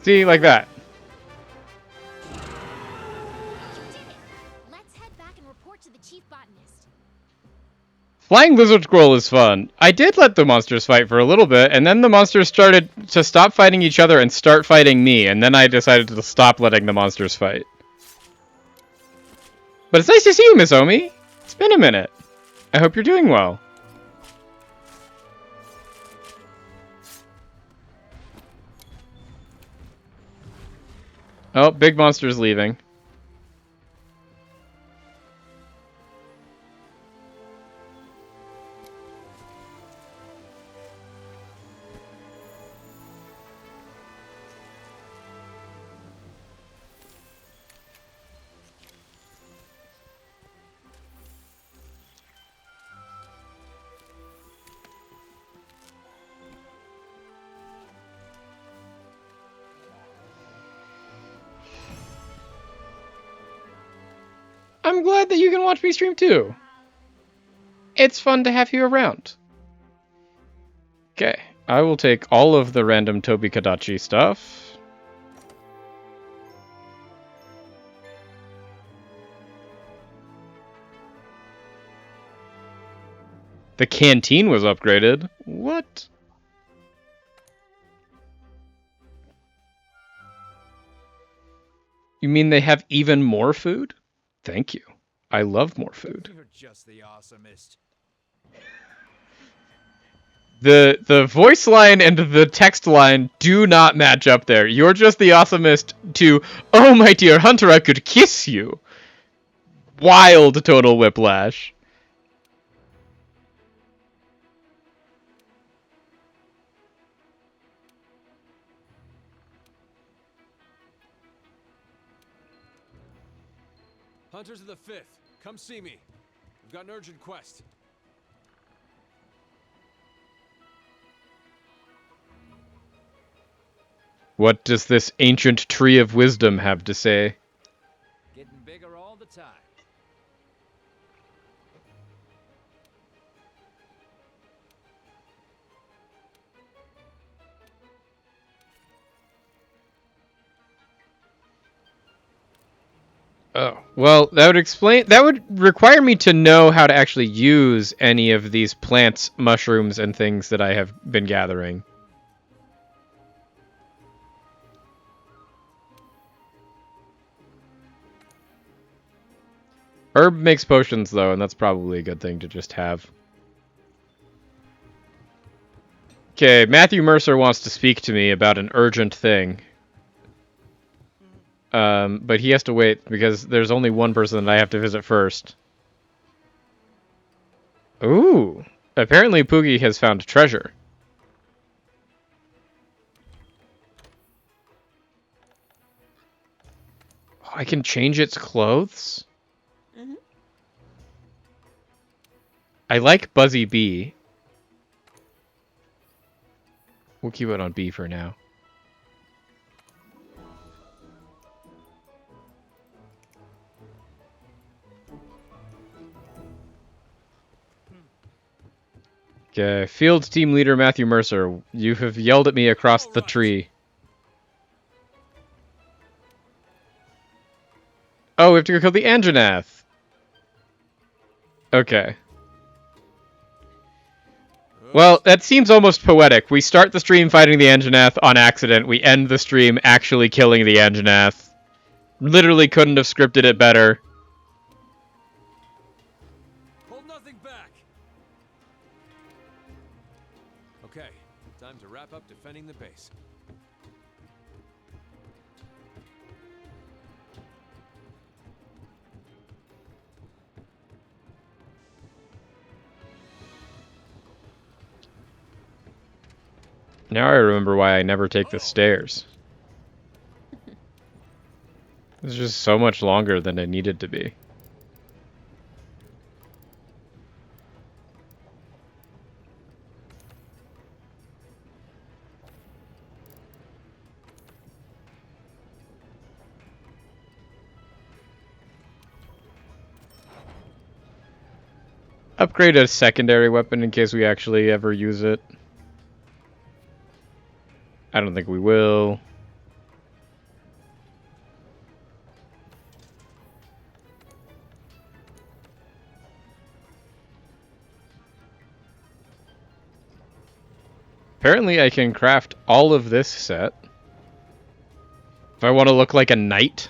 See, like that. You did it! Let's head back and report to the chief botanist. Flying lizard squirrel is fun. I did let the monsters fight for a little bit, and then the monsters started to stop fighting each other and start fighting me, and then I decided to stop letting the monsters fight. But it's nice to see you, Miss Omi. It's been a minute. I hope you're doing well. Oh, big monster's leaving. I'm glad that you can watch me stream too. It's fun to have you around. Okay, I will take all of the random Tobi Kadachi stuff. The canteen was upgraded. What? You mean they have even more food? Thank you. I love more food. You're just the awesomest. The voice line and the text line do not match up there. You're just the awesomest to, oh my dear Hunter, I could kiss you. Wild total whiplash. Hunters of the 5th, come see me. We've got an urgent quest. What does this ancient tree of wisdom have to say? Getting bigger all the time. Oh, well, that would require me to know how to actually use any of these plants, mushrooms, and things that I have been gathering. Herb makes potions, though, and that's probably a good thing to just have. Okay, Matthew Mercer wants to speak to me about an urgent thing. But he has to wait because there's only one person that I have to visit first. Ooh, apparently Poogie has found treasure. Oh, I can change its clothes? Mm-hmm. I like Buzzy Bee. We'll keep it on B for now. Okay, field team leader Matthew Mercer, you have yelled at me across the tree. Oh, we have to go kill the Anjanath. Okay. Well, that seems almost poetic. We start the stream fighting the Anjanath on accident. We end the stream actually killing the Anjanath. Literally couldn't have scripted it better. Hold nothing back. Okay, time to wrap up defending the base. Now I remember why I never take the stairs. It's just so much longer than it needed to be. Upgrade a secondary weapon in case we actually ever use it. I don't think we will. apparently I can craft all of this set. If I want to look like a knight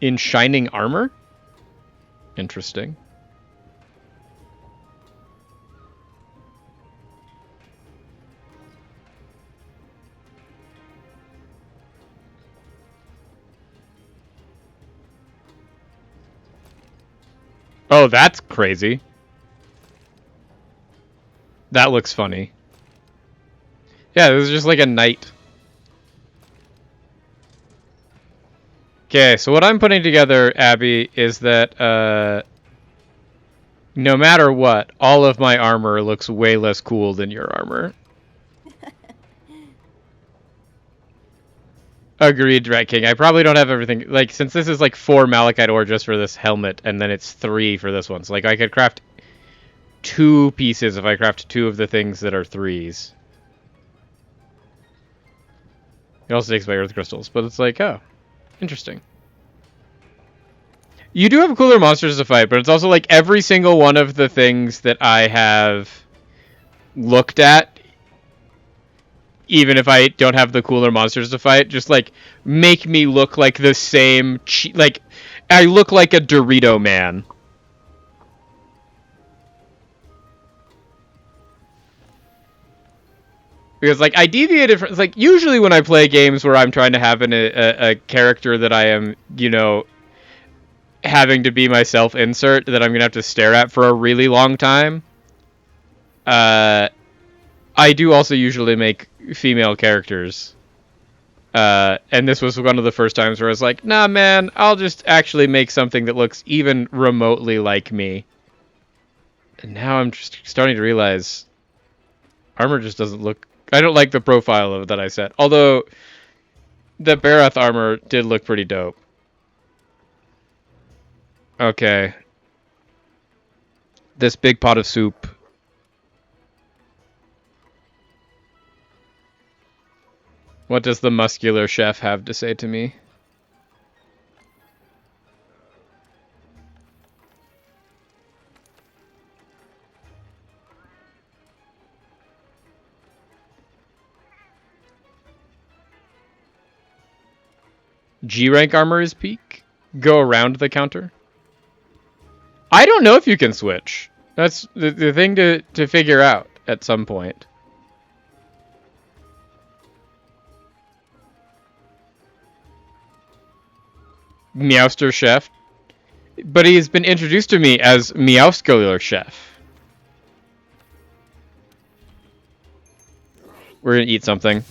in shining armor. Interesting. Oh, that's crazy. That looks funny. Yeah, this is just like a knight. Okay, so what I'm putting together, Abby, is that no matter what, all of my armor looks way less cool than your armor. Agreed, Rat King. I probably don't have everything. Like, since this is like 4 malachite ore just for this helmet, and then it's 3 for this one. So, like, I could craft 2 pieces if I craft 2 of the things that are 3s. It also takes my earth crystals, but it's like, oh, interesting. You do have cooler monsters to fight, but it's also like every single one of the things that I have looked at, even if I don't have the cooler monsters to fight, just like make me look like the same, like I look like a Dorito man. Because like I deviated from, like usually when I play games where I'm trying to have a character that I am, you know, having to be myself insert that I'm gonna have to stare at for a really long time. I do also usually make female characters. And this was one of the first times where I was like, nah man, I'll just actually make something that looks even remotely like me. And now I'm just starting to realize armor just doesn't look... I don't like the profile of it that I set. Although the Barath armor did look pretty dope. Okay. This big pot of soup. What does the muscular chef have to say to me? G rank armor is peak? Go around the counter? I don't know if you can switch. That's the thing to figure out at some point. Meowster Chef. But he's been introduced to me as Meowscular Chef. We're gonna eat something.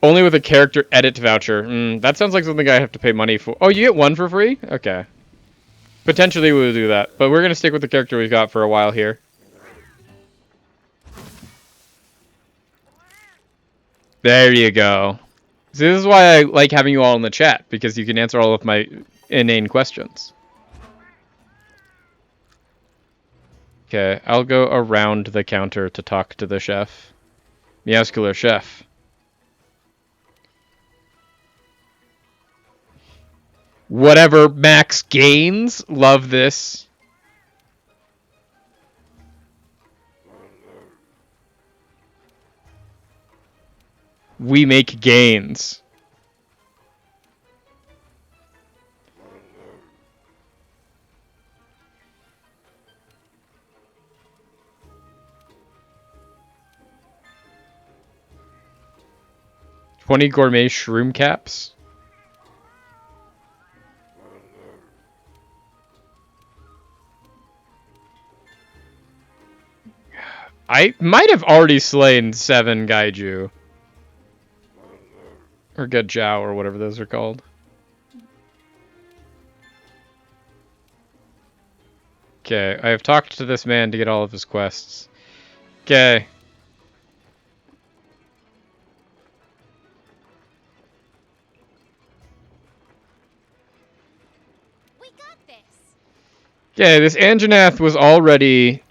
Only with a character edit voucher. That sounds like something I have to pay money for. Oh, you get 1 for free? Okay. Potentially we'll do that. But we're gonna stick with the character we've got for a while here. There you go. So this is why I like having you all in the chat, because you can answer all of my inane questions. Okay, I'll go around the counter to talk to the chef. Meowscular Chef. Whatever max gains. Love this. We make gains. $20 gourmet shroom caps. I might have already slain 7 Gaiju. Or Gajau, or whatever those are called. Okay, I have talked to this man to get all of his quests. Okay. We got this. Okay, this Anjanath was already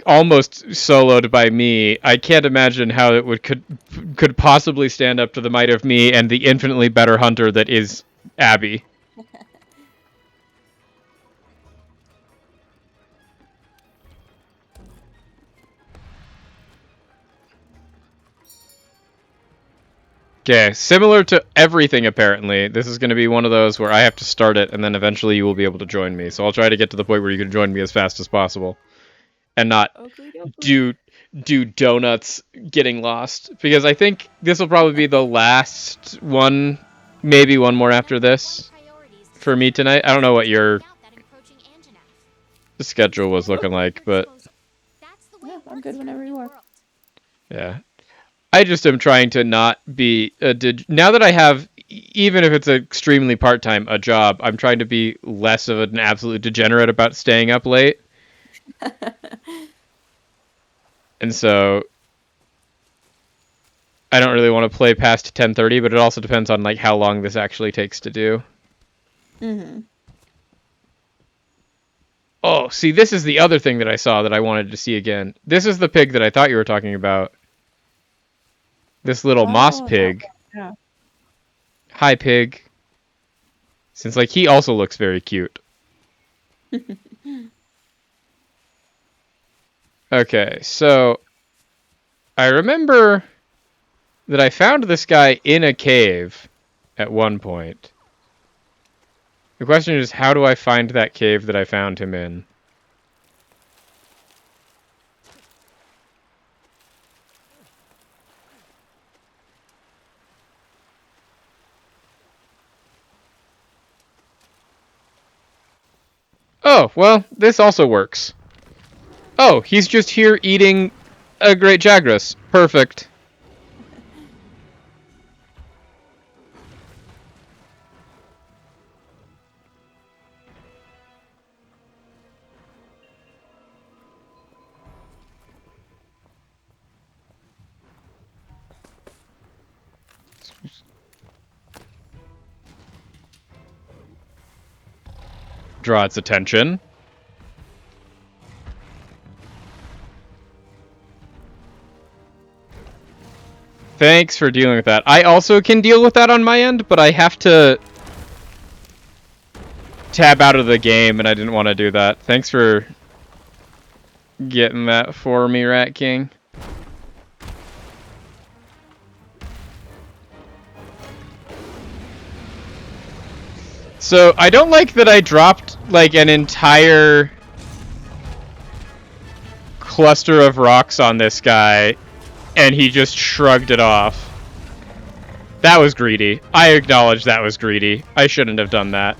almost soloed by me. I can't imagine how it could possibly stand up to the might of me and the infinitely better hunter that is Abby. Okay, similar to everything apparently, this is going to be one of those where I have to start it and then eventually you will be able to join me. So I'll try to get to the point where you can join me as fast as possible. And not do donuts getting lost. Because I think this will probably be the last one, maybe one more after this, for me tonight. I don't know what your schedule was looking like, but... Yeah, I'm good whenever you are. Yeah. I just am trying to not be now that I have, even if it's extremely part-time, a job, I'm trying to be less of an absolute degenerate about staying up late. And so I don't really want to play past 10:30, but it also depends on like how long this actually takes to do. Mm-hmm. Oh, see, this is the other thing that I saw that I wanted to see again. This is the pig that I thought you were talking about. This little moss pig. Yeah. Hi, pig. Since, like, he also looks very cute. Okay, so... I remember that I found this guy in a cave at one point. The question is, how do I find that cave that I found him in? Oh, well, this also works. Oh, he's just here eating a great Jagras. Perfect. Draw its attention. Thanks for dealing with that. I also can deal with that on my end, but I have to tab out of the game, and I didn't want to do that. Thanks for getting that for me, Rat King. So, I don't like that I dropped, like, an entire cluster of rocks on this guy, and he just shrugged it off. That was greedy. I acknowledge that was greedy. I shouldn't have done that.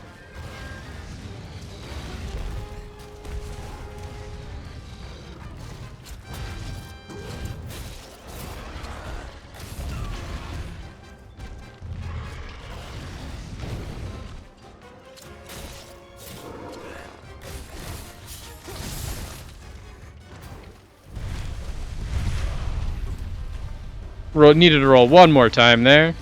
Needed to roll one more time there.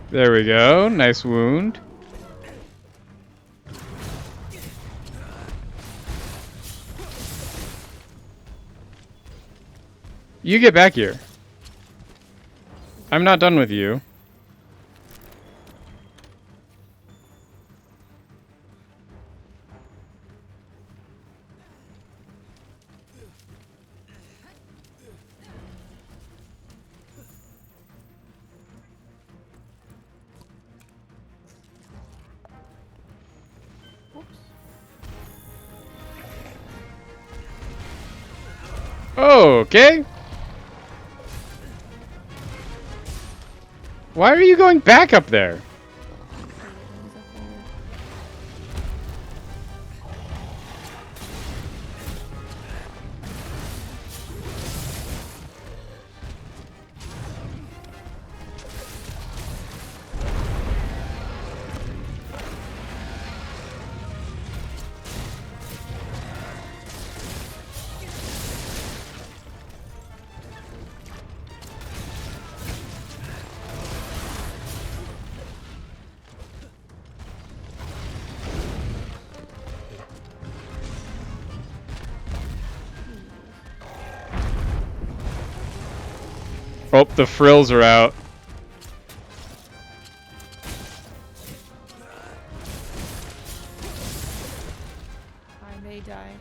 There we go. Nice wound. You get back here. I'm not done with you. Okay. Why are you going back up there? Oh, the frills are out. I may die.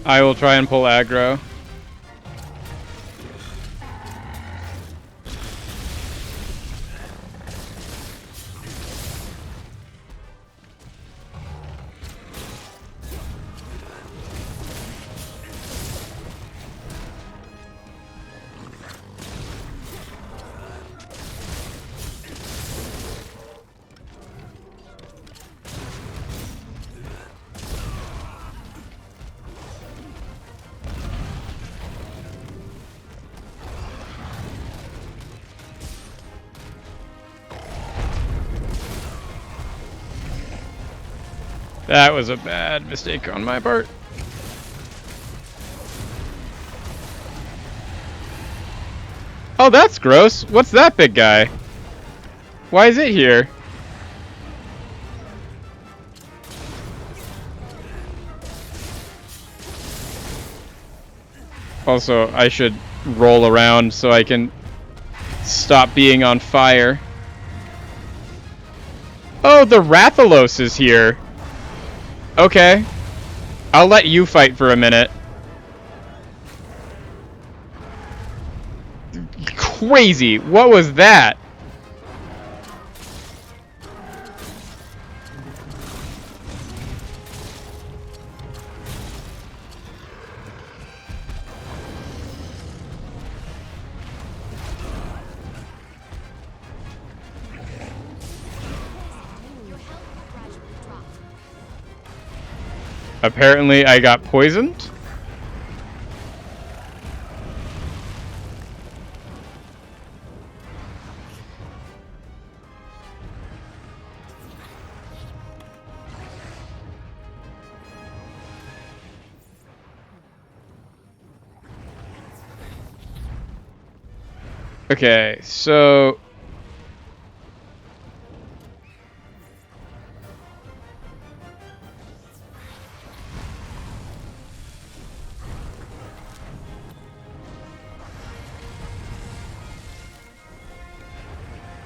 I will try and pull aggro. That was a bad mistake on my part. Oh, that's gross. What's that big guy? Why is it here? Also, I should roll around so I can stop being on fire. Oh, the Rathalos is here. Okay. I'll let you fight for a minute. Crazy. What was that? Apparently, I got poisoned. Okay, so...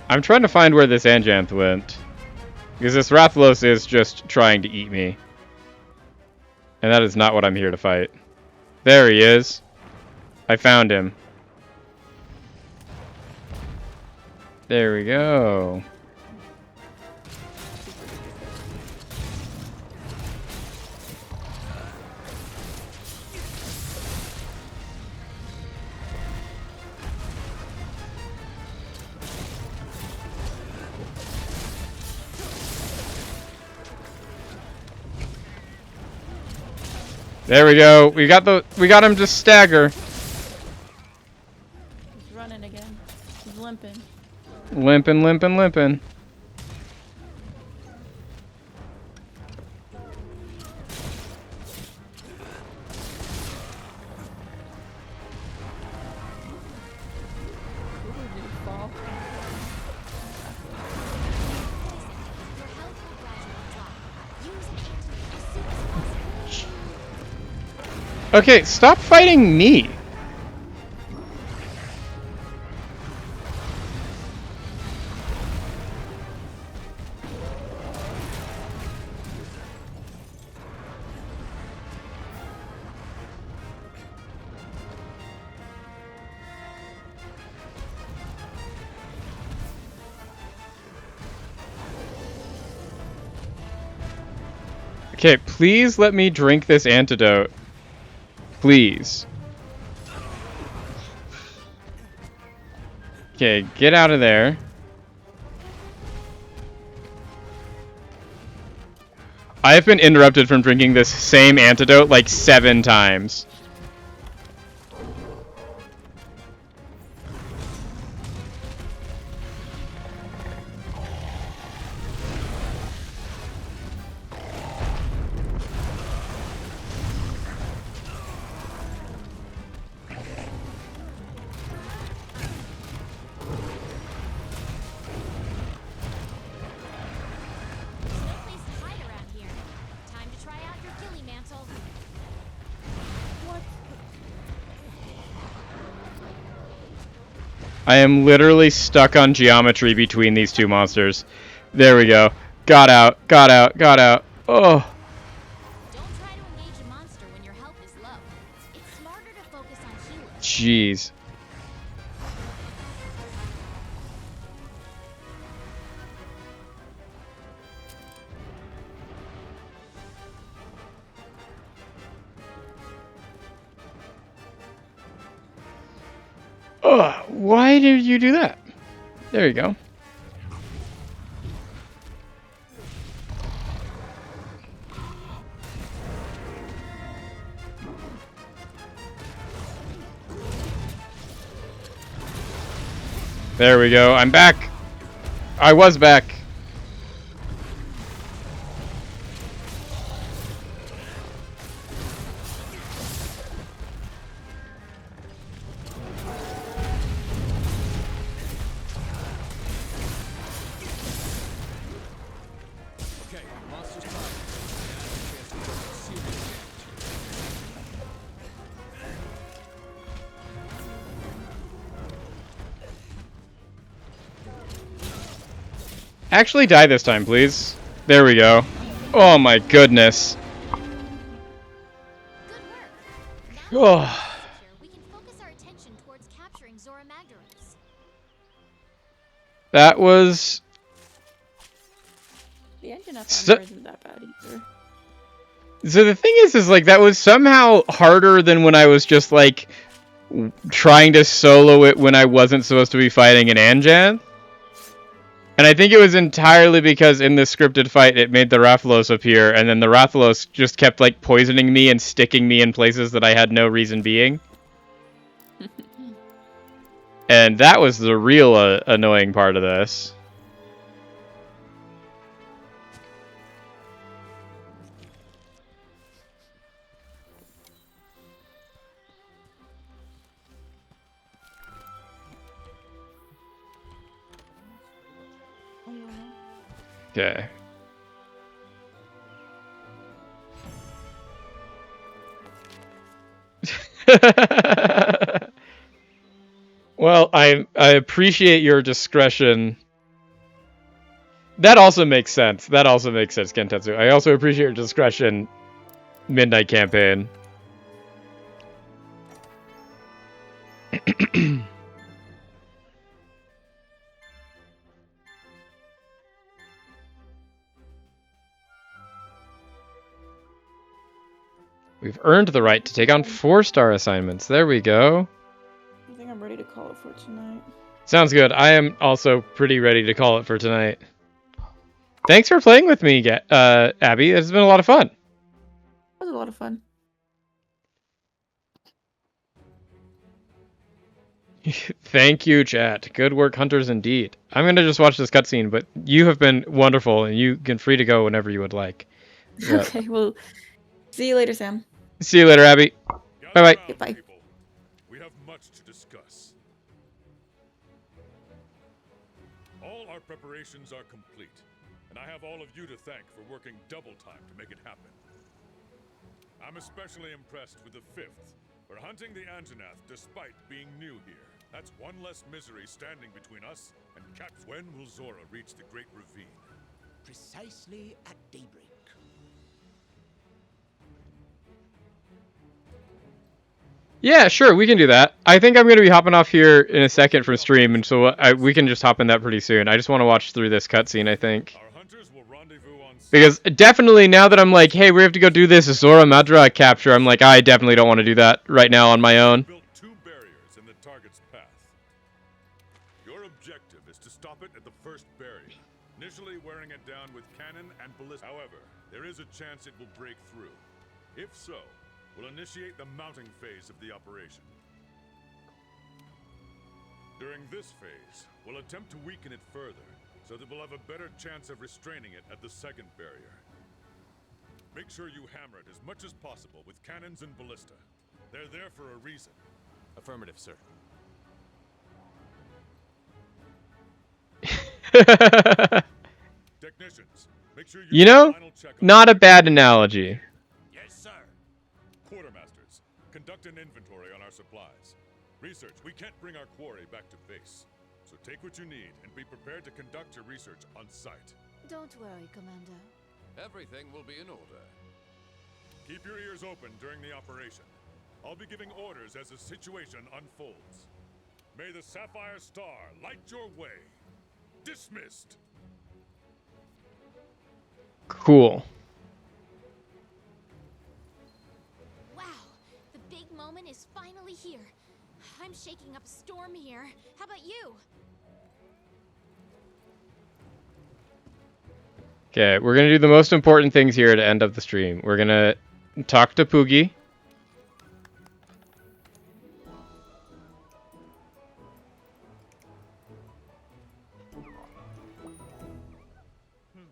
I'm trying to find where this Anjanth went. Because this Rathalos is just trying to eat me. And that is not what I'm here to fight. There he is. I found him. There we go. There we go. We got him to stagger. He's running again. He's limping. Limping, limping, limping. Okay, stop fighting me. Okay, please let me drink this antidote. Please. Okay, get out of there. I have been interrupted from drinking this same antidote like 7 times. I am literally stuck on geometry between these two monsters. There we go. Got out, got out, got out. Oh. Don't try to engage a monster when your health is low. It's smarter to focus on healing. Jeez. Ugh, why did you do that? There you go. There we go. I'm back. I was back. Okay, monster's tired. Chance to take serious damage. Actually die this time, please. There we go. Oh my goodness. Good work. Now that Oh. we can focus our attention towards capturing Zora Magdaros. That was... The engine up So- on her isn't that bad either. So the thing is like, that was somehow harder than when I was just, like, trying to solo it when I wasn't supposed to be fighting an Anjan. And I think it was entirely because in the scripted fight it made the Rathalos appear, and then the Rathalos just kept, like, poisoning me and sticking me in places that I had no reason being. And that was the real annoying part of this. Okay. Well, I appreciate your discretion. That also makes sense. That also makes sense, Kentetsu. I also appreciate your discretion, Midnight Campaign. We've earned the right to take on 4-star assignments. There we go. I think I'm ready to call it for tonight. Sounds good. I am also pretty ready to call it for tonight. Thanks for playing with me, Abby. It's been a lot of fun. It was a lot of fun. Thank you, chat. Good work, hunters, indeed. I'm going to just watch this cutscene, but you have been wonderful, and you can free to go whenever you would like. Okay, well, see you later, Sam. See you later, Abby. Bye-bye. Goodbye. People. We have much to discuss. All our preparations are complete, and I have all of you to thank for working double time to make it happen. I'm especially impressed with the 5th for hunting the Anjanath despite being new here. That's one less misery standing between us and When will Zora reach the Great Ravine? Precisely at daybreak. Yeah, sure, we can do that. I think I'm going to be hopping off here in a second from stream, and so we can just hop in that pretty soon. I just want to watch through this cutscene, I think. Our hunters will rendezvous on Because definitely now that I'm like, hey, we have to go do this Zora Madra capture, I'm like, I definitely don't want to do that right now on my own. built 2 barriers in the target's path. Your objective is to stop it at the first barrier, initially wearing it down with cannon and ballista. However, there is a chance it will break through. If so, we'll initiate the mounting phase of the operation. During this phase, we'll attempt to weaken it further, so that we'll have a better chance of restraining it at the second barrier. Make sure you hammer it as much as possible with cannons and ballista. They're there for a reason. Affirmative, sir. Technicians, make sure You do know, the final check on not a bad analogy. Yes, sir. Quartermasters, conduct an inventory on our supplies. Research, we can't bring our quarry back to base. So take what you need and be prepared to conduct your research on site. Don't worry, Commander. Everything will be in order. Keep your ears open during the operation. I'll be giving orders as the situation unfolds. May the Sapphire Star light your way. Dismissed. Cool. Wow, the big moment is finally here. I'm shaking up a storm here. How about you? Okay, we're gonna do the most important things here to end up the stream. We're gonna talk to Poogie.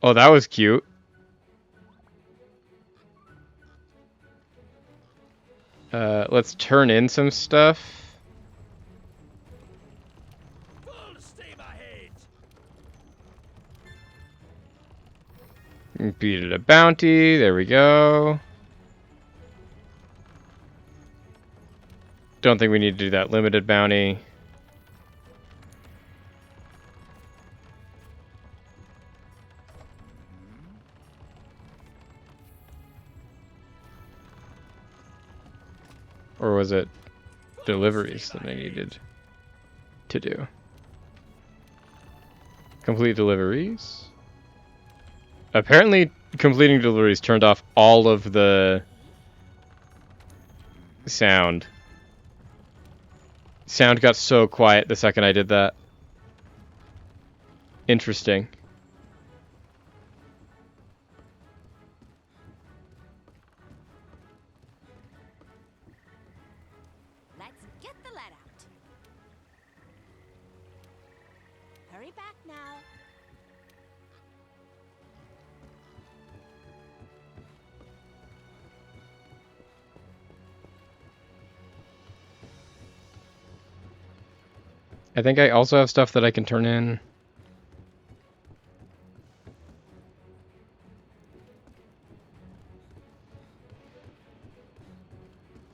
Oh, that was cute. Let's turn in some stuff. Full steam ahead. Beat it a bounty. There we go. Don't think we need to do that limited bounty. Or was it deliveries that I needed to do? Complete deliveries. Apparently, completing deliveries turned off all of the sound. Sound got so quiet the second I did that. Interesting. Let's get the lead out. Hurry back now. I think I also have stuff that I can turn in.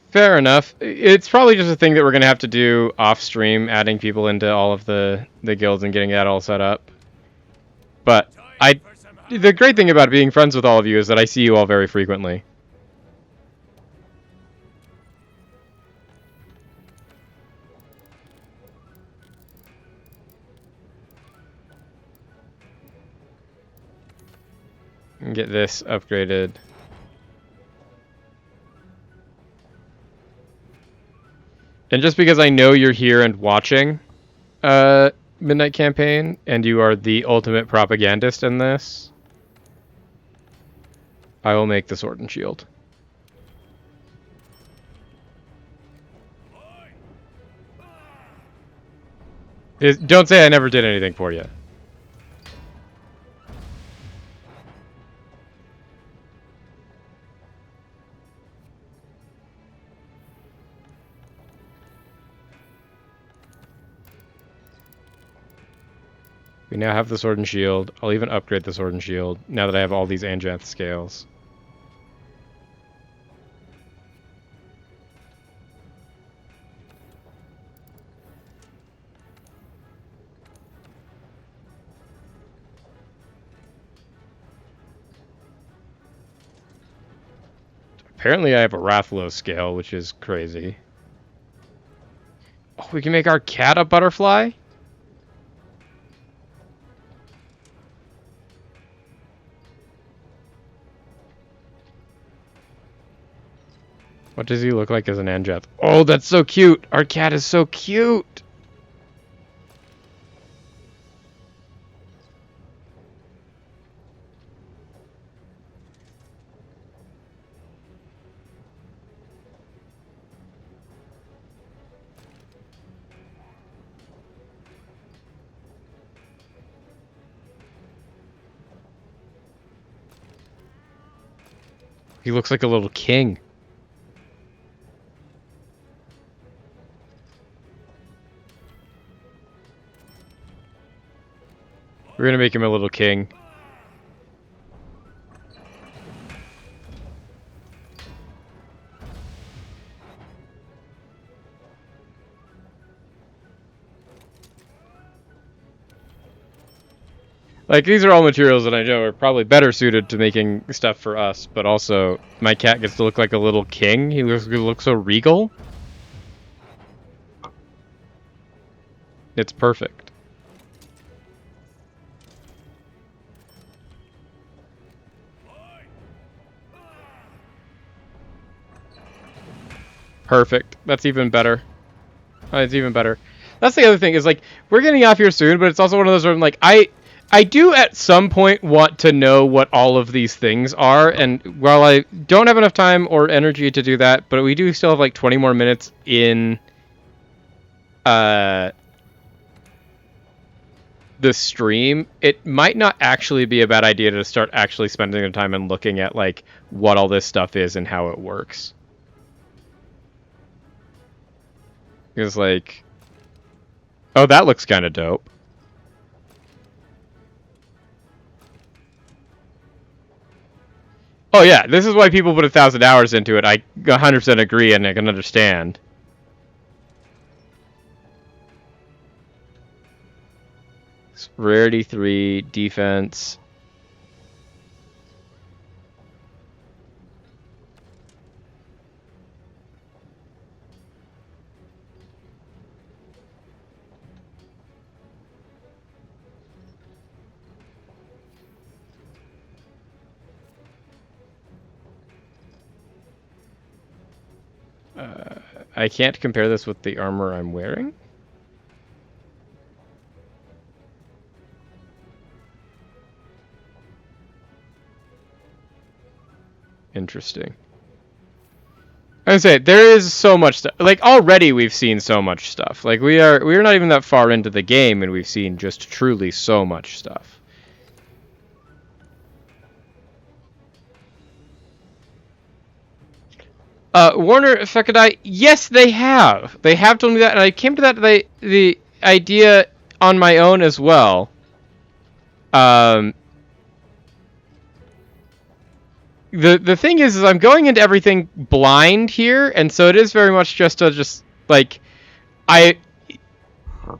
Fair enough. It's probably just a thing that we're going to have to do off stream, adding people into all of the guilds and getting that all set up. But the great thing about being friends with all of you is that I see you all very frequently. And get this upgraded. And just because I know you're here and watching Midnight Campaign, and you are the ultimate propagandist in this, I will make the Sword and Shield. Don't say I never did anything for you. We now have the Sword and Shield. I'll even upgrade the Sword and Shield now that I have all these Anjanth scales. Apparently I have a Rathlo scale, which is crazy. Oh, we can make our cat a butterfly? What does he look like as an Anjanth? Oh, that's so cute! Our cat is so cute! He looks like a little king. We're gonna make him a little king. Like, these are all materials that I know are probably better suited to making stuff for us, but also, my cat gets to look like a little king. He looks so regal. It's perfect. Perfect. That's even better. It's even better. That's the other thing, is like, we're getting off here soon, but it's also one of those where I'm like, I do at some point want to know what all of these things are, and while I don't have enough time or energy to do that, but we do still have like 20 more minutes in the stream, it might not actually be a bad idea to start actually spending the time and looking at like what all this stuff is and how it works. Because like, oh, that looks kind of dope. Oh yeah, this is why people put 1,000 hours into it. I 100% agree and I can understand. Rarity 3, defense. I can't compare this with the armor I'm wearing. Interesting. I would say there is so much stuff. Like already we've seen so much stuff. Like we're not even that far into the game and we've seen just truly so much stuff. Warner Fekadai, yes, they have. They have told me that, and I came to that the idea on my own as well. The thing is I'm going into everything blind here, and so it is very much just like I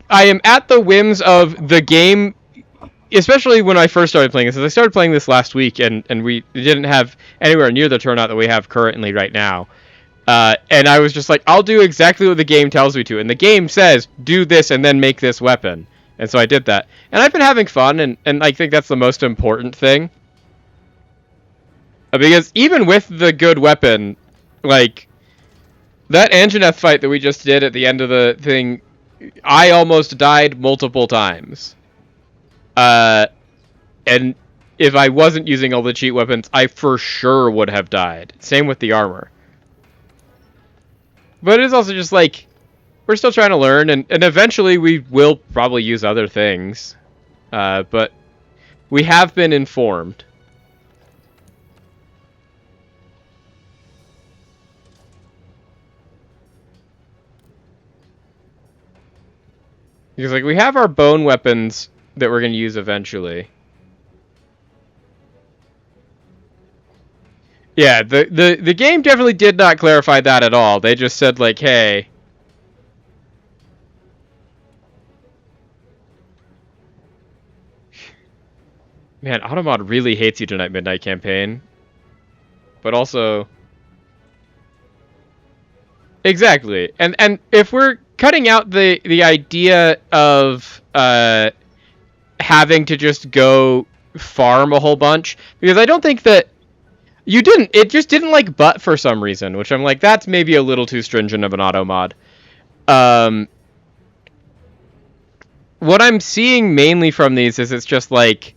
am at the whims of the game, especially when I first started playing this. I started playing this last week, and we didn't have anywhere near the turnout that we have currently right now. And I was just like, I'll do exactly what the game tells me to. And the game says, do this and then make this weapon. And so I did that. And I've been having fun, and I think that's the most important thing. Because even with the good weapon, like, that Anjanath fight that we just did at the end of the thing, I almost died multiple times. And if I wasn't using all the cheat weapons, I for sure would have died. Same with the armor. But it is also just like, we're still trying to learn, and eventually we will probably use other things. But we have been informed. Because like we have our bone weapons that we're going to use eventually. Yeah, the game definitely did not clarify that at all. They just said like, hey, man, Automod really hates you tonight, Midnight Campaign. But also, exactly. And if we're cutting out the idea of having to just go farm a whole bunch, because I don't think that it just didn't like butt for some reason, which I'm like, that's maybe a little too stringent of an auto mod. What I'm seeing mainly from these is it's just like,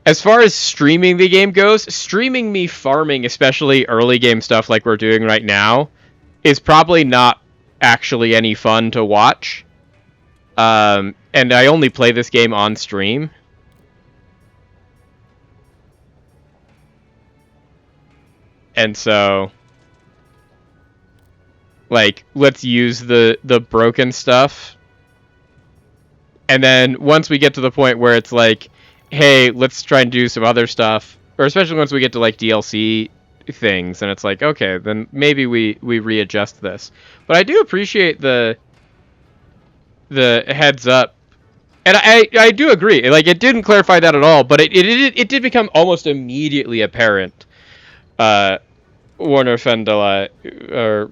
as far as streaming the game goes, streaming me farming, especially early game stuff like we're doing right now, is probably not actually any fun to watch. And I only play this game on stream. And so, like, let's use the broken stuff. And then once we get to the point where it's like, hey, let's try and do some other stuff, or especially once we get to like DLC things, and it's like, okay, then maybe we readjust this. But I do appreciate the heads up And I do agree. Like, it didn't clarify that at all, but it did become almost immediately apparent. Warner Fendela, or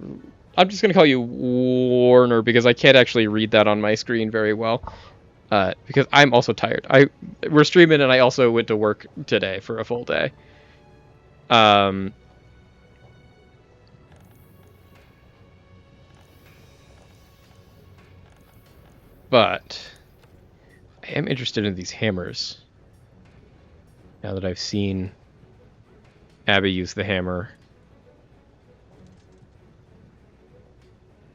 I'm just gonna call you Warner because I can't actually read that on my screen very well. Because I'm also tired. We're streaming and I also went to work today for a full day. But I am interested in these hammers. Now that I've seen Abby use the hammer.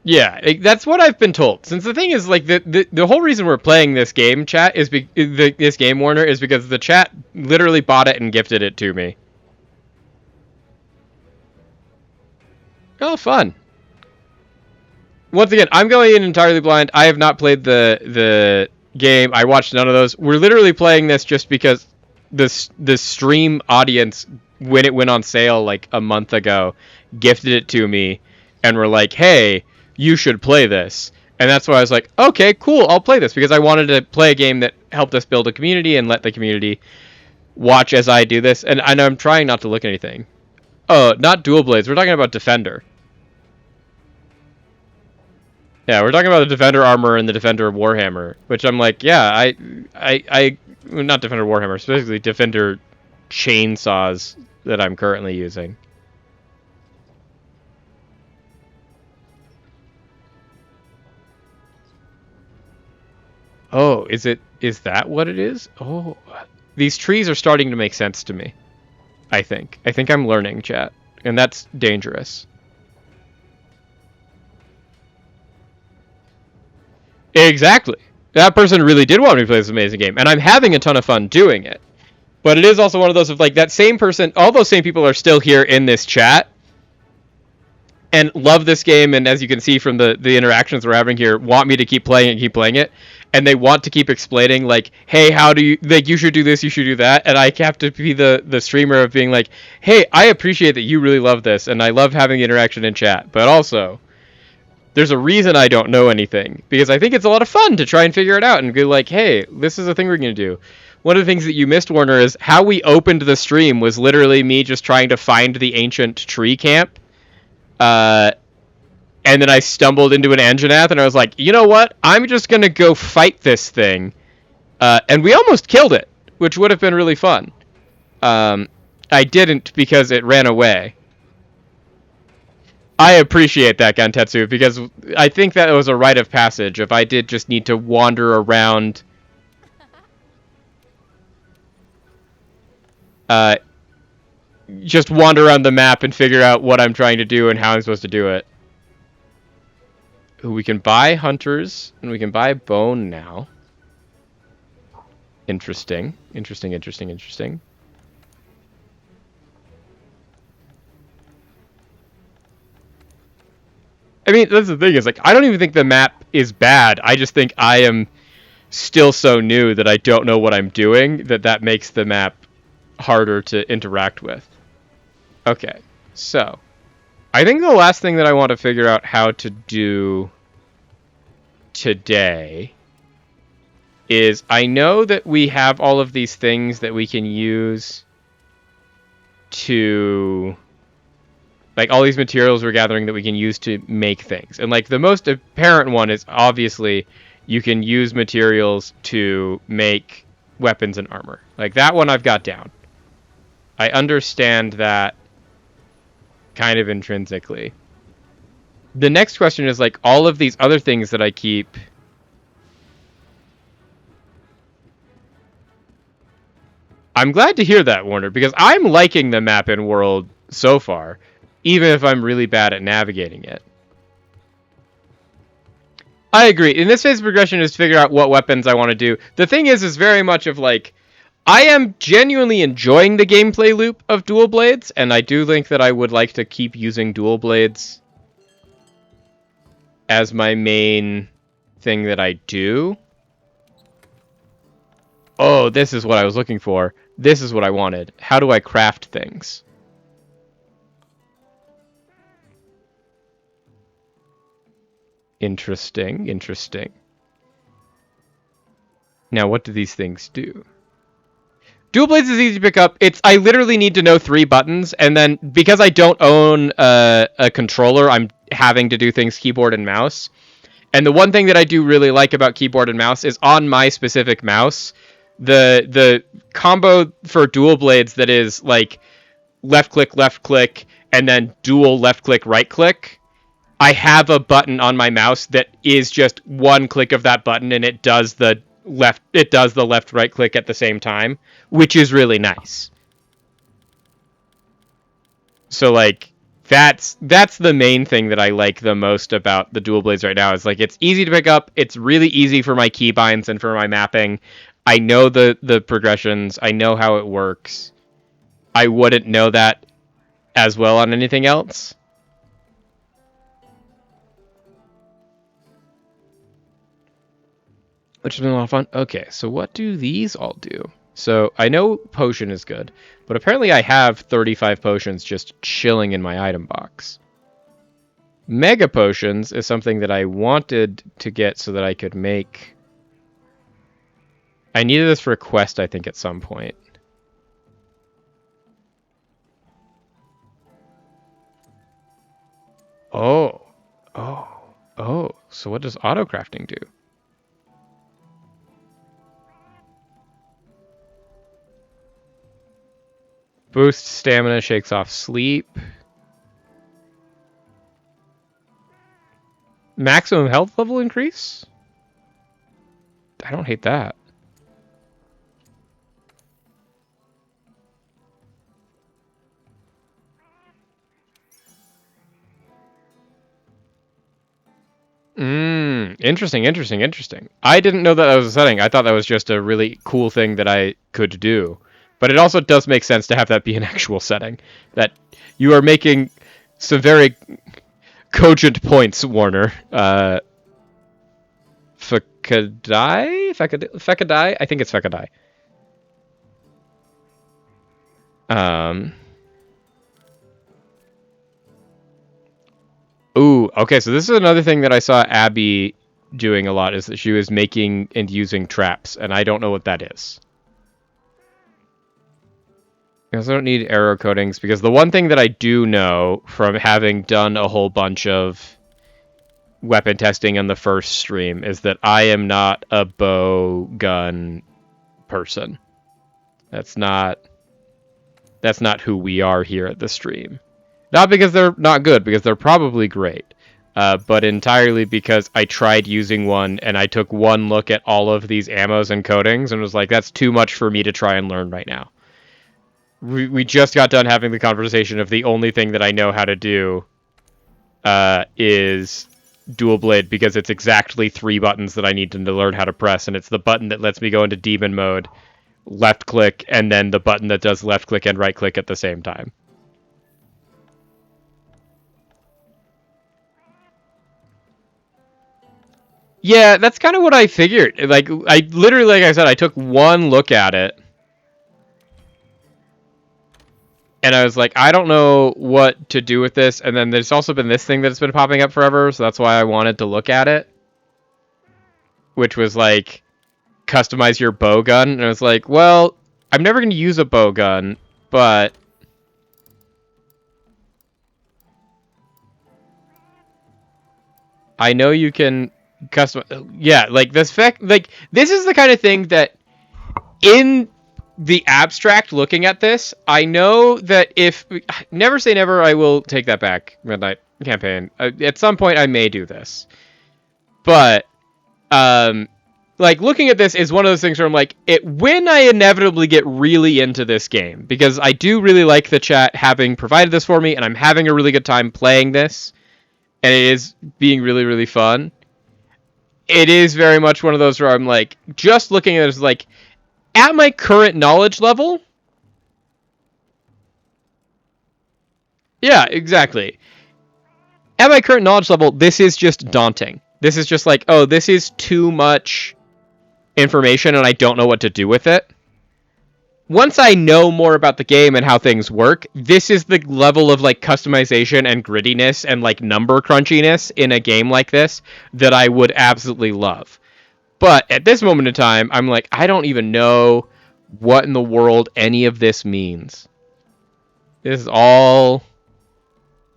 Yeah, that's what I've been told. Since the thing is, like, the whole reason we're playing this game, chat, is this game, Warner, is because the chat literally bought it and gifted it to me. Oh, fun. Once again, I'm going in entirely blind. I have not played the game. I watched none of those. We're literally playing this just because the stream audience, when it went on sale like a month ago, gifted it to me and were like, hey, you should play this. And that's why I was like, okay, cool, I'll play this, because I wanted to play a game that helped us build a community and let the community watch as I do this. And I'm trying not to look at anything. Oh, not Dual Blades. We're talking about Defender. Yeah, we're talking about the Defender armor and the Defender Warhammer, which I'm like, yeah, I not Defender Warhammer, specifically Defender chainsaws that I'm currently using. Oh, is that what it is? Oh, these trees are starting to make sense to me. I think I'm learning, chat, and that's dangerous. Exactly. That person really did want me to play this amazing game, and I'm having a ton of fun doing it. But it is also one of those of, like, that same person, all those same people are still here in this chat and love this game, and as you can see from the interactions we're having here, want me to keep playing it, and they want to keep explaining, like, hey, how do you, like, you should do this, you should do that, and I have to be the streamer of being like, hey, I appreciate that you really love this, and I love having the interaction in chat, but also, there's a reason I don't know anything, because I think it's a lot of fun to try and figure it out and be like, hey, this is a thing we're going to do. One of the things that you missed, Warner, is how we opened the stream was literally me just trying to find the ancient tree camp. And then I stumbled into an Anjanath, and I was like, you know what? I'm just going to go fight this thing. And we almost killed it, which would have been really fun. I didn't because it ran away. I appreciate that, Gantetsu, because I think that was a rite of passage if I did just need to wander around. Just wander around the map and figure out what I'm trying to do and how I'm supposed to do it. Ooh, we can buy hunters, and we can buy bone now. Interesting. Interesting. I mean, that's the thing, is, like, I don't even think the map is bad. I just think I am still so new that I don't know what I'm doing, that makes the map harder to interact with. Okay, so I think the last thing that I want to figure out how to do today is, I know that we have all of these things that we can use to, like, all these materials we're gathering that we can use to make things. And, like, the most apparent one is, obviously, you can use materials to make weapons and armor. Like, that one I've got down. I understand that kind of intrinsically. The next question is, like, all of these other things that I keep. I'm glad to hear that, Warner, because I'm liking the map and world so far, even if I'm really bad at navigating it. I agree. In this phase of progression is to figure out what weapons I want to do. The thing is very much of, like, I am genuinely enjoying the gameplay loop of dual blades, and I do think that I would like to keep using dual blades as my main thing that I do. Oh, this is what I was looking for. This is what I wanted. How do I craft things? Interesting. Now, what do these things do? Dual blades is easy to pick up. I literally need to know 3 buttons, and then because I don't own a controller, I'm having to do things keyboard and mouse. And the one thing that I do really like about keyboard and mouse is on my specific mouse, the combo for dual blades that is like left click, and then dual left click, right click. I have a button on my mouse that is just one click of that button, and it does the left right click at the same time, which is really nice. So like that's the main thing that I like the most about the dual blades right now is like it's easy to pick up, it's really easy for my keybinds and for my mapping. I know the progressions, I know how it works. I wouldn't know that as well on anything else. Which has been a lot of fun. Okay, so what do these all do? So I know potion is good, but apparently I have 35 potions just chilling in my item box. Mega potions is something that I wanted to get so that I could make... I needed this for a quest, I think, at some point. Oh. So what does auto-crafting do? Boosts stamina, shakes off sleep. Maximum health level increase? I don't hate that. Interesting. I didn't know that was a setting. I thought that was just a really cool thing that I could do. But it also does make sense to have that be an actual setting. That you are making some very cogent points, Warner. Fekadai? I think it's Fekadai. Ooh, okay, so this is another thing that I saw Abby doing a lot, is that she was making and using traps, and I don't know what that is. I also don't need arrow coatings, because the one thing that I do know from having done a whole bunch of weapon testing on the first stream is that I am not a bow gun person. That's not who we are here at the stream. Not because they're not good, because they're probably great, but entirely because I tried using one and I took one look at all of these ammos and coatings and was like, that's too much for me to try and learn right now. We just got done having the conversation of the only thing that I know how to do is dual blade, because it's exactly 3 buttons that I need to learn how to press, and it's the button that lets me go into demon mode, left click, and then the button that does left click and right click at the same time. Yeah, that's kind of what I figured. Like I said, I took one look at it. And I was like, I don't know what to do with this. And then there's also been this thing that's been popping up forever, so that's why I wanted to look at it. Which was like, customize your bow gun. And I was like, well, I'm never going to use a bow gun, but... I know you can custom. Yeah, like this this is the kind of thing that in the abstract looking at this, I know that if never say never, I will take that back. Midnight campaign. At some point I may do this. But like looking at this is one of those things where I'm like, when I inevitably get really into this game, because I do really like the chat having provided this for me and I'm having a really good time playing this. And it is being really, really fun. It is very much one of those where I'm like, just looking at it as like, at my current knowledge level. Yeah, exactly. At my current knowledge level, this is just daunting. This is just like, oh, this is too much information and I don't know what to do with it. Once I know more about the game and how things work, this is the level of like customization and grittiness and like number crunchiness in a game like this that I would absolutely love. But at this moment in time, I'm like, I don't even know what in the world any of this means. This is all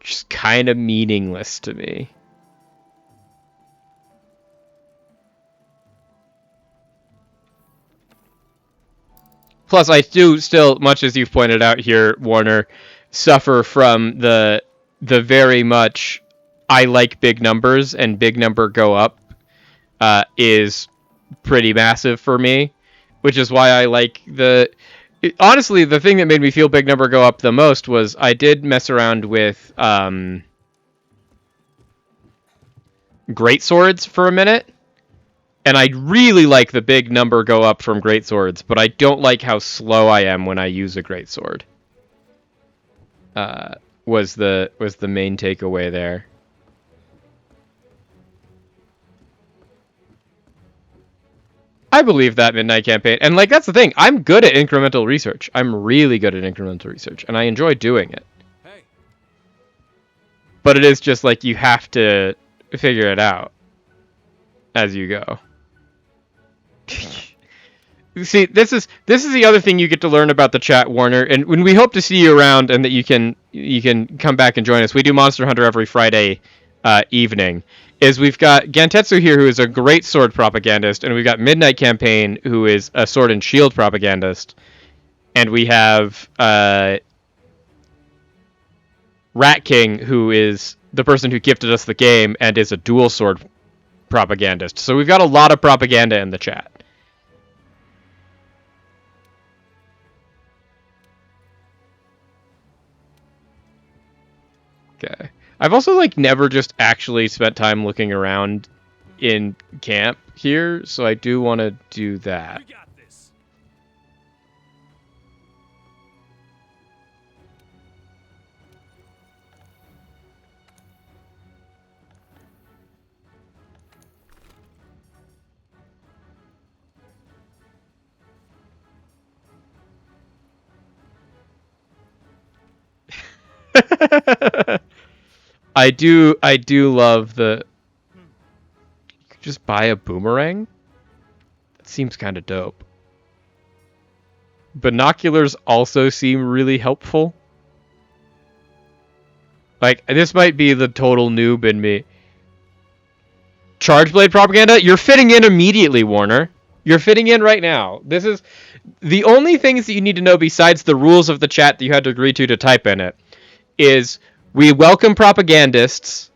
just kind of meaningless to me. Plus, I do still, much as you've pointed out here, Warner, suffer from the very much I like big numbers and big number go up is pretty massive for me, which is why I like honestly, the thing that made me feel big number go up the most was I did mess around with great swords for a minute, and I really like the big number go up from great swords, but I don't like how slow I am when I use a great sword. Was the main takeaway there. I believe that Midnight Campaign, and like that's the thing, I'm good at incremental research. I'm really good at incremental research, and I enjoy doing it. Hey. But it is just like you have to figure it out as you go. See, this is the other thing you get to learn about the chat, Warner, and when we hope to see you around and that you can come back and join us. We do Monster Hunter every Friday evening. Is we've got Gantetsu here, who is a great sword propagandist, and we've got Midnight Campaign, who is a sword and shield propagandist, and we have Rat King, who is the person who gifted us the game and is a dual sword propagandist. So we've got a lot of propaganda in the chat. Okay. I've also like never just actually spent time looking around in camp here, so I do want to do that. We got this. I do love the... Just buy a boomerang? That seems kind of dope. Binoculars also seem really helpful. Like, this might be the total noob in me. Charge blade propaganda? You're fitting in immediately, Warner. You're fitting in right now. This is... The only things that you need to know besides the rules of the chat that you had to agree to type in it is we welcome propagandists,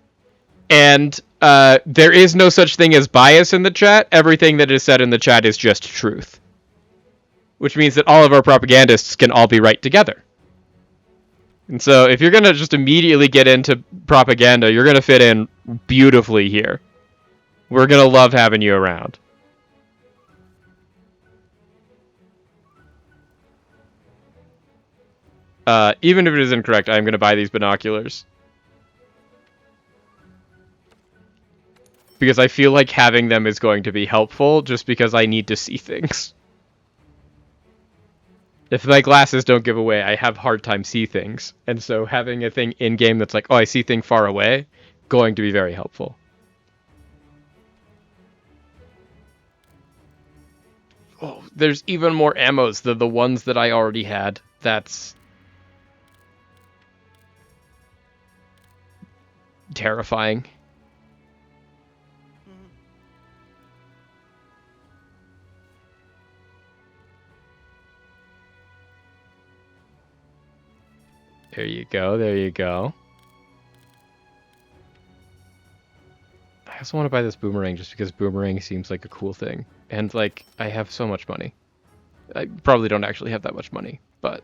and there is no such thing as bias in the chat. Everything that is said in the chat is just truth. Which means that all of our propagandists can all be right together. And so if you're going to just immediately get into propaganda, you're going to fit in beautifully here. We're going to love having you around. Even if it is incorrect, I'm going to buy these binoculars. Because I feel like having them is going to be helpful, just because I need to see things. If my glasses don't give away, I have a hard time see things. And so having a thing in-game that's like, oh, I see things far away, going to be very helpful. Oh, there's even more ammos than the ones that I already had. That's... terrifying. There you go, there you go. I also want to buy this boomerang just because boomerang seems like a cool thing. And, like, I have so much money. I probably don't actually have that much money, but...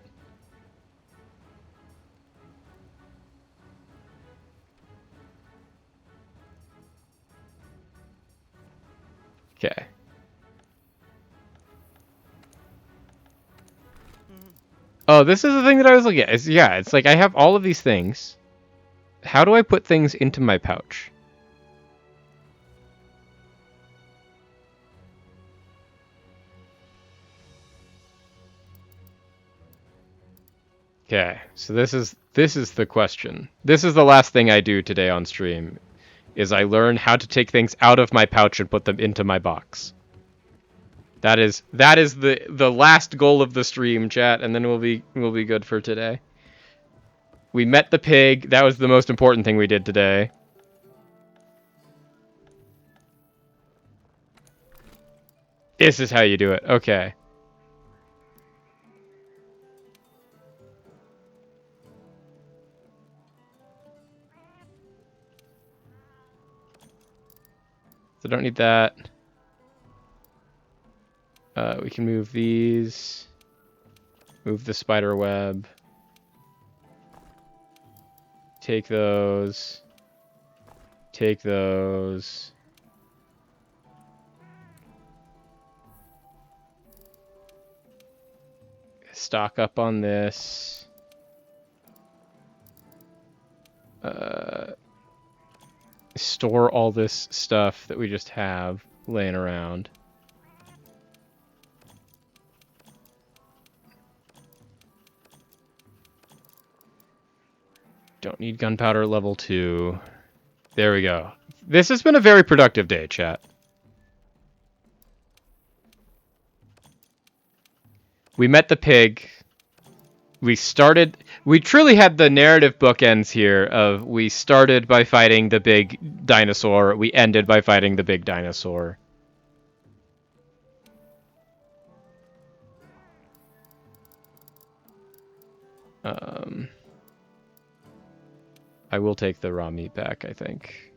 Okay. Oh, this is the thing that I was looking at. It's like I have all of these things. How do I put things into my pouch? Okay, so this is the question. This is the last thing I do today on stream, is I learn how to take things out of my pouch and put them into my box. That is the last goal of the stream, chat, and then we'll be good for today. We met the pig. That was the most important thing we did today. This is how you do it. Okay. So don't need that. We can move these. Move the spider web. Take those. Take those. Stock up on this. Store all this stuff that we just have laying around. Don't need gunpowder level 2. There we go. This has been a very productive day, chat. We met the pig. We truly had the narrative bookends here of we started by fighting the big dinosaur, we ended by fighting the big dinosaur. I will take the raw meat back, I think.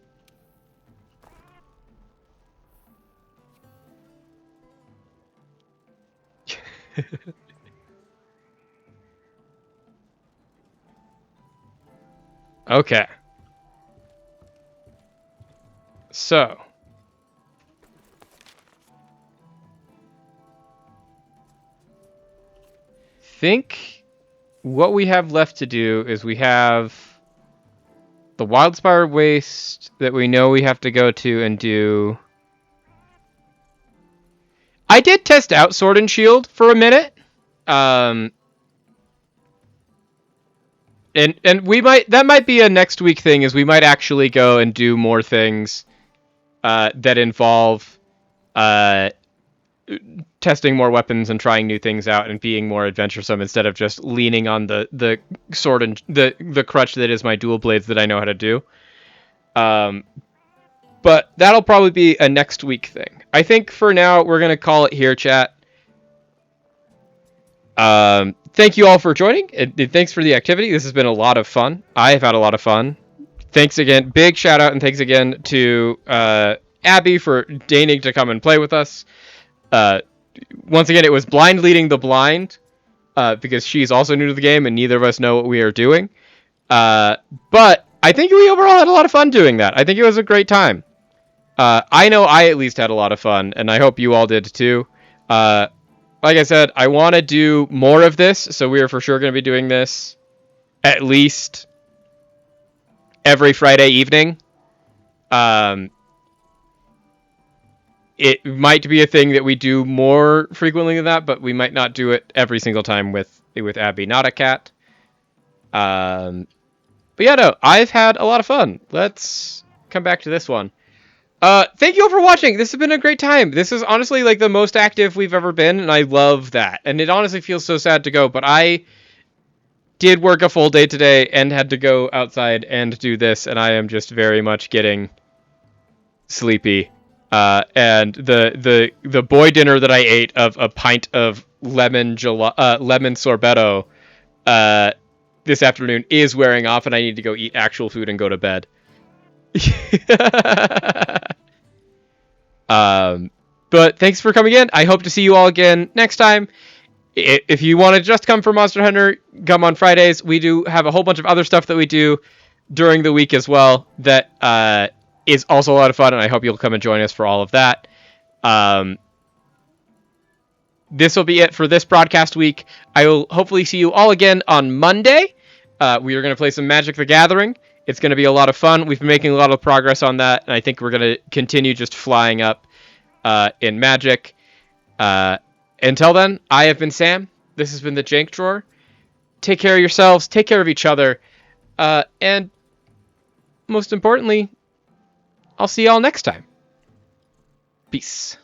Okay. So. Think what we have left to do is we have the Wildspire Waste that we know we have to go to and do. I did test out Sword and Shield for a minute. And that might be a next week thing, is we might actually go and do more things that involve testing more weapons and trying new things out and being more adventuresome instead of just leaning on the sword and the crutch that is my dual blades that I know how to do. But that'll probably be a next week thing. I think for now we're gonna call it here, chat. Thank you all for joining, and thanks for the activity. This has been a lot of fun. I have had a lot of fun. Thanks again. Big shout out and thanks again to Abby for deigning to come and play with us. Once again, it was blind leading the blind, because she's also new to the game and neither of us know what we are doing. But I think we overall had a lot of fun doing that. I think it was a great time. I know I at least had a lot of fun, and I hope you all did too. Like I said, I want to do more of this, so we are for sure going to be doing this at least every Friday evening. It might be a thing that we do more frequently than that, but we might not do it every single time with Abby, not a cat. But yeah, no, I've had a lot of fun. Let's come back to this one. Thank you all for watching. This has been a great time. This is honestly like the most active we've ever been, and I love that. And it honestly feels so sad to go, but I did work a full day today and had to go outside and do this, and I am just very much getting sleepy. And the boy dinner that I ate of a pint of lemon sorbetto this afternoon is wearing off, and I need to go eat actual food and go to bed. But thanks for coming in. I hope to see you all again next time. If you want to just come for Monster Hunter, come on Fridays. We do have a whole bunch of other stuff that we do during the week as well that is also a lot of fun, and I hope you'll come and join us for all of that. This will be it for this broadcast week. I will hopefully see you all again on Monday. We are going to play some Magic the Gathering. It's going to be a lot of fun. We've been making a lot of progress on that, and I think we're going to continue just flying up in Magic. Until then, I have been Sam. This has been the Jank Drawer. Take care of yourselves. Take care of each other. And most importantly, I'll see y'all next time. Peace.